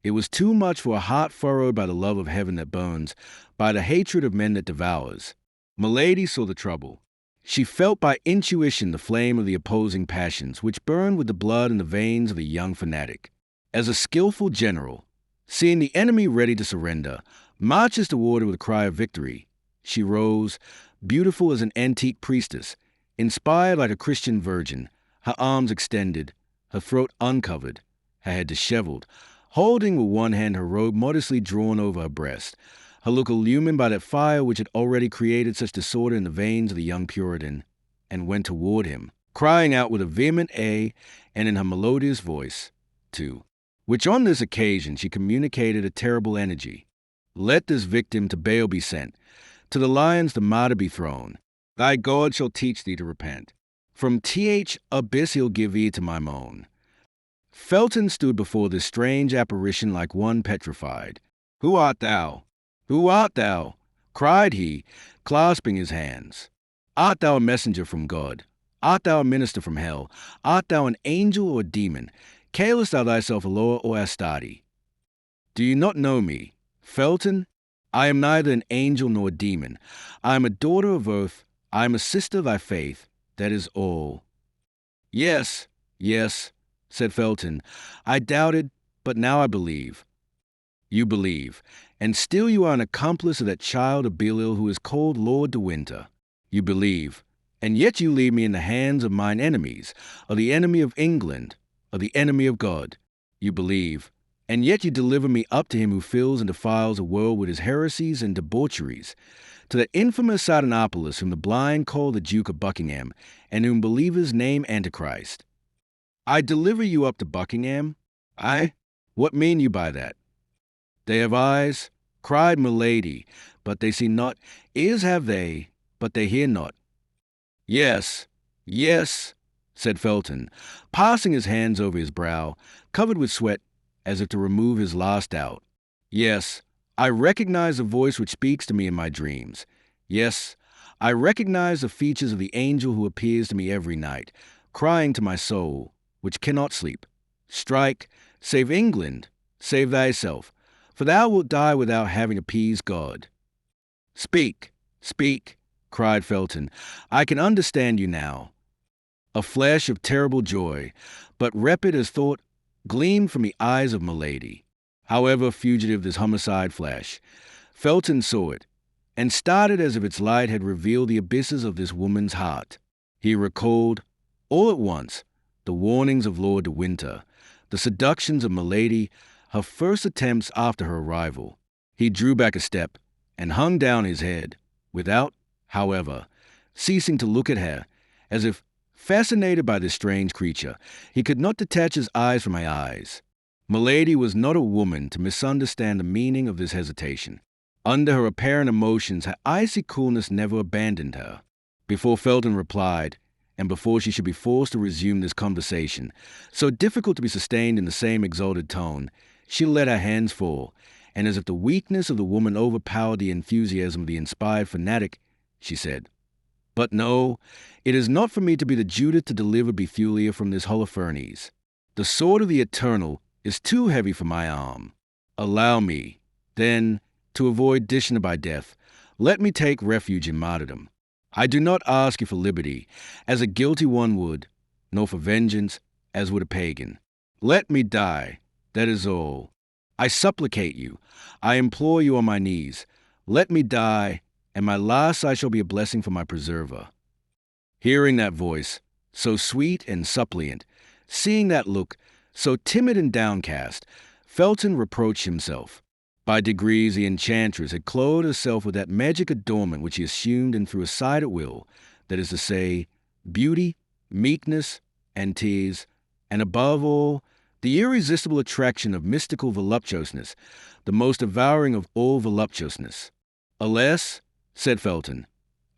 It was too much for a heart furrowed by the love of heaven that burns, by the hatred of men that devours. Milady saw the trouble. She felt by intuition the flame of the opposing passions, which burned with the blood in the veins of the young fanatic. As a skillful general, seeing the enemy ready to surrender, marches toward her with a cry of victory, she rose, beautiful as an antique priestess, inspired like a Christian virgin, her arms extended, her throat uncovered, her head disheveled, holding with one hand her robe modestly drawn over her breast, her look illumined by that fire which had already created such disorder in the veins of the young Puritan, and went toward him, crying out with a vehement A, and in her melodious voice, too, which on this occasion she communicated a terrible energy. Let this victim to Baal be sent, to the lions the martyr be thrown. Thy God shall teach thee to repent. From abyss he'll give thee to my moan. Felton stood before this strange apparition like one petrified. Who art thou? Who art thou? Cried he, clasping his hands. Art thou a messenger from God? Art thou a minister from hell? Art thou an angel or a demon? Callest thou thyself Allure or Astarte? Do you not know me, Felton? I am neither an angel nor a demon. I am a daughter of earth. I am a sister of thy faith. That is all. Yes, yes, said Felton. I doubted, but now I believe. You believe, and still you are an accomplice of that child of Belial who is called Lord de Winter. You believe, and yet you leave me in the hands of mine enemies, of the enemy of England, of the enemy of God. You believe, and yet you deliver me up to him who fills and defiles the world with his heresies and debaucheries, to that infamous Sardanapalus whom the blind call the Duke of Buckingham, and whom believers name Antichrist. I deliver you up to Buckingham? I? What mean you by that? They have eyes, cried Milady, but they see not. Ears have they, but they hear not. Yes, yes, said Felton, passing his hands over his brow, covered with sweat, as if to remove his last doubt. Yes, I recognize the voice which speaks to me in my dreams. Yes, I recognize the features of the angel who appears to me every night, crying to my soul, which cannot sleep, strike, save England, save thyself, for thou wilt die without having appeased God. Speak, speak, cried Felton. I can understand you now. A flash of terrible joy, but rapid as thought, gleamed from the eyes of Milady. However fugitive this homicide flash, Felton saw it, and started as if its light had revealed the abysses of this woman's heart. He recalled, all at once, the warnings of Lord de Winter, the seductions of Milady, her first attempts after her arrival. He drew back a step, and hung down his head, without, however, ceasing to look at her, as if, fascinated by this strange creature, he could not detach his eyes from her eyes. Milady was not a woman to misunderstand the meaning of this hesitation. Under her apparent emotions, her icy coolness never abandoned her. Before Felton replied, and before she should be forced to resume this conversation, so difficult to be sustained in the same exalted tone, she let her hands fall, and as if the weakness of the woman overpowered the enthusiasm of the inspired fanatic, she said, "But no, it is not for me to be the Judith to deliver Bethulia from this Holofernes. The sword of the Eternal is too heavy for my arm. Allow me, then, to avoid dishonor by death. Let me take refuge in martyrdom. I do not ask you for liberty, as a guilty one would, nor for vengeance, as would a pagan. Let me die, that is all. I supplicate you, I implore you on my knees. Let me die, and my last sigh shall be a blessing for my preserver." Hearing that voice, so sweet and suppliant, seeing that look, so timid and downcast, Felton reproached himself. By degrees the enchantress had clothed herself with that magic adornment which he assumed and threw aside at will, that is to say, beauty, meekness, and tears, and above all, the irresistible attraction of mystical voluptuousness, the most devouring of all voluptuousness. "Alas," said Felton,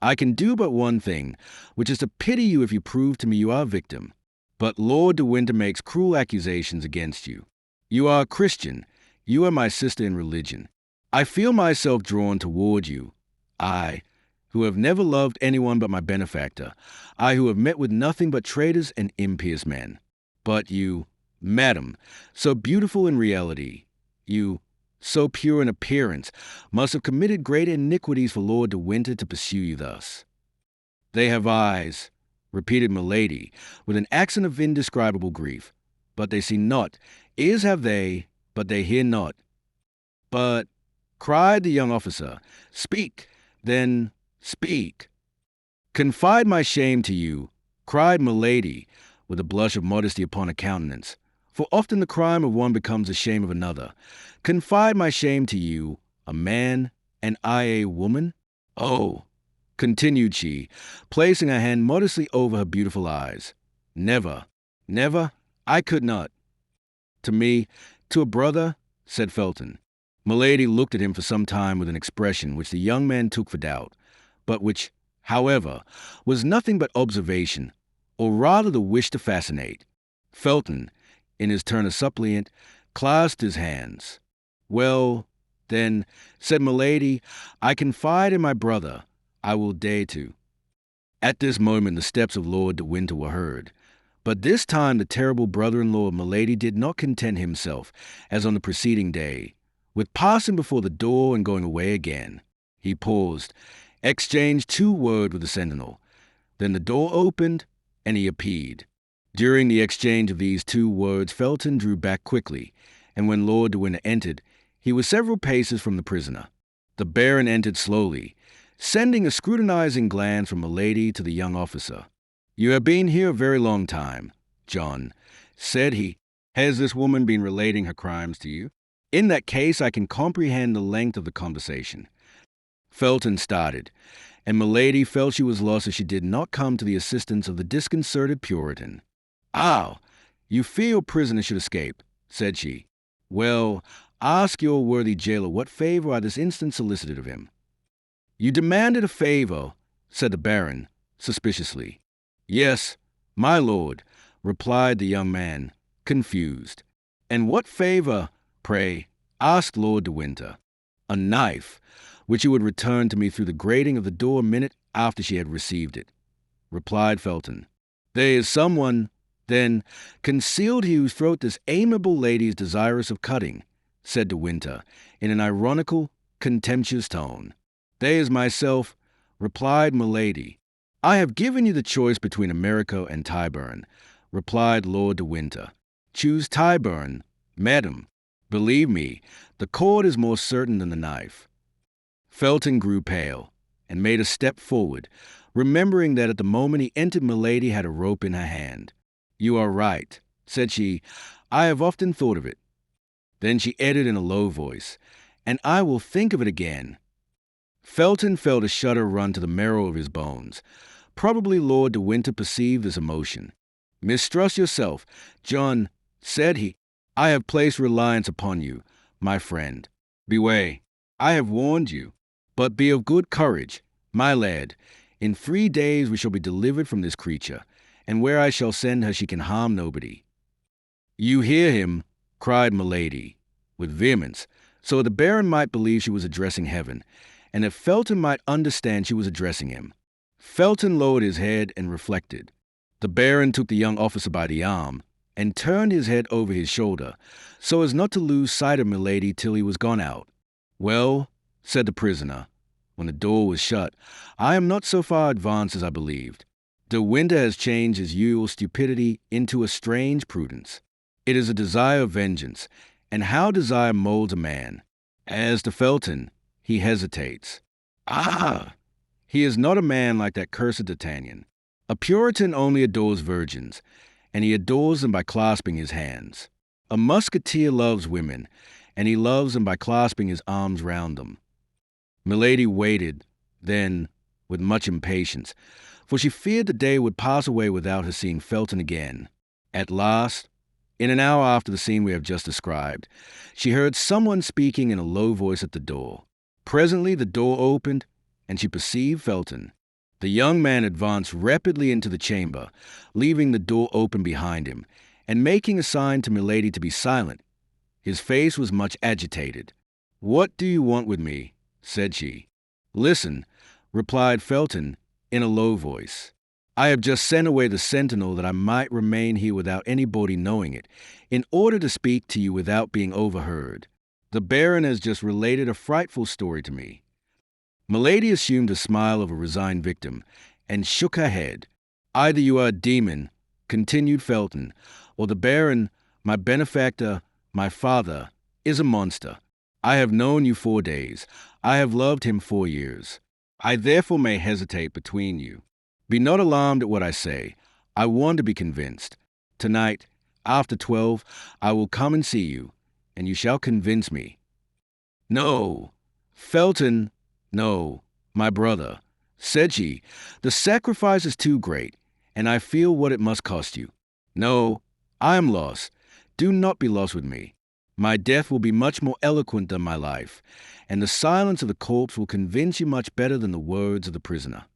"I can do but one thing, which is to pity you if you prove to me you are a victim. But Lord de Winter makes cruel accusations against you. You are a Christian. You are my sister in religion. I feel myself drawn toward you. I, who have never loved anyone but my benefactor. I, who have met with nothing but traitors and impious men. But you, madam, so beautiful in reality, you, so pure in appearance, must have committed great iniquities for Lord de Winter to pursue you thus." "They have eyes," repeated Milady, with an accent of indescribable grief, "but they see not. Ears have they, but they hear not." "But," cried the young officer, "speak, then, speak." "Confide my shame to you," cried Milady, with a blush of modesty upon her countenance, "for often the crime of one becomes the shame of another. Confide my shame to you, a man, and I a woman? Oh," continued she, placing her hand modestly over her beautiful eyes, "never, never, I could not." "To me, to a brother?" said Felton. Milady looked at him for some time with an expression which the young man took for doubt, but which, however, was nothing but observation, or rather the wish to fascinate. Felton, in his turn a suppliant, clasped his hands. "Well, then," said Milady, "I confide in my brother. I will dare to." At this moment the steps of Lord de Winter were heard. But this time the terrible brother-in-law of Milady did not content himself, as on the preceding day, with passing before the door and going away again. He paused, exchanged 2 words with the sentinel. Then the door opened, and he appeared. During the exchange of these 2 words, Felton drew back quickly, and when Lord de Winter entered, he was several paces from the prisoner. The Baron entered slowly, sending a scrutinizing glance from Milady to the young officer. "You have been here a very long time, John," said he. "Has this woman been relating her crimes to you? In that case, I can comprehend the length of the conversation." Felton started, and Milady felt she was lost if she did not come to the assistance of the disconcerted Puritan. "Ah, you fear your prisoner should escape," said she. "Well, ask your worthy jailer what favor I this instant solicited of him." "You demanded a favor," said the Baron, suspiciously. "Yes, my lord," replied the young man, confused. "And what favor, pray?" asked Lord de Winter. "A knife, which you would return to me through the grating of the door a minute after she had received it," replied Felton. "There is someone, then, concealed here whose throat this amiable lady is desirous of cutting," said de Winter, in an ironical, contemptuous tone. "There is myself," replied Milady. "I have given you the choice between America and Tyburn," replied Lord de Winter. "Choose Tyburn, madam. Believe me, the cord is more certain than the knife." Felton grew pale, and made a step forward, remembering that at the moment he entered Milady had a rope in her hand. "You are right," said she. "I have often thought of it." Then she added in a low voice, "And I will think of it again." Felton felt a shudder run to the marrow of his bones. Probably Lord de Winter perceived this emotion. "Mistrust yourself, John," said he. "I have placed reliance upon you, my friend. Beware, I have warned you. But be of good courage, my lad. In 3 days we shall be delivered from this creature, and where I shall send her she can harm nobody." "You hear him," cried Milady, with vehemence, so the Baron might believe she was addressing heaven, and that Felton might understand she was addressing him. Felton lowered his head and reflected. The Baron took the young officer by the arm and turned his head over his shoulder, so as not to lose sight of Milady till he was gone out. "Well," said the prisoner, when the door was shut, "I am not so far advanced as I believed. De Winter has changed his usual stupidity into a strange prudence. It is a desire of vengeance, and how desire molds a man. As to Felton, he hesitates. Ah! He is not a man like that cursed D'Artagnan. A Puritan only adores virgins, and he adores them by clasping his hands. A musketeer loves women, and he loves them by clasping his arms round them." Milady waited, then, with much impatience, for she feared the day would pass away without her seeing Felton again. At last, in an hour after the scene we have just described, she heard someone speaking in a low voice at the door. Presently the door opened, and she perceived Felton. The young man advanced rapidly into the chamber, leaving the door open behind him, and making a sign to Milady to be silent. His face was much agitated. "What do you want with me?" said she. "Listen," replied Felton in a low voice. "I have just sent away the sentinel that I might remain here without anybody knowing it, in order to speak to you without being overheard. The Baron has just related a frightful story to me." Milady assumed a smile of a resigned victim, and shook her head. "Either you are a demon," continued Felton, "or the Baron, my benefactor, my father, is a monster. I have known you 4 days. I have loved him 4 years. I therefore may hesitate between you. Be not alarmed at what I say. I want to be convinced. Tonight, after 12, I will come and see you, and you shall convince me." "No, Felton, no, my brother," said she. "The sacrifice is too great, and I feel what it must cost you. No, I am lost. Do not be lost with me. My death will be much more eloquent than my life, and the silence of the corpse will convince you much better than the words of the prisoner."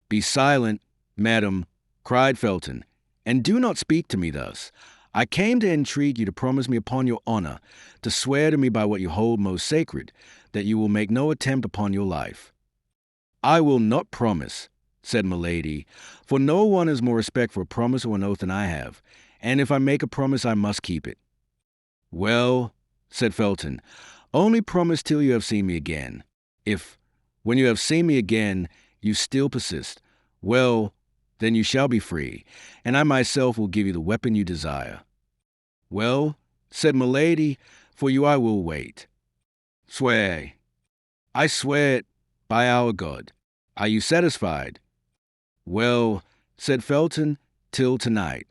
"Be silent, madam," cried Felton, "and do not speak to me thus. I came to entreat you to promise me upon your honor, to swear to me by what you hold most sacred, that you will make no attempt upon your life." "I will not promise," said Milady, "for no one has more respect for a promise or an oath than I have, and if I make a promise I must keep it." "Well," said Felton, "only promise till you have seen me again. If, when you have seen me again, you still persist, well, then you shall be free, and I myself will give you the weapon you desire." "Well," said Milady, "for you I will wait." "Swear." "I swear it, by our God. Are you satisfied?" "Well," said Felton, "till tonight."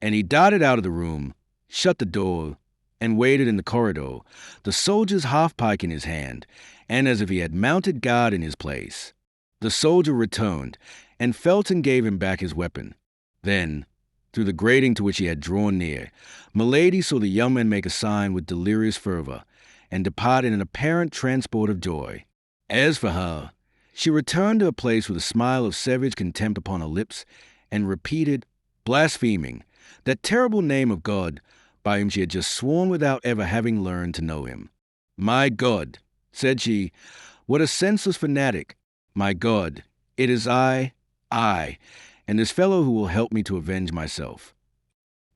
And he darted out of the room, shut the door, and waited in the corridor, the soldier's half-pike in his hand, and as if he had mounted guard in his place. The soldier returned, and Felton gave him back his weapon. Then, through the grating to which he had drawn near, Milady saw the young man make a sign with delirious fervor, and depart in an apparent transport of joy. As for her, she returned to her place with a smile of savage contempt upon her lips, and repeated, blaspheming, that terrible name of God, by whom she had just sworn without ever having learned to know him. "My God," said she, "what a senseless fanatic! My God, it is I, and this fellow who will help me to avenge myself."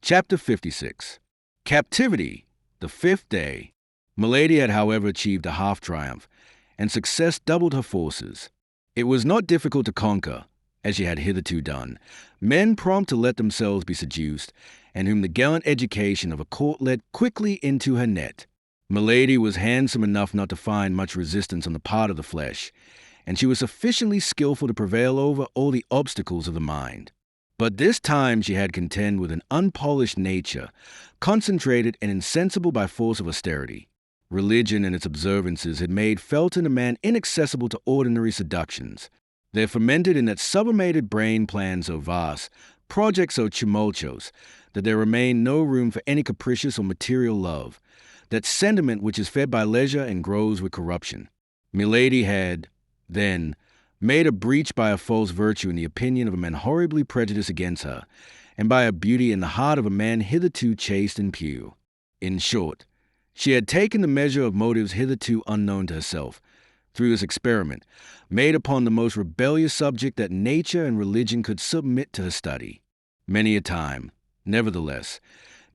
Chapter 56. Captivity, the 5th day. Milady had, however, achieved a half-triumph, and success doubled her forces. It was not difficult to conquer, as she had hitherto done, men prompt to let themselves be seduced, and whom the gallant education of a court led quickly into her net. Milady was handsome enough not to find much resistance on the part of the flesh, and she was sufficiently skillful to prevail over all the obstacles of the mind. But this time she had contend with an unpolished nature, concentrated and insensible by force of austerity. Religion and its observances had made Felton a man inaccessible to ordinary seductions. There fermented in that sublimated brain plans so vast, projects so tumultuous, that there remained no room for any capricious or material love, that sentiment which is fed by leisure and grows with corruption. Milady had, then, made a breach by a false virtue in the opinion of a man horribly prejudiced against her, and by a beauty in the heart of a man hitherto chaste and pure. In short, she had taken the measure of motives hitherto unknown to herself, through this experiment, made upon the most rebellious subject that nature and religion could submit to her study. Many a time, nevertheless,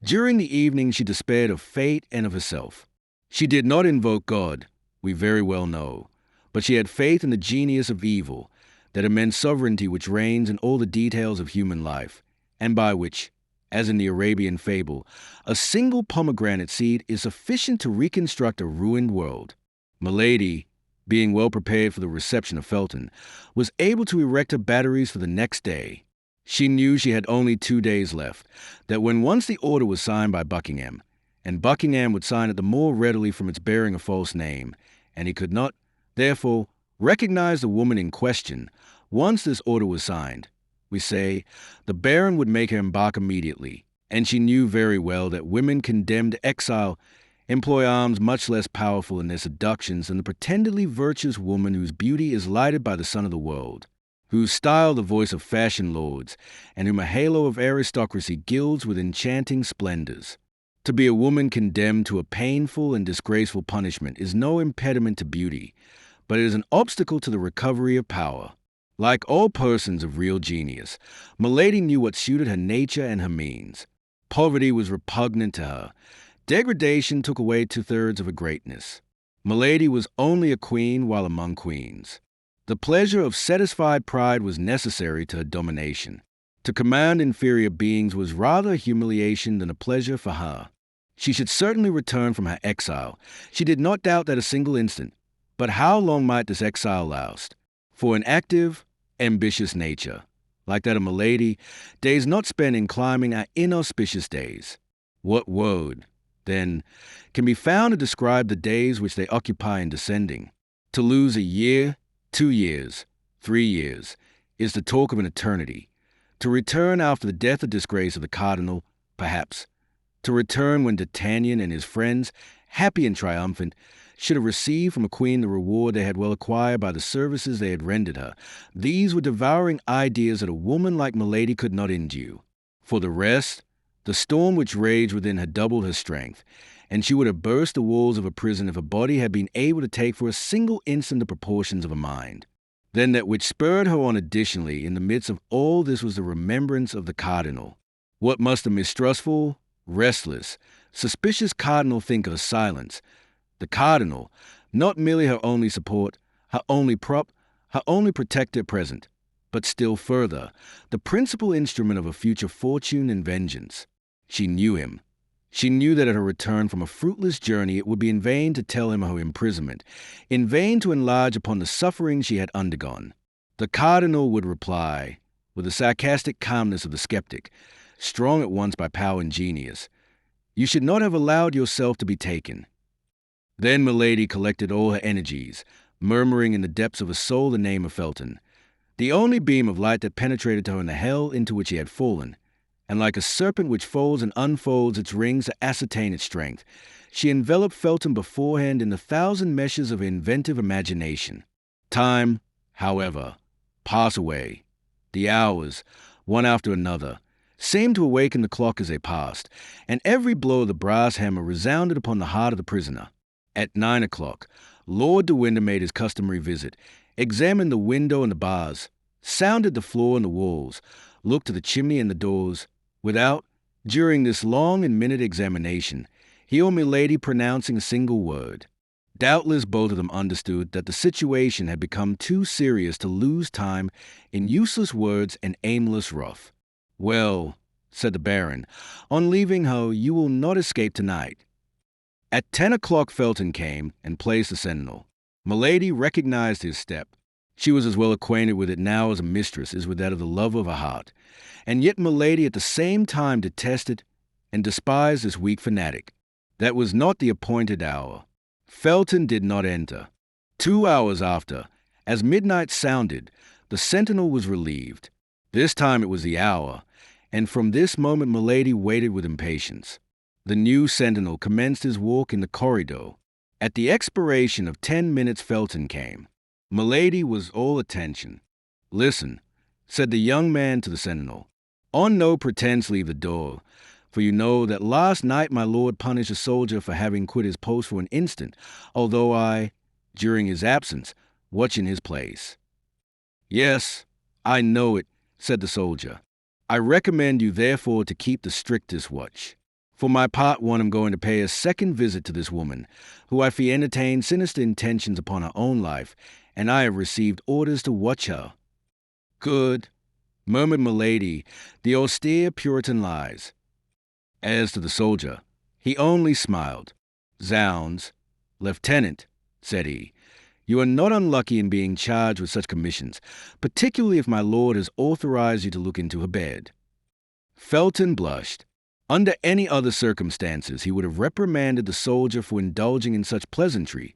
during the evening she despaired of fate and of herself. She did not invoke God, we very well know, but she had faith in the genius of evil, that immense sovereignty which reigns in all the details of human life, and by which, as in the Arabian fable, a single pomegranate seed is sufficient to reconstruct a ruined world. Milady, being well prepared for the reception of Felton, was able to erect her batteries for the next day. She knew she had only 2 days left, that when once the order was signed by Buckingham, and Buckingham would sign it the more readily from its bearing a false name, and he could not, therefore, recognize the woman in question, once this order was signed, we say, the baron would make her embark immediately, and she knew very well that women condemned to exile employ arms much less powerful in their seductions than the pretendedly virtuous woman whose beauty is lighted by the sun of the world, whose style the voice of fashion lords, and whom a halo of aristocracy gilds with enchanting splendors. To be a woman condemned to a painful and disgraceful punishment is no impediment to beauty, but it is an obstacle to the recovery of power. Like all persons of real genius, Milady knew what suited her nature and her means. Poverty was repugnant to her. Degradation took away 2/3 of her greatness. Milady was only a queen while among queens. The pleasure of satisfied pride was necessary to her domination. To command inferior beings was rather a humiliation than a pleasure for her. She should certainly return from her exile. She did not doubt that a single instant. But how long might this exile last? For an active, ambitious nature, like that of Milady, days not spent in climbing are inauspicious days. What word, then, can be found to describe the days which they occupy in descending? To lose a year, 2 years, 3 years, is the talk of an eternity. To return after the death or disgrace of the cardinal, perhaps. To return when D'Artagnan and his friends, happy and triumphant, should have received from a queen the reward they had well acquired by the services they had rendered her. These were devouring ideas that a woman like Milady could not endure. For the rest, the storm which raged within her doubled her strength, and she would have burst the walls of a prison if her body had been able to take for a single instant the proportions of a mind. Then that which spurred her on additionally in the midst of all this was the remembrance of the cardinal. What must a mistrustful, restless, suspicious cardinal think of her silence? The cardinal, not merely her only support, her only prop, her only protector at present, but still further, the principal instrument of her future fortune and vengeance. She knew him. She knew that at her return from a fruitless journey it would be in vain to tell him of her imprisonment, in vain to enlarge upon the sufferings she had undergone. The cardinal would reply, with the sarcastic calmness of the skeptic, strong at once by power and genius, "You should not have allowed yourself to be taken." Then Milady collected all her energies, murmuring in the depths of her soul the name of Felton, the only beam of light that penetrated to her in the hell into which he had fallen, and like a serpent which folds and unfolds its rings to ascertain its strength, she enveloped Felton beforehand in the 1,000 meshes of inventive imagination. Time, however, passed away. The hours, one after another, seemed to awaken the clock as they passed, and every blow of the brass hammer resounded upon the heart of the prisoner. At 9 o'clock, Lord de Winter made his customary visit, examined the window and the bars, sounded the floor and the walls, looked to the chimney and the doors. Without, during this long and minute examination, he or Milady pronouncing a single word. Doubtless both of them understood that the situation had become too serious to lose time in useless words and aimless wrath. "Well," said the baron, "on leaving her you will not escape tonight." At 10 o'clock Felton came and placed the sentinel. Milady recognized his step. She was as well acquainted with it now as a mistress is with that of the lover of her heart, and yet Milady at the same time detested and despised this weak fanatic. That was not the appointed hour. Felton did not enter. 2 hours after, as midnight sounded, the sentinel was relieved. This time it was the hour, and from this moment Milady waited with impatience. The new sentinel commenced his walk in the corridor. At the expiration of 10 minutes Felton came. Milady was all attention. "Listen," said the young man to the sentinel. "On no pretense leave the door, for you know that last night my lord punished a soldier for having quit his post for an instant, although I, during his absence, watched in his place." "Yes, I know it," said the soldier. "I recommend you therefore to keep the strictest watch. For my part, one, I'm going to pay a second visit to this woman, who I fear entertains sinister intentions upon her own life, and I have received orders to watch her." "Good," murmured Milady, the austere Puritan lies. As to the soldier, he only smiled. "Zounds, Lieutenant," said he, "you are not unlucky in being charged with such commissions, particularly if my lord has authorized you to look into her bed." Felton blushed. Under any other circumstances, he would have reprimanded the soldier for indulging in such pleasantry,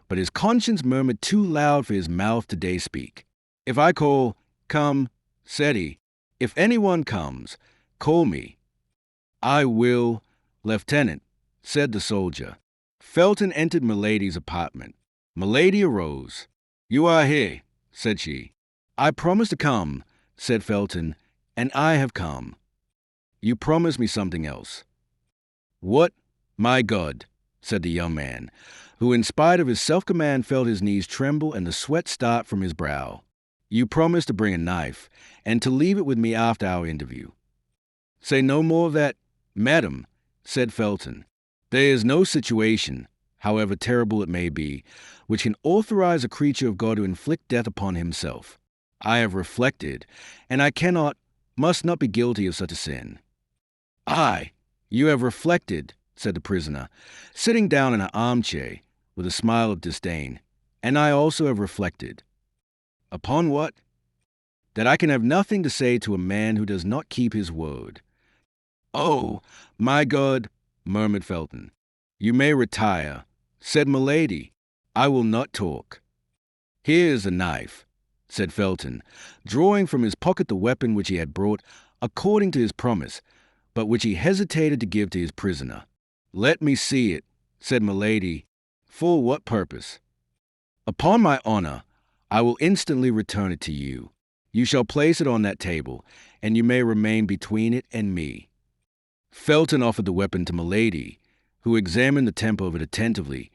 but his conscience murmured too loud for his mouth to dare speak. "If I call, come," said he. "If anyone comes, call me." "I will, Lieutenant," said the soldier. Felton entered Milady's apartment. Milady arose. "You are here," said she. "I promised to come," said Felton, "and I have come." "You promised me something else." "What? My God," said the young man, who in spite of his self-command felt his knees tremble and the sweat start from his brow. "You promised to bring a knife, and to leave it with me after our interview." "Say no more of that, madam," said Felton. "There is no situation, however terrible it may be, which can authorize a creature of God to inflict death upon himself. I have reflected, and I must not be guilty of such a sin." "Aye, you have reflected," said the prisoner, sitting down in an armchair with a smile of disdain. "And I also have reflected." "Upon what?" "That I can have nothing to say to a man who does not keep his word." "Oh, my God," murmured Felton. "You may retire," said Milady. "I will not talk." "Here is the knife," said Felton, drawing from his pocket the weapon which he had brought, according to his promise, but which he hesitated to give to his prisoner. "Let me see it," said Milady. "For what purpose?" "Upon my honor, I will instantly return it to you. You shall place it on that table, and you may remain between it and me." Felton offered the weapon to Milady, who examined the tempo of it attentively,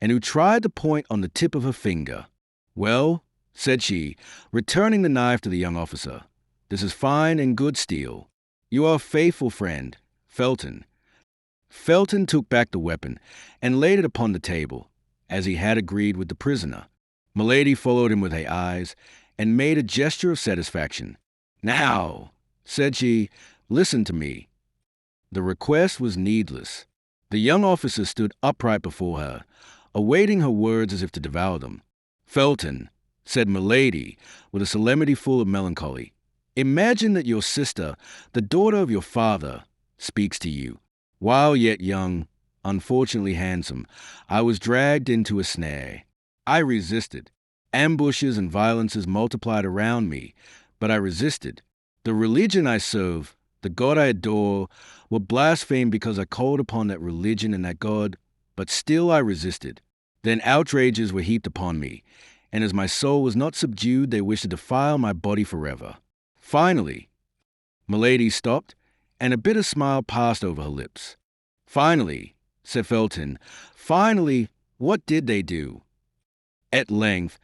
and who tried the point on the tip of her finger. "Well," said she, returning the knife to the young officer, "this is fine and good steel. You are a faithful friend, Felton." Felton took back the weapon and laid it upon the table, as he had agreed with the prisoner. Milady followed him with her eyes and made a gesture of satisfaction. "Now," said she, "listen to me." The request was needless. The young officer stood upright before her, awaiting her words as if to devour them. "Felton," said Milady, with a solemnity full of melancholy, "imagine that your sister, the daughter of your father, speaks to you. While yet young, unfortunately handsome, I was dragged into a snare. I resisted. Ambushes and violences multiplied around me, but I resisted. The religion I serve, the God I adore, were blasphemed because I called upon that religion and that God, but still I resisted. Then outrages were heaped upon me, and as my soul was not subdued, they wished to defile my body forever. Finally," Milady stopped, and a bitter smile passed over her lips. "Finally," said Felton, "finally, what did they do?" "At length,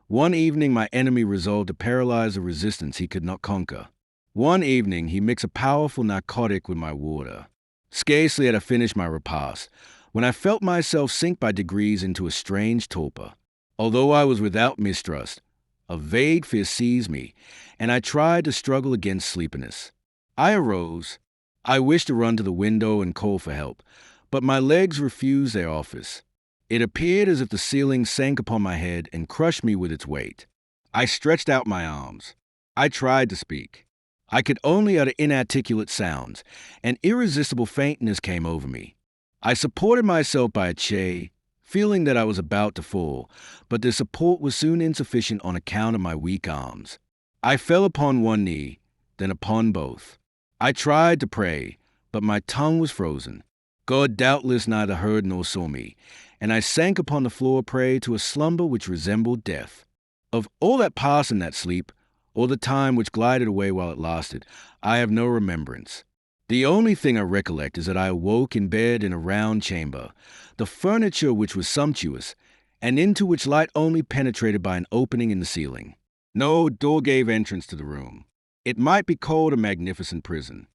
one evening my enemy resolved to paralyze a resistance he could not conquer. One evening he mixed a powerful narcotic with my water. Scarcely had I finished my repast, when I felt myself sink by degrees into a strange torpor. Although I was without mistrust, a vague fear seized me, and I tried to struggle against sleepiness. I arose. I wished to run to the window and call for help, but my legs refused their office. It appeared as if the ceiling sank upon my head and crushed me with its weight. I stretched out my arms. I tried to speak. I could only utter inarticulate sounds. An irresistible faintness came over me. I supported myself by a chair, feeling that I was about to fall, but the support was soon insufficient on account of my weak arms. I fell upon one knee, then upon both. I tried to pray, but my tongue was frozen. God doubtless neither heard nor saw me, and I sank upon the floor prey to a slumber which resembled death. Of all that passed in that sleep, or the time which glided away while it lasted, I have no remembrance. The only thing I recollect is that I awoke in bed in a round chamber, the furniture which was sumptuous, and into which light only penetrated by an opening in the ceiling. No door gave entrance to the room. It might be called a magnificent prison.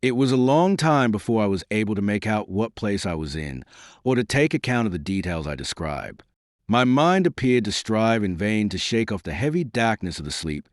It was a long time before I was able to make out what place I was in, or to take account of the details I describe. My mind appeared to strive in vain to shake off the heavy darkness of the sleep,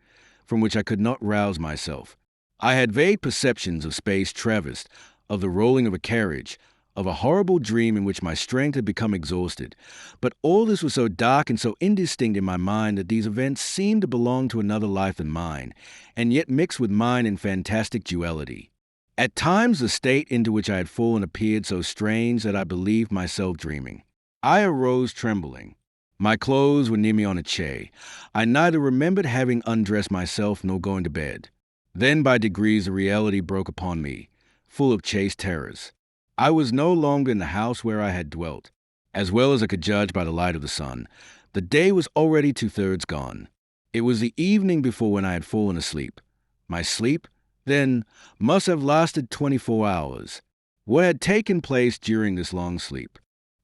from which I could not rouse myself. I had vague perceptions of space traversed, of the rolling of a carriage, of a horrible dream in which my strength had become exhausted. But all this was so dark and so indistinct in my mind that these events seemed to belong to another life than mine, and yet mixed with mine in fantastic duality. At times the state into which I had fallen appeared so strange that I believed myself dreaming. I arose trembling. My clothes were near me on a chair. I neither remembered having undressed myself nor going to bed. Then by degrees the reality broke upon me, full of chaste terrors. I was no longer in the house where I had dwelt. As well as I could judge by the light of the sun, the day was already 2/3 gone. It was the evening before when I had fallen asleep. My sleep, then, must have lasted 24 hours. What had taken place during this long sleep?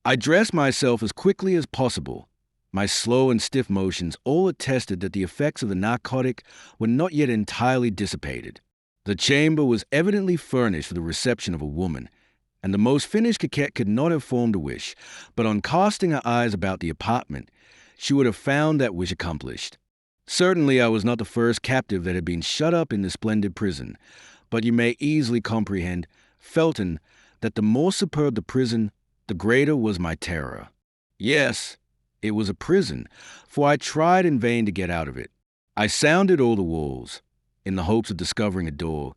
I dressed myself as quickly as possible. My slow and stiff motions all attested that the effects of the narcotic were not yet entirely dissipated. The chamber was evidently furnished for the reception of a woman, and the most finished coquette could not have formed a wish, but on casting her eyes about the apartment, she would have found that wish accomplished. Certainly I was not the first captive that had been shut up in this splendid prison, but you may easily comprehend, Felton, that the more superb the prison, the greater was my terror. Yes, it was a prison, for I tried in vain to get out of it. I sounded all the walls, in the hopes of discovering a door,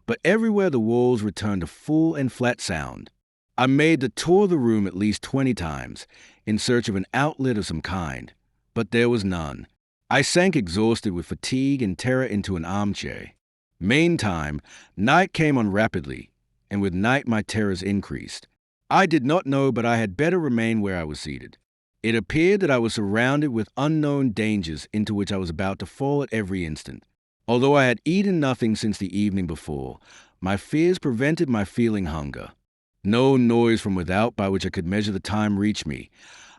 but everywhere the walls returned a full and flat sound. I made the tour of the room at least 20 times, in search of an outlet of some kind, but there was none. I sank exhausted with fatigue and terror into an armchair. Meantime, night came on rapidly, and with night my terrors increased. I did not know but I had better remain where I was seated. It appeared that I was surrounded with unknown dangers into which I was about to fall at every instant. Although I had eaten nothing since the evening before, my fears prevented my feeling hunger. No noise from without by which I could measure the time reached me.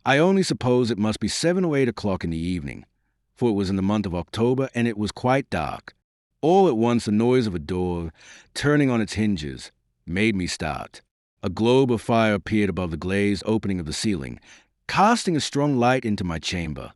I only suppose it must be 7 or 8 o'clock in the evening, for it was in the month of October and it was quite dark. All at once the noise of a door, turning on its hinges, made me start. A globe of fire appeared above the glazed opening of the ceiling, casting a strong light into my chamber,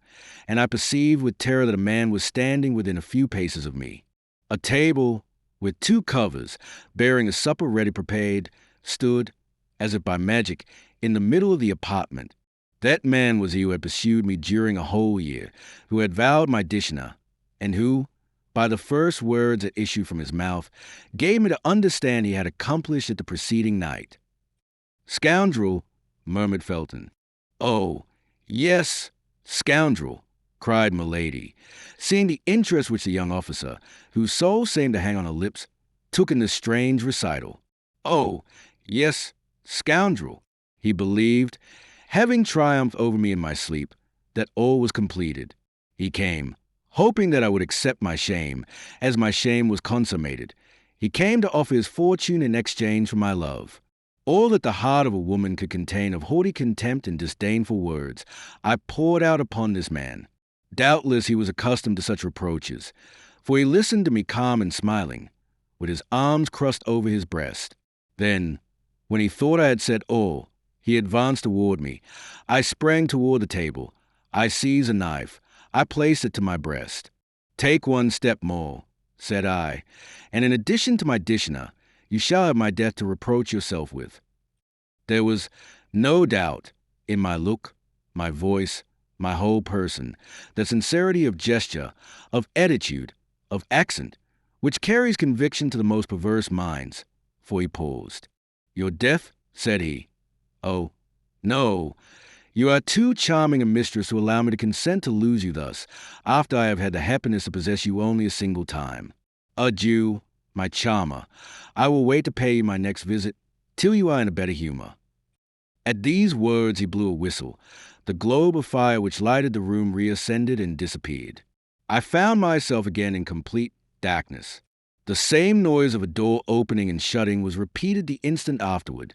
and I perceived with terror that a man was standing within a few paces of me. A table, with 2 covers, bearing a supper ready prepared, stood, as if by magic, in the middle of the apartment. That man was he who had pursued me during a whole year, who had vowed my dishonor, and who, by the first words that issued from his mouth, gave me to understand he had accomplished it the preceding night. "Scoundrel," murmured Felton. "Oh, yes, scoundrel," cried Milady, seeing the interest which the young officer, whose soul seemed to hang on her lips, took in this strange recital. "Oh, yes, scoundrel." He believed, having triumphed over me in my sleep, that all was completed. He came, hoping that I would accept my shame, as my shame was consummated. He came to offer his fortune in exchange for my love. All that the heart of a woman could contain of haughty contempt and disdainful words, I poured out upon this man. Doubtless he was accustomed to such reproaches, for he listened to me calm and smiling, with his arms crossed over his breast. Then, when he thought I had said all, he advanced toward me. I sprang toward the table. I seized a knife. I placed it to my breast. "Take one step more," said I, "and in addition to my dishonor, you shall have my death to reproach yourself with." There was no doubt in my look, my voice, my whole person, the sincerity of gesture, of attitude, of accent, which carries conviction to the most perverse minds, for he paused. "Your death?" said he. "Oh, no. You are too charming a mistress to allow me to consent to lose you thus, after I have had the happiness to possess you only a single time. Adieu, my charmer. I will wait to pay you my next visit, till you are in a better humor." At these words he blew a whistle. The globe of fire which lighted the room reascended and disappeared. I found myself again in complete darkness. The same noise of a door opening and shutting was repeated the instant afterward.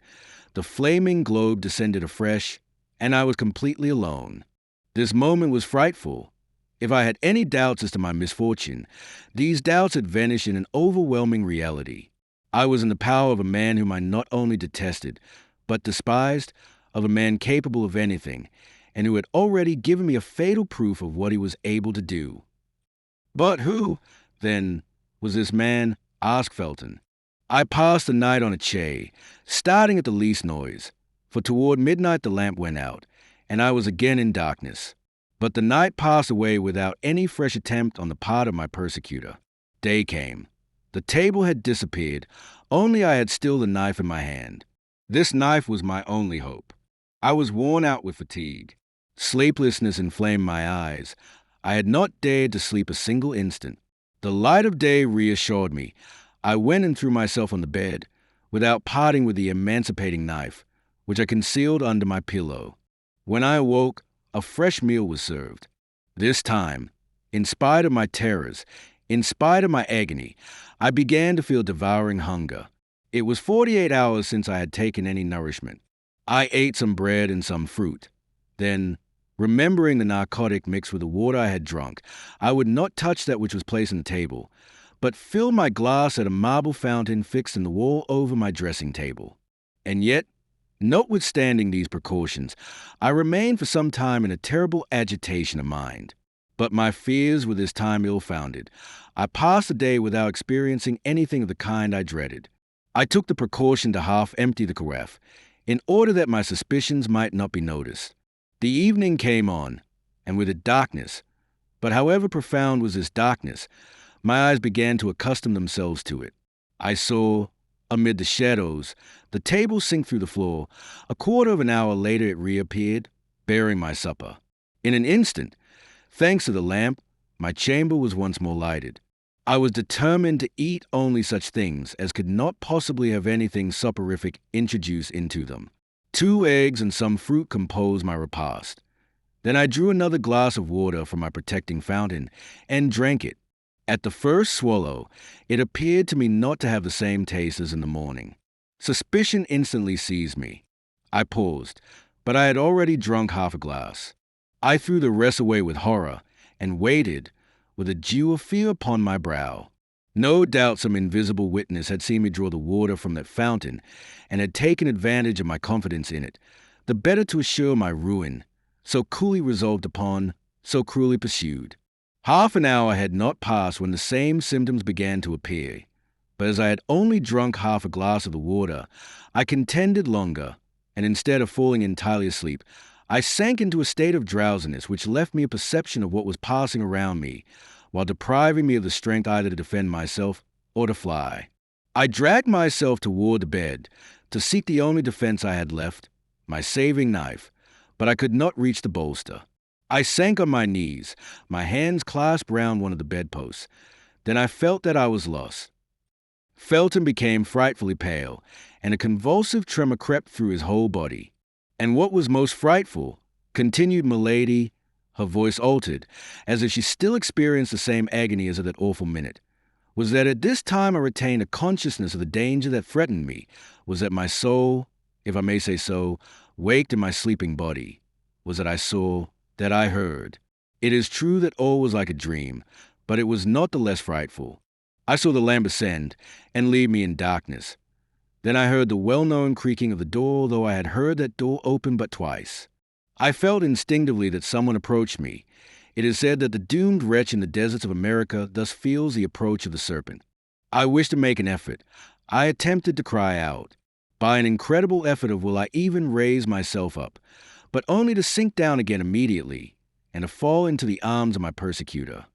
The flaming globe descended afresh, and I was completely alone. This moment was frightful. If I had any doubts as to my misfortune, these doubts had vanished in an overwhelming reality. I was in the power of a man whom I not only detested, but despised, of a man capable of anything, and who had already given me a fatal proof of what he was able to do. But who, then, was this man? Asked Felton. I passed the night on a chair, starting at the least noise, for toward midnight the lamp went out, and I was again in darkness. But the night passed away without any fresh attempt on the part of my persecutor. Day came. The table had disappeared, only I had still the knife in my hand. This knife was my only hope. I was worn out with fatigue. Sleeplessness inflamed my eyes. I had not dared to sleep a single instant. The light of day reassured me. I went and threw myself on the bed, without parting with the emancipating knife, which I concealed under my pillow. When I awoke, a fresh meal was served. This time, in spite of my terrors, in spite of my agony, I began to feel devouring hunger. It was 48 hours since I had taken any nourishment. I ate some bread and some fruit. Then, remembering the narcotic mixed with the water I had drunk, I would not touch that which was placed on the table, but filled my glass at a marble fountain fixed in the wall over my dressing table. And yet, notwithstanding these precautions, I remained for some time in a terrible agitation of mind. But my fears were this time ill-founded. I passed the day without experiencing anything of the kind I dreaded. I took the precaution to half empty the carafe, in order that my suspicions might not be noticed. The evening came on, and with it darkness. But however profound was this darkness, my eyes began to accustom themselves to it. I saw, amid the shadows, the table sink through the floor. A quarter of an hour later it reappeared, bearing my supper. In an instant, thanks to the lamp, my chamber was once more lighted. I was determined to eat only such things as could not possibly have anything soporific introduced into them. 2 eggs and some fruit composed my repast. Then I drew another glass of water from my protecting fountain and drank it. At the first swallow, it appeared to me not to have the same taste as in the morning. Suspicion instantly seized me. I paused, but I had already drunk half a glass. I threw the rest away with horror and waited, with a dew of fear upon my brow. No doubt some invisible witness had seen me draw the water from that fountain and had taken advantage of my confidence in it, the better to assure my ruin, so coolly resolved upon, so cruelly pursued. Half an hour had not passed when the same symptoms began to appear, but as I had only drunk half a glass of the water, I contended longer, and instead of falling entirely asleep, I sank into a state of drowsiness which left me a perception of what was passing around me, while depriving me of the strength either to defend myself or to fly. I dragged myself toward the bed to seek the only defense I had left, my saving knife, but I could not reach the bolster. I sank on my knees, my hands clasped round one of the bedposts. Then I felt that I was lost. Felton became frightfully pale, and a convulsive tremor crept through his whole body. And what was most frightful, continued Milady, her voice altered, as if she still experienced the same agony as at that awful minute, was that at this time I retained a consciousness of the danger that threatened me, was that my soul, if I may say so, waked in my sleeping body, was that I saw, that I heard. It is true that all was like a dream, but it was not the less frightful. I saw the lamp ascend and leave me in darkness. Then I heard the well-known creaking of the door, though I had heard that door open but twice. I felt instinctively that someone approached me. It is said that the doomed wretch in the deserts of America thus feels the approach of the serpent. I wished to make an effort. I attempted to cry out. By an incredible effort of will I even raise myself up, but only to sink down again immediately, and to fall into the arms of my persecutor.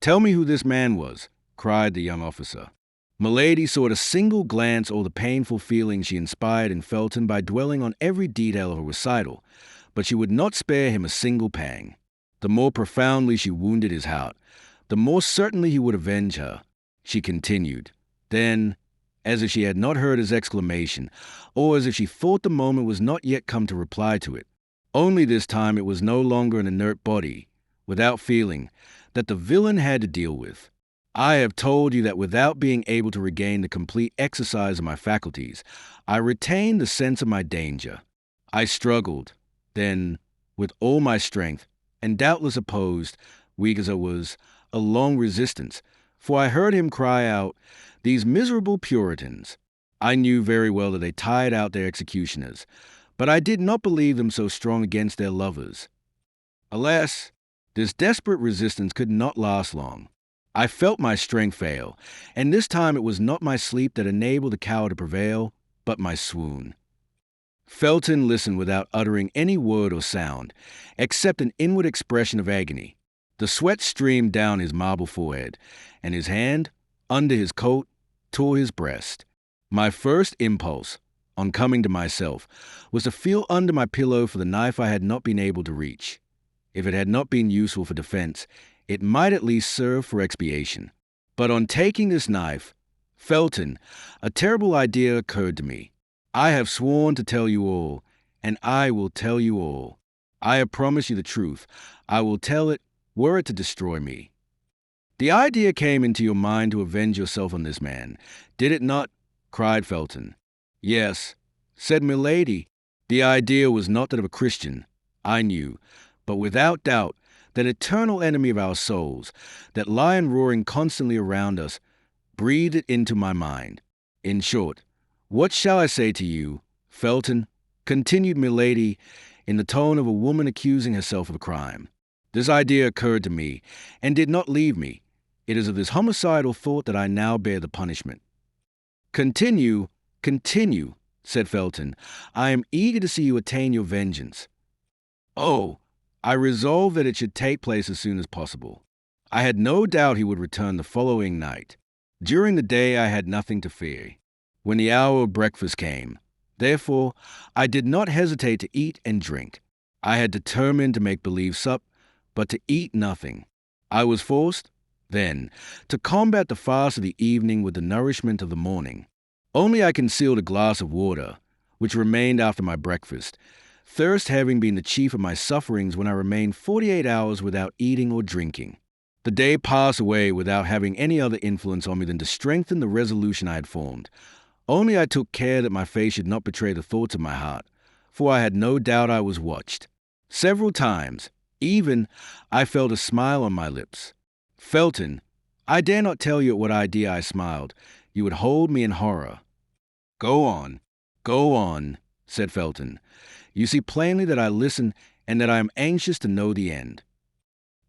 "Tell me who this man was," cried the young officer. Milady saw at a single glance all the painful feelings she inspired in Felton by dwelling on every detail of her recital, but she would not spare him a single pang. The more profoundly she wounded his heart, the more certainly he would avenge her. She continued. Then, as if she had not heard his exclamation, or as if she thought the moment was not yet come to reply to it, only this time it was no longer an inert body, without feeling, that the villain had to deal with. I have told you that without being able to regain the complete exercise of my faculties, I retained the sense of my danger. I struggled, then, with all my strength, and doubtless opposed, weak as I was, a long resistance, for I heard him cry out, "These miserable Puritans!" I knew very well that they tired out their executioners, but I did not believe them so strong against their lovers. Alas, this desperate resistance could not last long. I felt my strength fail, and this time it was not my sleep that enabled the coward to prevail, but my swoon. Felton listened without uttering any word or sound, except an inward expression of agony. The sweat streamed down his marble forehead, and his hand, under his coat, tore his breast. My first impulse, on coming to myself, was to feel under my pillow for the knife I had not been able to reach. If it had not been useful for defense, it might at least serve for expiation. But on taking this knife, Felton, a terrible idea occurred to me. I have sworn to tell you all, and I will tell you all. I have promised you the truth. I will tell it, were it to destroy me. The idea came into your mind to avenge yourself on this man, did it not? Cried Felton. Yes, said Milady. The idea was not that of a Christian, I knew, but without doubt, that eternal enemy of our souls, that lion roaring constantly around us, breathed it into my mind. In short, what shall I say to you, Felton? Continued Milady, in the tone of a woman accusing herself of a crime. This idea occurred to me, and did not leave me. It is of this homicidal thought that I now bear the punishment. Continue, said Felton. I am eager to see you attain your vengeance. Oh, I resolved that it should take place as soon as possible. I had no doubt he would return the following night. During the day I had nothing to fear. When the hour of breakfast came, therefore, I did not hesitate to eat and drink. I had determined to make believe sup, but to eat nothing. I was forced, then, to combat the fast of the evening with the nourishment of the morning. Only I concealed a glass of water, which remained after my breakfast, thirst having been the chief of my sufferings when I remained 48 hours without eating or drinking. The day passed away without having any other influence on me than to strengthen the resolution I had formed. Only I took care that my face should not betray the thoughts of my heart, for I had no doubt I was watched. Several times, even, I felt a smile on my lips. Felton, I dare not tell you at what idea I smiled. You would hold me in horror. Go on, said Felton. You see plainly that I listen and that I am anxious to know the end.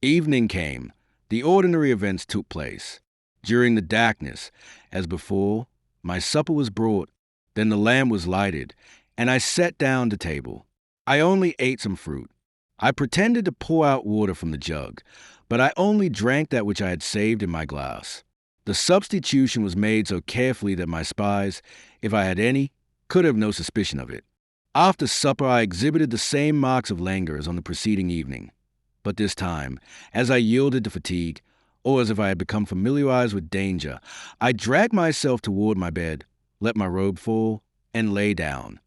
Evening came. The ordinary events took place. During the darkness, as before, my supper was brought, then the lamp was lighted, and I sat down to table. I only ate some fruit. I pretended to pour out water from the jug, but I only drank that which I had saved in my glass. The substitution was made so carefully that my spies, if I had any, could have no suspicion of it. After supper I exhibited the same marks of languor as on the preceding evening. But this time, as I yielded to fatigue, or as if I had become familiarized with danger, I dragged myself toward my bed, let my robe fall, and lay down.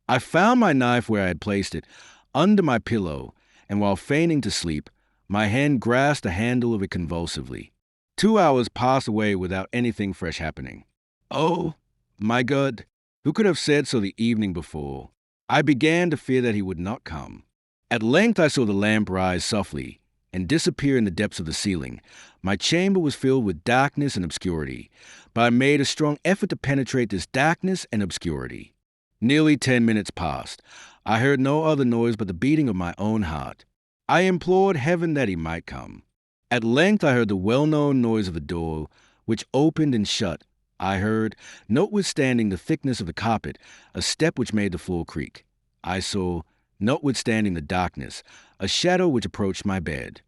I found my knife where I had placed it, under my pillow, and while feigning to sleep, my hand grasped the handle of it convulsively. 2 hours passed away without anything fresh happening. Oh, my God, who could have said so the evening before? I began to fear that he would not come. At length I saw the lamp rise softly and disappear in the depths of the ceiling. My chamber was filled with darkness and obscurity, but I made a strong effort to penetrate this darkness and obscurity. Nearly 10 minutes passed. I heard no other noise but the beating of my own heart. I implored heaven that he might come. At length I heard the well-known noise of the door, which opened and shut. I heard, notwithstanding the thickness of the carpet, a step which made the floor creak. I saw, notwithstanding the darkness, a shadow which approached my bed.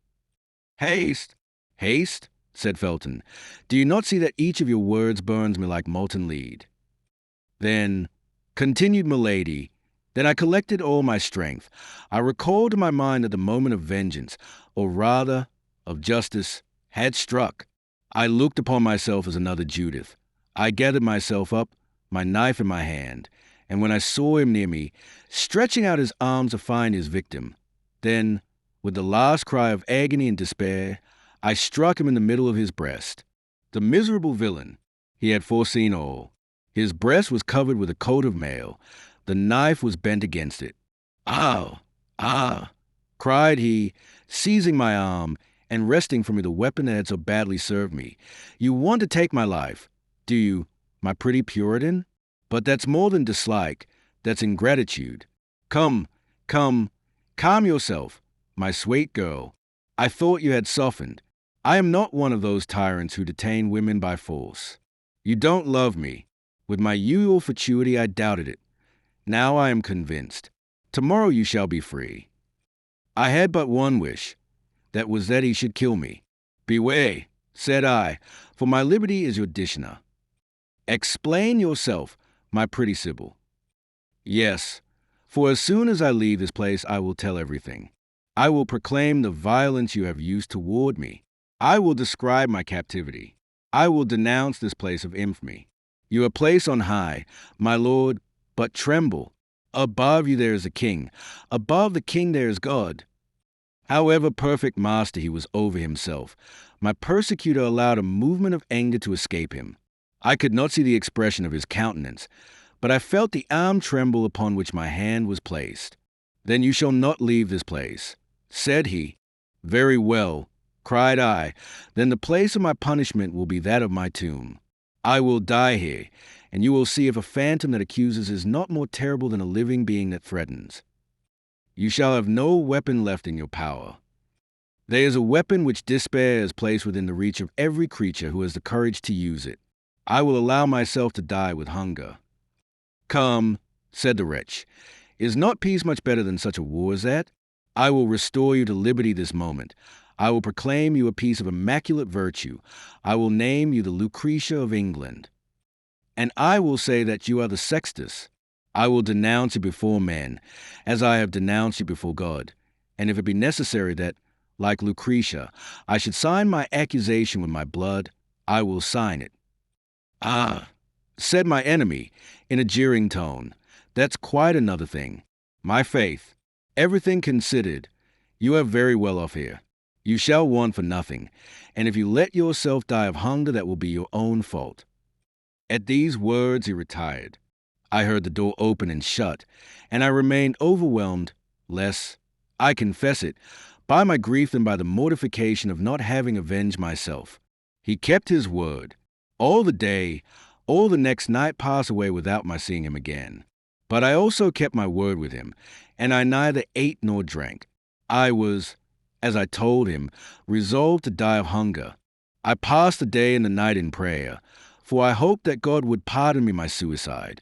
Haste, said Felton. Do you not see that each of your words burns me like molten lead? Then, continued Milady, then I collected all my strength. I recalled to my mind that the moment of vengeance, or rather, of justice, had struck. I looked upon myself as another Judith. I gathered myself up, my knife in my hand, and when I saw him near me, stretching out his arms to find his victim, then, With the last cry of agony and despair, I struck him in the middle of his breast. The miserable villain! He had foreseen all. His breast was covered with a coat of mail. The knife was bent against it. "Ah! Ah!" cried he, seizing my arm and wresting from me the weapon that had so badly served me. "You want to take my life, do you, my pretty Puritan? But that's more than dislike, that's ingratitude. Come, come, calm yourself, my sweet girl. I thought you had softened. I am not one of those tyrants who detain women by force. You don't love me. With my usual fatuity, I doubted it. Now I am convinced. Tomorrow you shall be free. I had but one wish. That was that he should kill me. Beware, said I, for my liberty is your Dishna. Explain yourself, my pretty Sibyl. Yes, for as soon as I leave this place, I will tell everything. I will proclaim the violence you have used toward me. I will describe my captivity. I will denounce this place of infamy. You are placed on high, my lord, but tremble. Above you there is a king. Above the king there is God. However perfect master he was over himself, my persecutor allowed a movement of anger to escape him. I could not see the expression of his countenance, but I felt the arm tremble upon which my hand was placed. Then you shall not leave this place, said he. Very well, cried I, then the place of my punishment will be that of my tomb. I will die here, and you will see if a phantom that accuses is not more terrible than a living being that threatens. You shall have no weapon left in your power. There is a weapon which despair has placed within the reach of every creature who has the courage to use it. I will allow myself to die with hunger. Come, said the wretch, is not peace much better than such a war as that? I will restore you to liberty this moment. I will proclaim you a piece of immaculate virtue. I will name you the Lucretia of England. And I will say that you are the Sextus. I will denounce you before men, as I have denounced you before God. And if it be necessary that, like Lucretia, I should sign my accusation with my blood, I will sign it. Ah, said my enemy, in a jeering tone, that's quite another thing. My faith, everything considered, you are very well off here. You shall want for nothing, and if you let yourself die of hunger, that will be your own fault. At these words he retired. I heard the door open and shut, and I remained overwhelmed, less, I confess it, by my grief than by the mortification of not having avenged myself. He kept his word. All the day, all the next night passed away without my seeing him again. But I also kept my word with him, and I neither ate nor drank. I was, as I told him, resolved to die of hunger. I passed the day and the night in prayer, for I hoped that God would pardon me my suicide.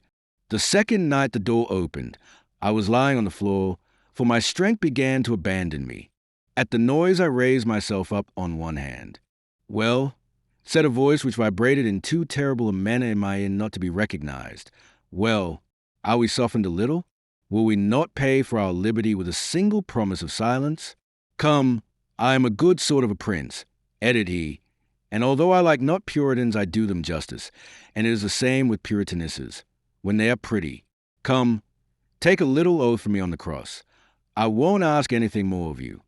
The second night the door opened. I was lying on the floor, for my strength began to abandon me. At the noise I raised myself up on one hand. Well, said a voice which vibrated in too terrible a manner in my ear not to be recognized. Well, are we softened a little? Will we not pay for our liberty with a single promise of silence? Come, I am a good sort of a prince, added he, and although I like not Puritans, I do them justice, and it is the same with Puritanesses, when they are pretty. Come, take a little oath from me on the cross. I won't ask anything more of you.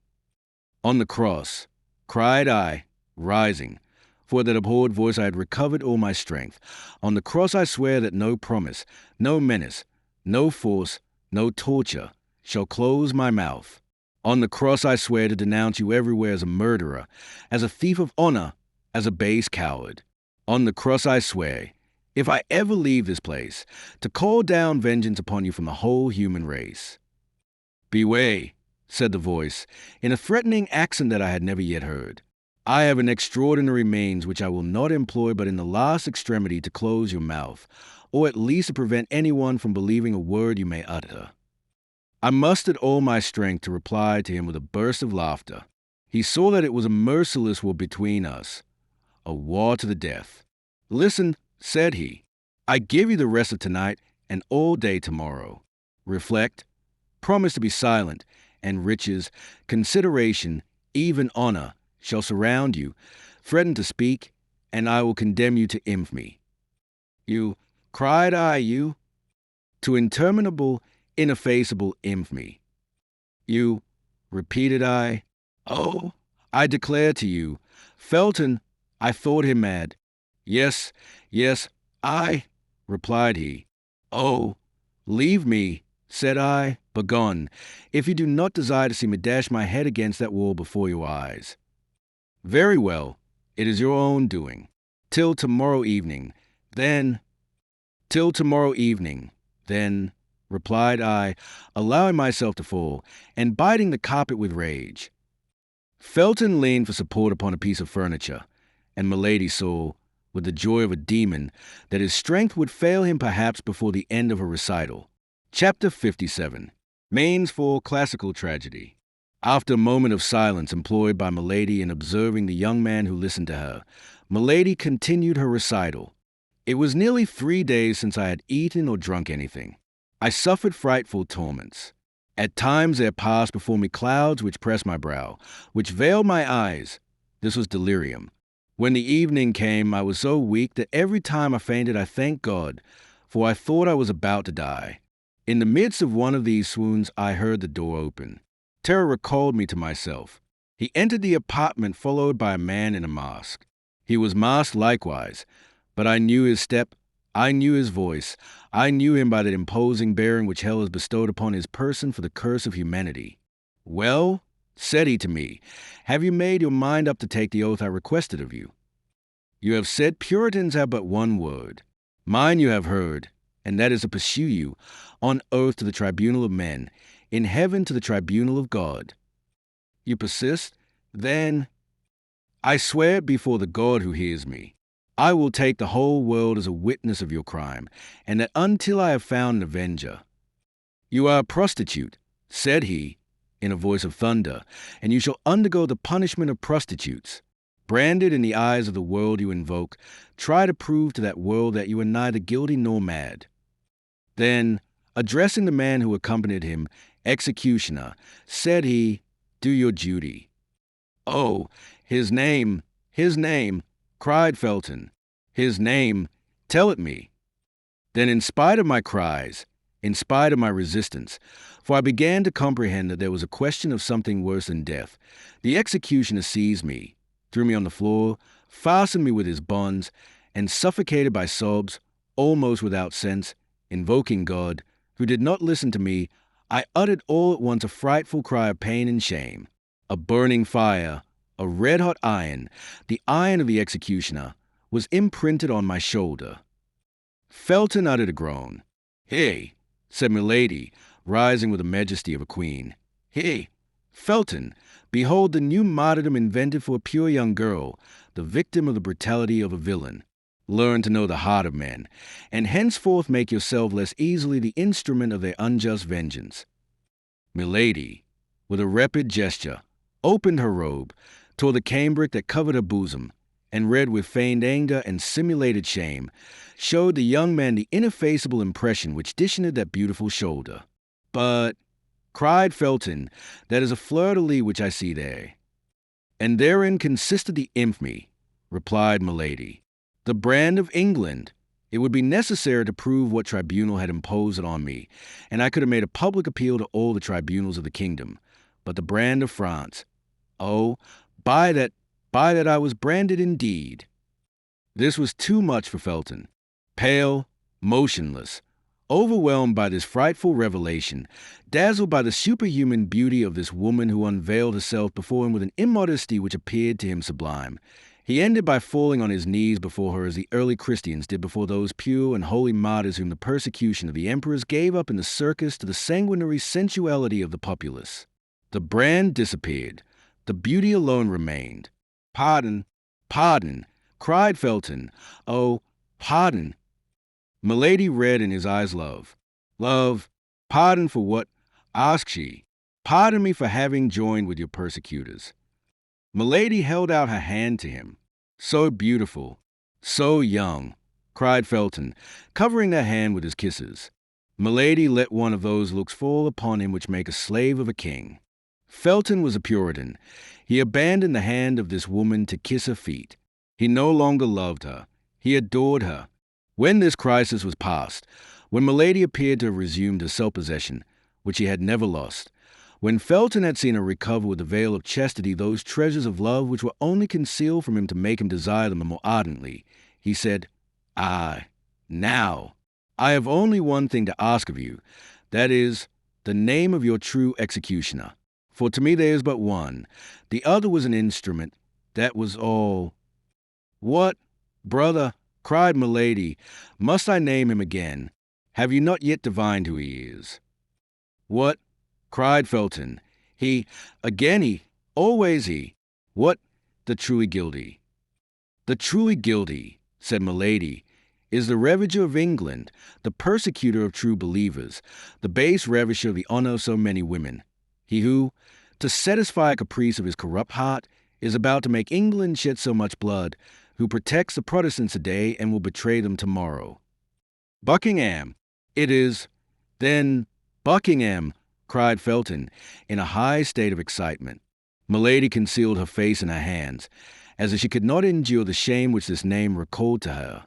On the cross, cried I, rising, for that abhorred voice I had recovered all my strength. On the cross I swear that no promise, no menace, no force, no torture shall close my mouth. On the cross I swear to denounce you everywhere as a murderer, as a thief of honor, as a base coward. On the cross I swear, if I ever leave this place, to call down vengeance upon you from the whole human race. Beware, said the voice, in a threatening accent that I had never yet heard. I have an extraordinary means which I will not employ but in the last extremity to close your mouth, or at least to prevent anyone from believing a word you may utter. I mustered all my strength to reply to him with a burst of laughter. He saw that it was a merciless war between us, a war to the death. Listen, said he, I give you the rest of tonight and all day tomorrow. Reflect, promise to be silent, and riches, consideration, even honor, shall surround you. Threaten to speak, and I will condemn you to infamy. You, cried I, you, to interminable, ineffaceable infamy. You, repeated I, Oh, I declare to you, Felton, I thought him mad. Yes, yes, I, replied he. Oh, leave me, said I, begone, if you do not desire to see me dash my head against that wall before your eyes. Very well, it is your own doing. Till tomorrow evening, then, till tomorrow evening, then, replied I, allowing myself to fall, and biting the carpet with rage. Felton leaned for support upon a piece of furniture, and Milady saw, with the joy of a demon, that his strength would fail him perhaps before the end of a recital. Chapter 57. Mains for Classical Tragedy. After a moment of silence employed by Milady in observing the young man who listened to her, Milady continued her recital. It was nearly 3 days since I had eaten or drunk anything. I suffered frightful torments. At times there passed before me clouds which pressed my brow, which veiled my eyes. This was delirium. When the evening came, I was so weak that every time I fainted I thanked God, for I thought I was about to die. In the midst of one of these swoons I heard the door open. Terror recalled me to myself. He entered the apartment followed by a man in a mask. He was masked likewise, but I knew his step, I knew his voice, I knew him by that imposing bearing which hell has bestowed upon his person for the curse of humanity. Well, said he to me, have you made your mind up to take the oath I requested of you? You have said Puritans have but one word. Mine you have heard, and that is to pursue you, on earth to the tribunal of men, in heaven to the tribunal of God. You persist? Then I swear before the God who hears me, I will take the whole world as a witness of your crime, and that until I have found an avenger. You are a prostitute, said he, in a voice of thunder, and you shall undergo the punishment of prostitutes. Branded in the eyes of the world you invoke, try to prove to that world that you are neither guilty nor mad. Then, addressing the man who accompanied him, executioner, said he, do your duty. Oh, his name, cried Felton. His name, tell it me. Then in spite of my cries, in spite of my resistance, for I began to comprehend that there was a question of something worse than death, the executioner seized me, threw me on the floor, fastened me with his bonds, and suffocated by sobs, almost without sense, invoking God, who did not listen to me, I uttered all at once a frightful cry of pain and shame. A burning fire, a red-hot iron, the iron of the executioner, was imprinted on my shoulder. Felton uttered a groan. Hey, said Milady, rising with the majesty of a queen. Hey, Felton, behold the new martyrdom invented for a pure young girl, the victim of the brutality of a villain. Learn to know the heart of men, and henceforth make yourself less easily the instrument of their unjust vengeance. Milady, with a rapid gesture, opened her robe, tore the cambric that covered her bosom, and read with feigned anger and simulated shame, showed the young man the ineffaceable impression which dishonoured that beautiful shoulder. But, cried Felton, that is a fleur-de-lis which I see there. And therein consisted the infamy, replied Milady. The brand of England. It would be necessary to prove what tribunal had imposed it on me, and I could have made a public appeal to all the tribunals of the kingdom. But the brand of France. Oh, by that I was branded indeed. This was too much for Felton. Pale, motionless, overwhelmed by this frightful revelation, dazzled by the superhuman beauty of this woman who unveiled herself before him with an immodesty which appeared to him sublime, he ended by falling on his knees before her as the early Christians did before those pure and holy martyrs whom the persecution of the emperors gave up in the circus to the sanguinary sensuality of the populace. The brand disappeared. The beauty alone remained. Pardon, pardon, cried Felton. Oh, pardon. Milady read in his eyes love. Love, pardon for what? Asked she. Pardon me for having joined with your persecutors. Milady held out her hand to him. So beautiful, so young, cried Felton, covering that hand with his kisses. Milady let one of those looks fall upon him which make a slave of a king. Felton was a Puritan. He abandoned the hand of this woman to kiss her feet. He no longer loved her. He adored her. When this crisis was past, when Milady appeared to have resumed her self-possession, which she had never lost, When Felton had seen her recover with the veil of chastity those treasures of love which were only concealed from him to make him desire them the more ardently, he said, "Ah, now, I have only one thing to ask of you, that is, the name of your true executioner. For to me there is but one. The other was an instrument. That was all." "What, brother," cried Milady, "must I name him again? Have you not yet divined who he is?" "What?" cried Felton. He, always he. What, the truly guilty?" "The truly guilty," said Milady, "is the ravager of England, the persecutor of true believers, the base ravisher of the honor of so many women. He who, to satisfy a caprice of his corrupt heart, is about to make England shed so much blood, who protects the Protestants today and will betray them tomorrow." "Buckingham! It is, then, Buckingham!" cried Felton, in a high state of excitement. Milady concealed her face in her hands, as if she could not endure the shame which this name recalled to her.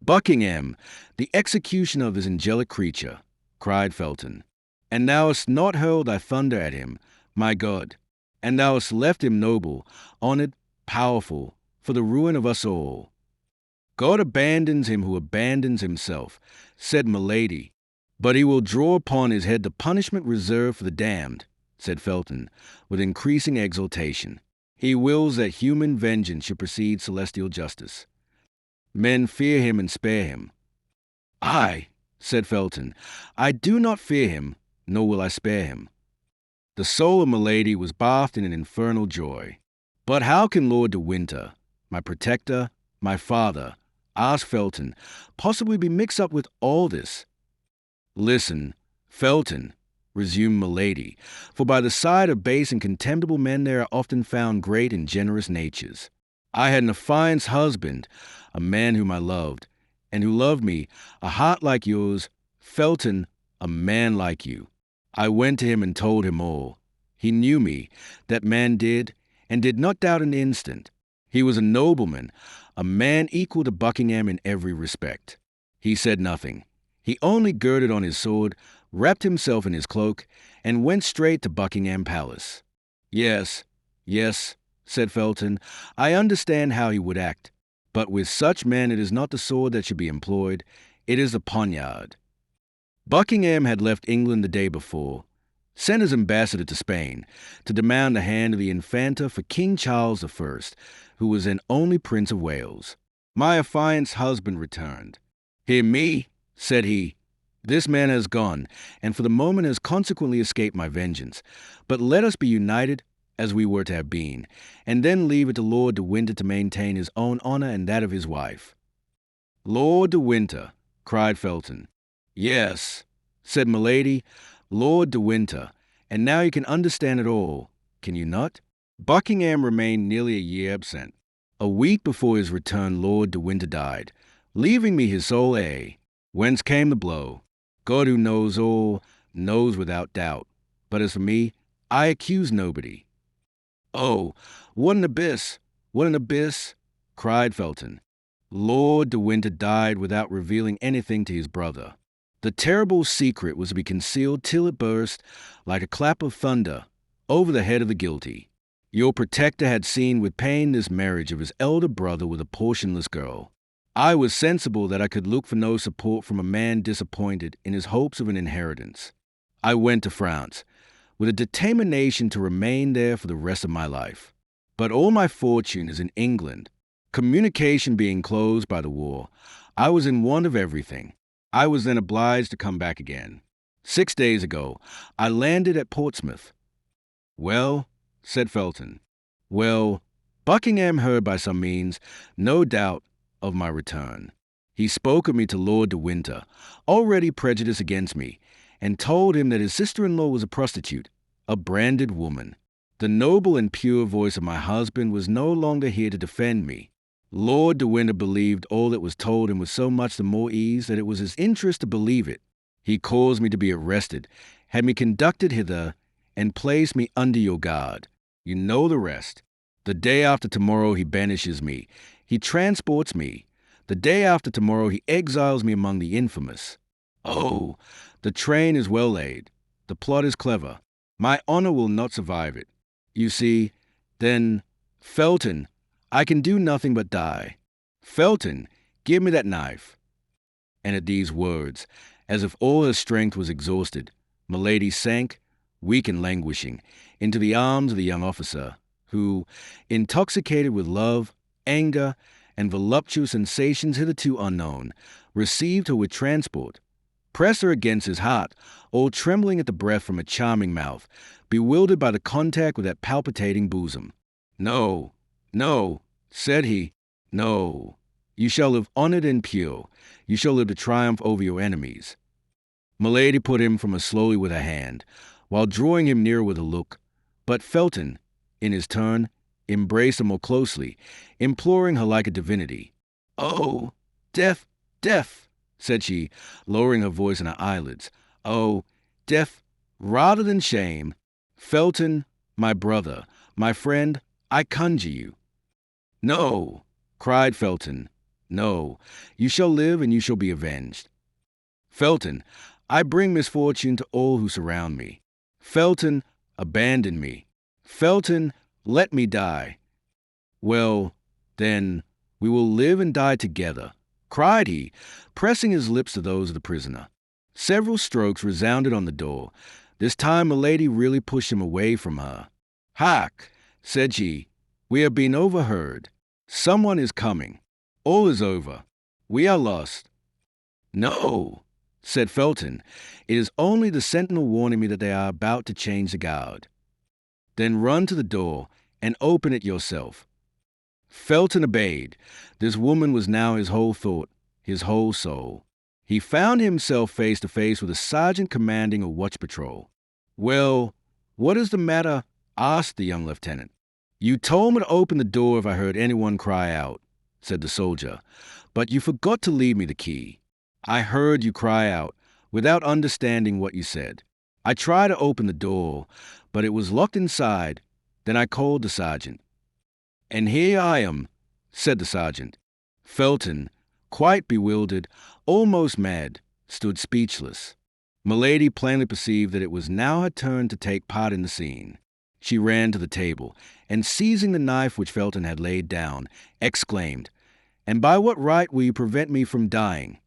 "Buckingham, the executioner of this angelic creature," cried Felton. "And thou hast not hurled thy thunder at him, my God, and thou hast left him noble, honored, powerful, for the ruin of us all." "God abandons him who abandons himself," said Milady. "But he will draw upon his head the punishment reserved for the damned," said Felton, with increasing exultation. "He wills that human vengeance should precede celestial justice. Men fear him and spare him." "I," said Felton, "I do not fear him, nor will I spare him." The soul of Milady was bathed in an infernal joy. "But how can Lord de Winter, my protector, my father," asked Felton, "possibly be mixed up with all this?" "Listen, Felton," resumed Milady, "for by the side of base and contemptible men there are often found great and generous natures. I had an affianced husband, a man whom I loved, and who loved me, a heart like yours, Felton, a man like you. I went to him and told him all. He knew me, that man did, and did not doubt an instant. He was a nobleman, a man equal to Buckingham in every respect. He said nothing. He only girded on his sword, wrapped himself in his cloak, and went straight to Buckingham Palace." Yes, said Felton, "I understand how he would act. But with such men it is not the sword that should be employed, it is the poniard." Buckingham had left England the day before, sent his ambassador to Spain to demand the hand of the Infanta for King Charles I, who was then only Prince of Wales. My affianced husband returned. "Hear me," said he. "This man has gone, and for the moment has consequently escaped my vengeance. But let us be united, as we were to have been, and then leave it to Lord de Winter to maintain his own honor and that of his wife." "Lord de Winter," cried Felton. "Yes," said Milady, "Lord de Winter, and now you can understand it all, can you not?" Buckingham remained nearly a year absent. A week before his return Lord de Winter died, leaving me his sole heir. Whence came the blow? God, who knows all, knows without doubt. But as for me, I accuse nobody. "Oh, what an abyss! What an abyss!" cried Felton. Lord de Winter died without revealing anything to his brother. The terrible secret was to be concealed till it burst, like a clap of thunder, over the head of the guilty. Your protector had seen with pain this marriage of his elder brother with a portionless girl. I was sensible that I could look for no support from a man disappointed in his hopes of an inheritance. I went to France, with a determination to remain there for the rest of my life. But all my fortune is in England. Communication being closed by the war, I was in want of everything. I was then obliged to come back again. 6 days ago, I landed at Portsmouth. "Well," said Felton. "Well, Buckingham heard by some means, no doubt, of my return. He spoke of me to Lord de Winter, already prejudiced against me, and told him that his sister-in-law was a prostitute, a branded woman. The noble and pure voice of my husband was no longer here to defend me. Lord de Winter believed all that was told him with so much the more ease that it was his interest to believe it. He caused me to be arrested, had me conducted hither, and placed me under your guard. You know the rest. The day after tomorrow he banishes me. He transports me. The day after tomorrow he exiles me among the infamous. Oh, the train is well laid. The plot is clever. My honor will not survive it. You see, then, Felton, I can do nothing but die. Felton, give me that knife." And at these words, as if all her strength was exhausted, Milady sank, weak and languishing, into the arms of the young officer, who, intoxicated with love, anger, and voluptuous sensations hitherto unknown, received her with transport, pressed her against his heart, all trembling at the breath from a charming mouth, bewildered by the contact with that palpitating bosom. "No, no," said he, "no. You shall live honored and pure. You shall live to triumph over your enemies." Milady put him from her slowly with her hand, while drawing him nearer with a look. But Felton, in his turn, embraced her more closely, imploring her like a divinity. "Oh, death, death!" said she, lowering her voice and her eyelids. "Oh, death rather than shame! Felton, my brother, my friend, I conjure you." "No," cried Felton, "no. You shall live and you shall be avenged. Felton, I bring misfortune to all who surround me. Felton, abandon me. Felton, let me die." "Well, then, we will live and die together," cried he, pressing his lips to those of the prisoner. Several strokes resounded on the door. This time Milady really pushed him away from her. "Hark!" said she. "We have been overheard. Someone is coming. All is over. We are lost." "No," said Felton. "It is only the sentinel warning me that they are about to change the guard." "Then run to the door and open it yourself." Felton obeyed. This woman was now his whole thought, his whole soul. He found himself face to face with a sergeant commanding a watch patrol. "Well, what is the matter?" asked the young lieutenant. "You told me to open the door if I heard anyone cry out," said the soldier, "but you forgot to leave me the key. I heard you cry out, without understanding what you said. I tried to open the door, but it was locked inside. Then I called the sergeant." "And here I am," said the sergeant. Felton, quite bewildered, almost mad, stood speechless. Milady plainly perceived that it was now her turn to take part in the scene. She ran to the table, and seizing the knife which Felton had laid down, exclaimed, "And by what right will you prevent me from dying?"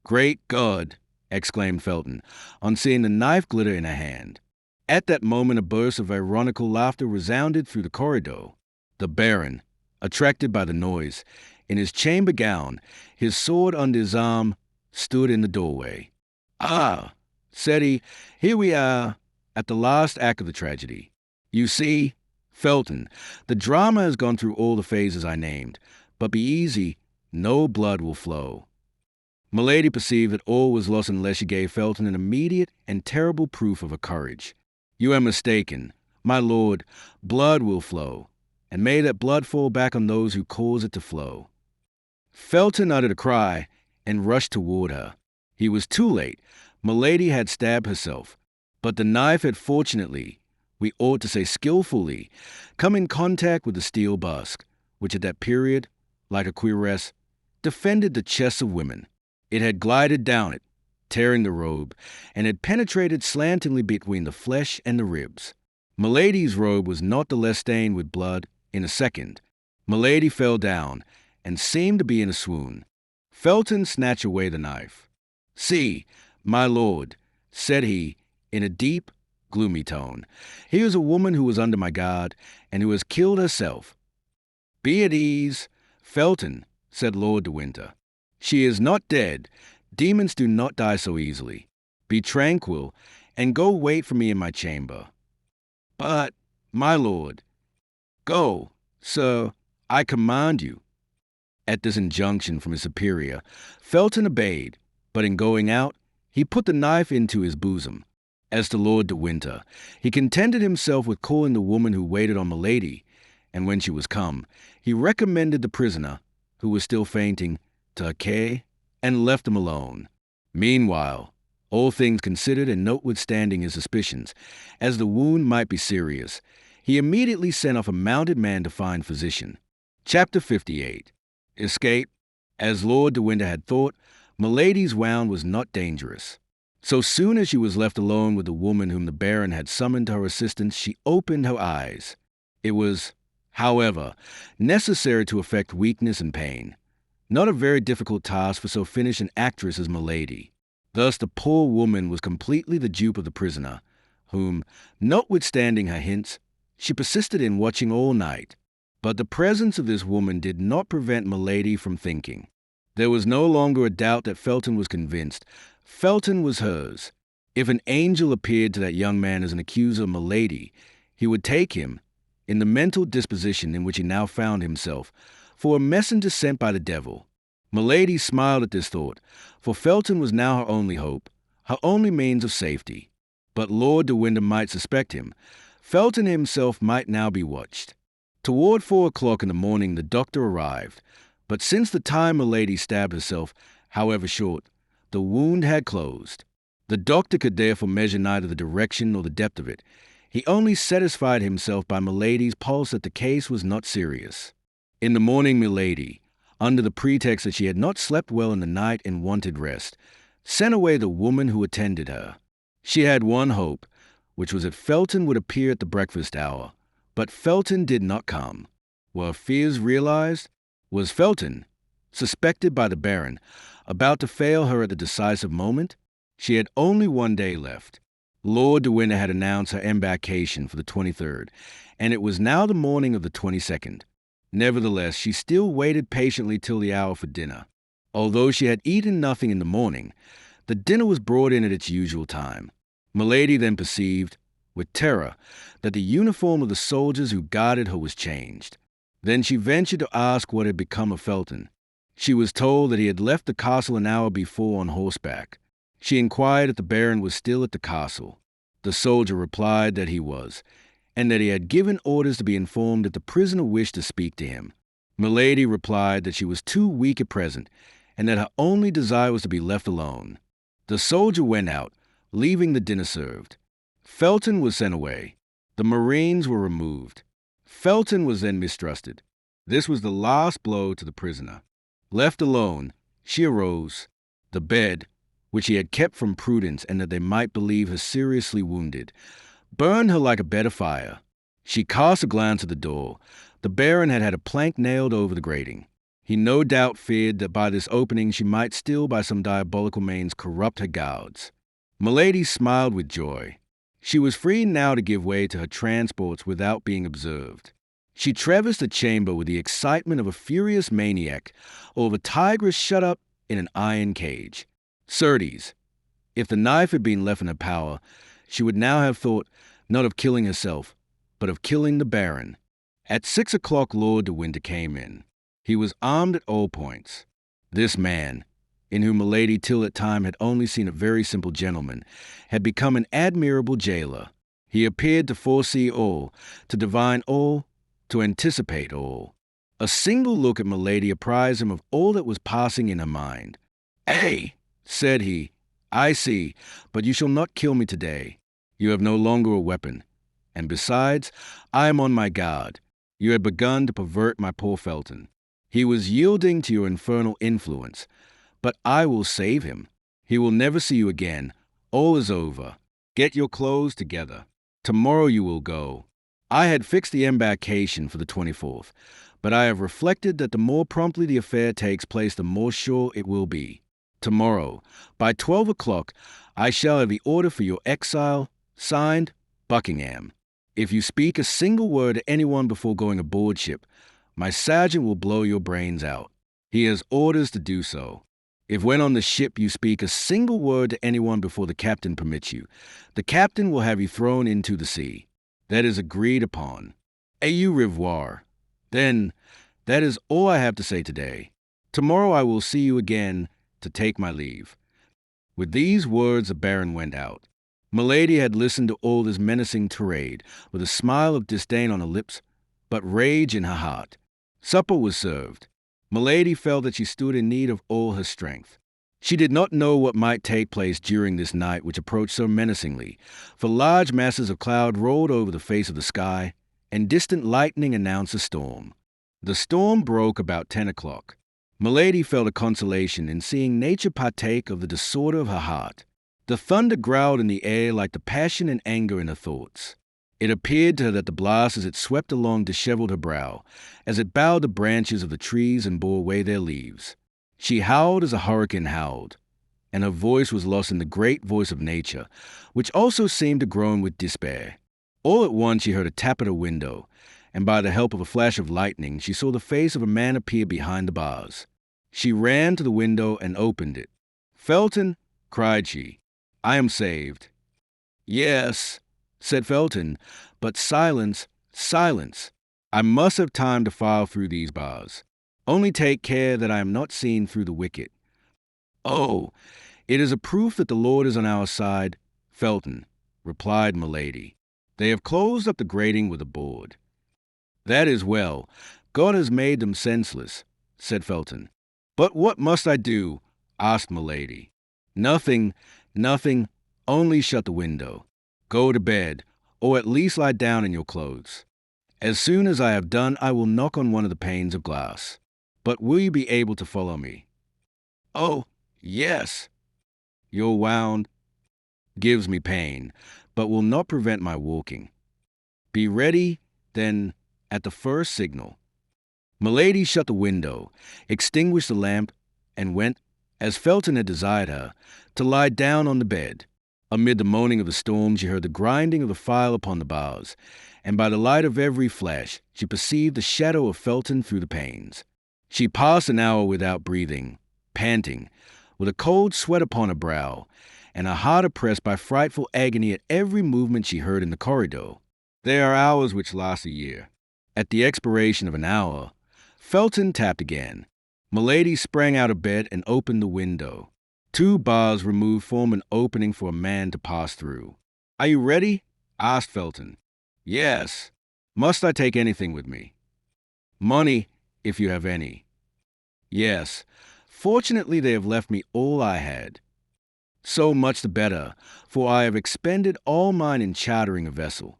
"Great God!" exclaimed Felton, on seeing the knife glitter in her hand. At that moment a burst of ironical laughter resounded through the corridor. The Baron, attracted by the noise, in his chamber gown, his sword under his arm, stood in the doorway. "Ah," said he, "here we are, at the last act of the tragedy. You see, Felton, the drama has gone through all the phases I named, but be easy, no blood will flow." Milady perceived that all was lost unless she gave Felton an immediate and terrible proof of her courage. "You are mistaken, my lord, blood will flow, and may that blood fall back on those who cause it to flow." Felton uttered a cry and rushed toward her. He was too late. Milady had stabbed herself, but the knife had fortunately, we ought to say skillfully, come in contact with the steel busk, which at that period, like a cuirass, defended the chests of women. It had glided down it, tearing the robe, and had penetrated slantingly between the flesh and the ribs. Milady's robe was not the less stained with blood. In a second, Milady fell down, and seemed to be in a swoon. Felton snatched away the knife. "See, my lord," said he, in a deep, gloomy tone, "here is a woman who was under my guard, and who has killed herself." "Be at ease, Felton," said Lord de Winter. "She is not dead. Demons do not die so easily. Be tranquil, and go wait for me in my chamber." "But, my lord—" "Go, sir, I command you." At this injunction from his superior, Felton obeyed, but in going out, he put the knife into his bosom. As to Lord de Winter, he contented himself with calling the woman who waited on Milady, and when she was come, he recommended the prisoner, who was still fainting, to her care, and left him alone. Meanwhile, all things considered and notwithstanding his suspicions, as the wound might be serious, he immediately sent off a mounted man to find physician. Chapter 58. Escape. As Lord de Winter had thought, Milady's wound was not dangerous. So soon as she was left alone with the woman whom the Baron had summoned to her assistance, she opened her eyes. It was, however, necessary to affect weakness and pain. Not a very difficult task for so finished an actress as Milady. Thus the poor woman was completely the dupe of the prisoner, whom, notwithstanding her hints, she persisted in watching all night. But the presence of this woman did not prevent Milady from thinking. There was no longer a doubt that Felton was convinced. Felton was hers. If an angel appeared to that young man as an accuser of Milady, he would take him, in the mental disposition in which he now found himself, for a messenger sent by the devil. Milady smiled at this thought, for Felton was now her only hope, her only means of safety. But Lord de Winter might suspect him. Felton himself might now be watched. Toward 4 o'clock in the morning the doctor arrived, but since the time Milady stabbed herself, however short, the wound had closed. The doctor could therefore measure neither the direction nor the depth of it. He only satisfied himself by Milady's pulse that the case was not serious. In the morning Milady, under the pretext that she had not slept well in the night and wanted rest, sent away the woman who attended her. She had one hope, which was that Felton would appear at the breakfast hour. But Felton did not come. Were her fears realized? Was Felton, suspected by the Baron, about to fail her at the decisive moment? She had only 1 day left. Lord de Winter had announced her embarkation for the 23rd, and it was now the morning of the 22nd. Nevertheless, she still waited patiently till the hour for dinner. Although she had eaten nothing in the morning, the dinner was brought in at its usual time. Milady then perceived, with terror, that the uniform of the soldiers who guarded her was changed. Then she ventured to ask what had become of Felton. She was told that he had left the castle an hour before on horseback. She inquired if the Baron was still at the castle. The soldier replied that he was, and that he had given orders to be informed if the prisoner wished to speak to him. Milady replied that she was too weak at present, and that her only desire was to be left alone. The soldier went out, leaving the dinner served. Felton was sent away. The Marines were removed. Felton was then mistrusted. This was the last blow to the prisoner. Left alone, she arose. The bed, which he had kept from prudence and that they might believe her seriously wounded, burned her like a bed of fire. She cast a glance at the door. The Baron had had a plank nailed over the grating. He no doubt feared that by this opening she might still by some diabolical means corrupt her guards. Milady smiled with joy. She was free now to give way to her transports without being observed. She traversed the chamber with the excitement of a furious maniac or of a tigress shut up in an iron cage. Certes, if the knife had been left in her power, she would now have thought not of killing herself, but of killing the Baron. At 6 o'clock Lord de Winter came in. He was armed at all points. This man, in whom Milady till that time had only seen a very simple gentleman, had become an admirable jailer. He appeared to foresee all, to divine all, to anticipate all. A single look at Milady apprised him of all that was passing in her mind. "Hey," said he, "I see, but you shall not kill me today. You have no longer a weapon. And besides, I am on my guard. You had begun to pervert my poor Felton. He was yielding to your infernal influence. But I will save him. He will never see you again. All is over. Get your clothes together. Tomorrow you will go." I had fixed the embarkation for the 24th, but I have reflected that the more promptly the affair takes place, the more sure it will be. Tomorrow, by 12 o'clock, I shall have the order for your exile, signed, Buckingham. If you speak a single word to anyone before going aboard ship, my sergeant will blow your brains out. He has orders to do so. If when on the ship you speak a single word to anyone before the captain permits you, the captain will have you thrown into the sea. That is agreed upon. Au revoir. Then, that is all I have to say today. Tomorrow I will see you again to take my leave." With these words the Baron went out. Milady had listened to all this menacing tirade with a smile of disdain on her lips, but rage in her heart. Supper was served. Milady felt that she stood in need of all her strength. She did not know what might take place during this night which approached so menacingly, for large masses of cloud rolled over the face of the sky, and distant lightning announced a storm. The storm broke about 10 o'clock. Milady felt a consolation in seeing nature partake of the disorder of her heart. The thunder growled in the air like the passion and anger in her thoughts. It appeared to her that the blast as it swept along disheveled her brow, as it bowed the branches of the trees and bore away their leaves. She howled as a hurricane howled, and her voice was lost in the great voice of nature, which also seemed to groan with despair. All at once she heard a tap at her window, and by the help of a flash of lightning she saw the face of a man appear behind the bars. She ran to the window and opened it. "Felton," cried she, "I am saved." "Yes," said Felton, "but silence, silence. I must have time to file through these bars. Only take care that I am not seen through the wicket." "Oh, it is a proof that the Lord is on our side, Felton," replied Milady. "They have closed up the grating with a board." "That is well. God has made them senseless," said Felton. "But what must I do?" asked Milady. "Nothing, nothing. Only shut the window. Go to bed, or at least lie down in your clothes. As soon as I have done, I will knock on one of the panes of glass. But will you be able to follow me?" "Oh, yes." "Your wound gives me pain, but will not prevent my walking. Be ready, then, at the first signal." Milady shut the window, extinguished the lamp, and went, as Felton had desired her, to lie down on the bed. Amid the moaning of the storm she heard the grinding of the file upon the bars, and by the light of every flash she perceived the shadow of Felton through the panes. She passed an hour without breathing, panting, with a cold sweat upon her brow, and her heart oppressed by frightful agony at every movement she heard in the corridor. There are hours which last a year. At the expiration of an hour, Felton tapped again. Milady sprang out of bed and opened the window. 2 bars removed form an opening for a man to pass through. "Are you ready?" asked Felton. "Yes." "Must I take anything with me?" "Money, if you have any." "Yes. Fortunately, they have left me all I had." "So much the better, for I have expended all mine in chartering a vessel."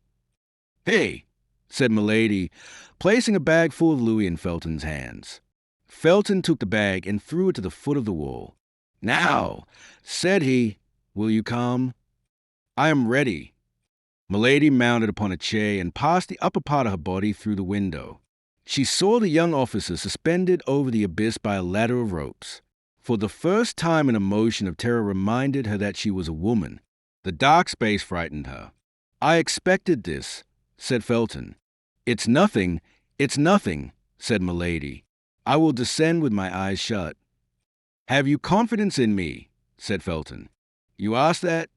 "Hey!" said Milady, placing a bag full of louis in Felton's hands. Felton took the bag and threw it to the foot of the wall. "Now," said he, "will you come?" "I am ready." Milady mounted upon a chair and passed the upper part of her body through the window. She saw the young officer suspended over the abyss by a ladder of ropes. For the first time an emotion of terror reminded her that she was a woman. The dark space frightened her. "I expected this," said Felton. It's nothing," said Milady. "I will descend with my eyes shut." "Have you confidence in me?" said Felton. "You ask that?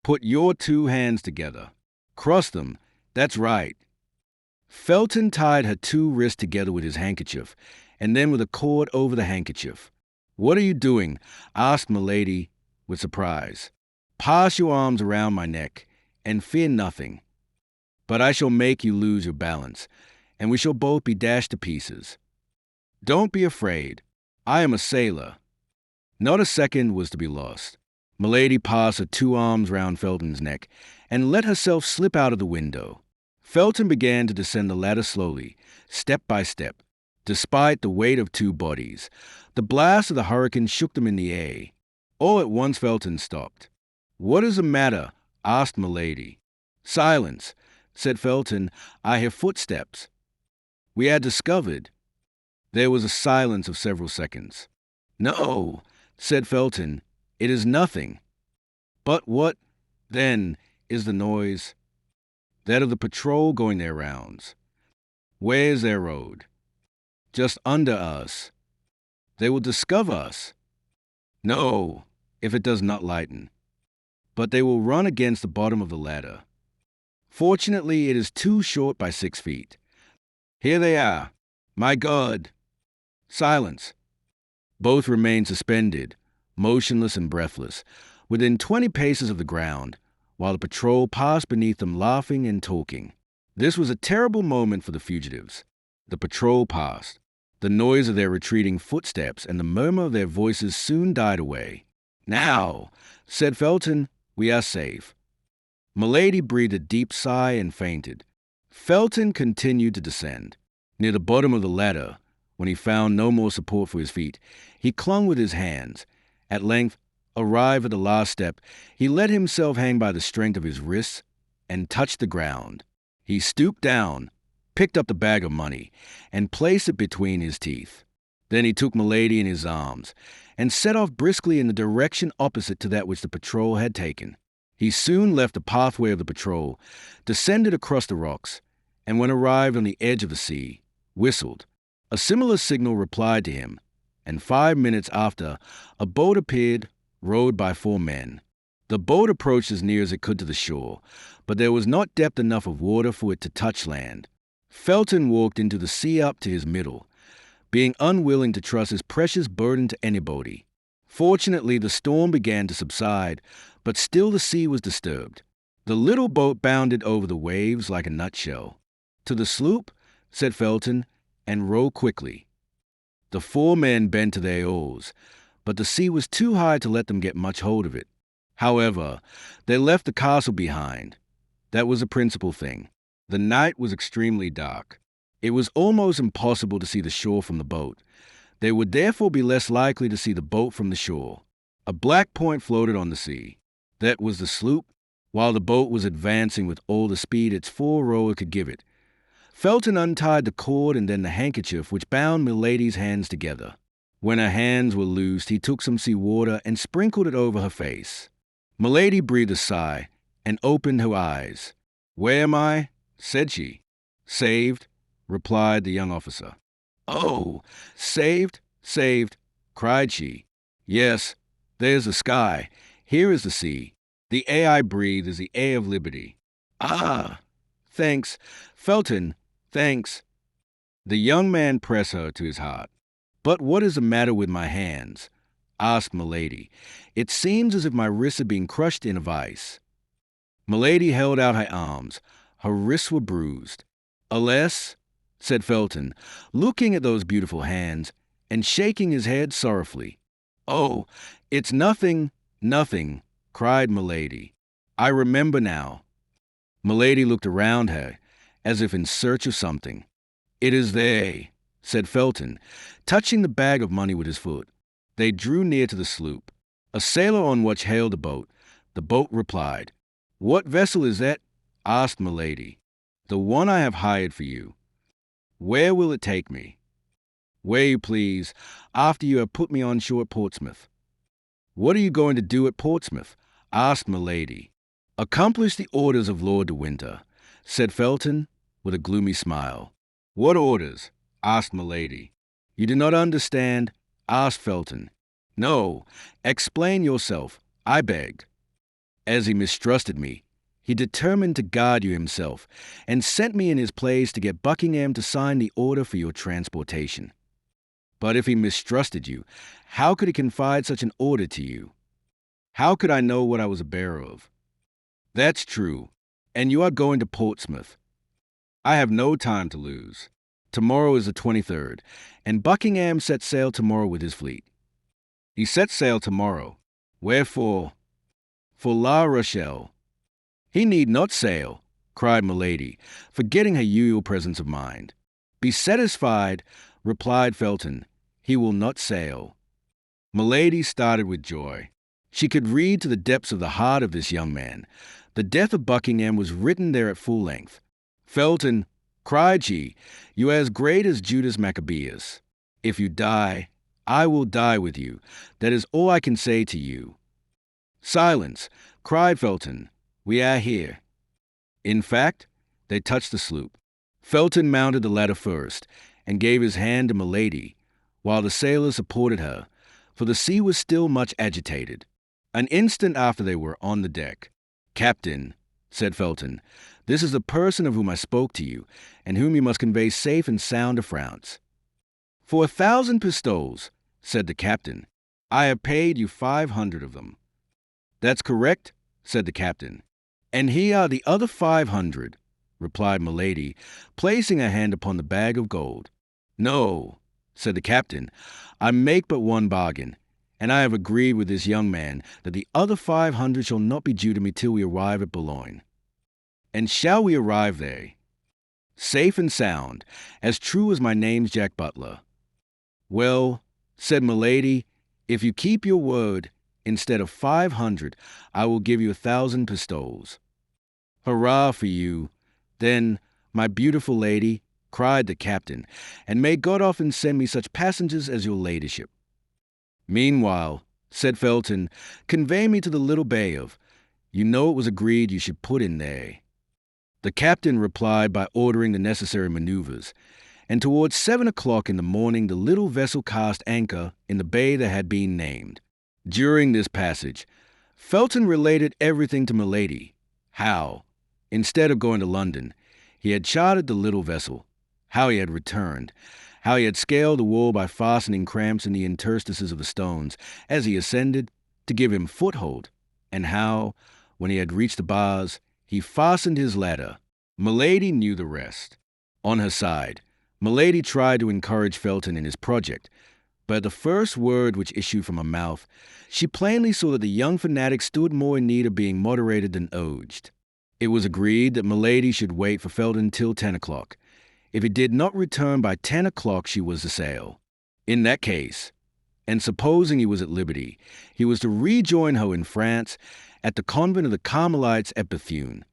Put your 2 hands together. Cross them. That's right." Felton tied her 2 wrists together with his handkerchief, and then with a cord over the handkerchief. "What are you doing?" asked Milady with surprise. "Pass your arms around my neck, and fear nothing. But I shall make you lose your balance, and we shall both be dashed to pieces. Don't be afraid. I am a sailor." Not a second was to be lost. Milady passed her 2 arms round Felton's neck, and let herself slip out of the window. Felton began to descend the ladder slowly, step by step. Despite the weight of 2 bodies, the blast of the hurricane shook them in the air. All at once Felton stopped. "What is the matter?" asked Milady. "Silence," said Felton. "I hear footsteps." "We had discovered." There was a silence of several seconds. "No," said Felton, "it is nothing." "But what, then, is the noise?" "That of the patrol going their rounds." "Where is their road?" "Just under us." "They will discover us." "No, if it does not lighten. But they will run against the bottom of the ladder. Fortunately, it is too short by 6 feet. Here they are. My God!" Silence. Both remained suspended, motionless and breathless, within 20 paces of the ground, while the patrol passed beneath them laughing and talking. This was a terrible moment for the fugitives. The patrol passed. The noise of their retreating footsteps and the murmur of their voices soon died away. "Now," said Felton, "we are safe." Milady breathed a deep sigh and fainted. Felton continued to descend. Near the bottom of the ladder, when he found no more support for his feet, he clung with his hands. At length, Arrived at the last step, he let himself hang by the strength of his wrists and touched the ground. He stooped down, picked up the bag of money, and placed it between his teeth. Then he took Milady in his arms and set off briskly in the direction opposite to that which the patrol had taken. He soon left the pathway of the patrol, descended across the rocks, and when arrived on the edge of the sea, whistled. A similar signal replied to him, and 5 minutes after, a boat appeared, rowed by 4 men. The boat approached as near as it could to the shore, but there was not depth enough of water for it to touch land. Felton walked into the sea up to his middle, being unwilling to trust his precious burden to anybody. Fortunately, the storm began to subside, but still the sea was disturbed. The little boat bounded over the waves like a nutshell. "To the sloop," said Felton, "and row quickly." The 4 men bent to their oars, but the sea was too high to let them get much hold of it. However, they left the castle behind. That was the principal thing. The night was extremely dark. It was almost impossible to see the shore from the boat. They would therefore be less likely to see the boat from the shore. A black point floated on the sea. That was the sloop, while the boat was advancing with all the speed its 4 rowers could give it. Felton untied the cord and then the handkerchief which bound Milady's hands together. When her hands were loosed, he took some sea water and sprinkled it over her face. Milady breathed a sigh and opened her eyes. "Where am I?" said she. "Saved," replied the young officer. "Oh, saved, saved," cried she. "Yes, there's the sky. Here is the sea. The air I breathe is the air of liberty." "Ah, thanks, Felton, thanks." The young man pressed her to his heart. "But what is the matter with my hands?" asked Milady. "It seems as if my wrists had been crushed in a vice." Milady held out her arms. Her wrists were bruised. "Alas," said Felton, looking at those beautiful hands and shaking his head sorrowfully. "Oh, it's nothing, nothing," cried Milady. "I remember now." Milady looked around her, as if in search of something. "It is they," said Felton, touching the bag of money with his foot. They drew near to the sloop. A sailor on watch hailed the boat. The boat replied. "What vessel is that?" asked Milady. "The one I have hired for you." "Where will it take me?" "Where you please, after you have put me on shore at Portsmouth." "What are you going to do at Portsmouth?" asked Milady. "Accomplish the orders of Lord de Winter," said Felton, with a gloomy smile. "What orders?" asked Milady. "You do not understand?" asked Felton. "No, explain yourself, I beg." "As he mistrusted me, he determined to guard you himself, and sent me in his place to get Buckingham to sign the order for your transportation." "But if he mistrusted you, how could he confide such an order to you?" "How could I know what I was a bearer of?" "That's true. And you are going to Portsmouth." "I have no time to lose. Tomorrow is the 23rd, and Buckingham sets sail tomorrow with his fleet." "He sets sail tomorrow. Wherefore?" "For La Rochelle." "He need not sail," cried Milady, forgetting her usual presence of mind. "Be satisfied," replied Felton. "He will not sail." Milady started with joy. She could read to the depths of the heart of this young man. The death of Buckingham was written there at full length. "Felton," cried she, "you are as great as Judas Maccabeus. If you die, I will die with you. That is all I can say to you." "Silence," cried Felton. "We are here." In fact, they touched the sloop. Felton mounted the ladder first and gave his hand to Milady, while the sailor supported her, for the sea was still much agitated. An instant after they were on the deck. "Captain," said Felton, "this is the person of whom I spoke to you, and whom you must convey safe and sound to France." "For 1,000 pistoles," said the captain. "I have paid you 500 of them." "That's correct," said the captain. "And here are the other 500, replied Milady, placing her hand upon the bag of gold. "No," said the captain, "I make but one bargain, and I have agreed with this young man that the other 500 shall not be due to me till we arrive at Boulogne." "And shall we arrive there?" "Safe and sound, as true as my name's Jack Butler." "Well," said Milady, "if you keep your word, Instead of 500, I will give you 1,000 pistoles." "Hurrah for you! Then, my beautiful lady," cried the captain, "and may God often send me such passengers as your ladyship." "Meanwhile," said Felton, "convey me to the little bay of. You know it was agreed you should put in there." The captain replied by ordering the necessary maneuvers, and towards 7 o'clock in the morning the little vessel cast anchor in the bay that had been named. During this passage, Felton related everything to Milady. How, instead of going to London, he had chartered the little vessel, how he had returned, how he had scaled the wall by fastening cramps in the interstices of the stones as he ascended to give him foothold, and how, when he had reached the bars, he fastened his ladder. Milady knew the rest. On her side, Milady tried to encourage Felton in his project, but at the first word which issued from her mouth, she plainly saw that the young fanatic stood more in need of being moderated than urged. It was agreed that Milady should wait for Felton till 10 o'clock. If he did not return by 10 o'clock, she was to sail. In that case, and supposing he was at liberty, he was to rejoin her in France at the convent of the Carmelites at Bethune.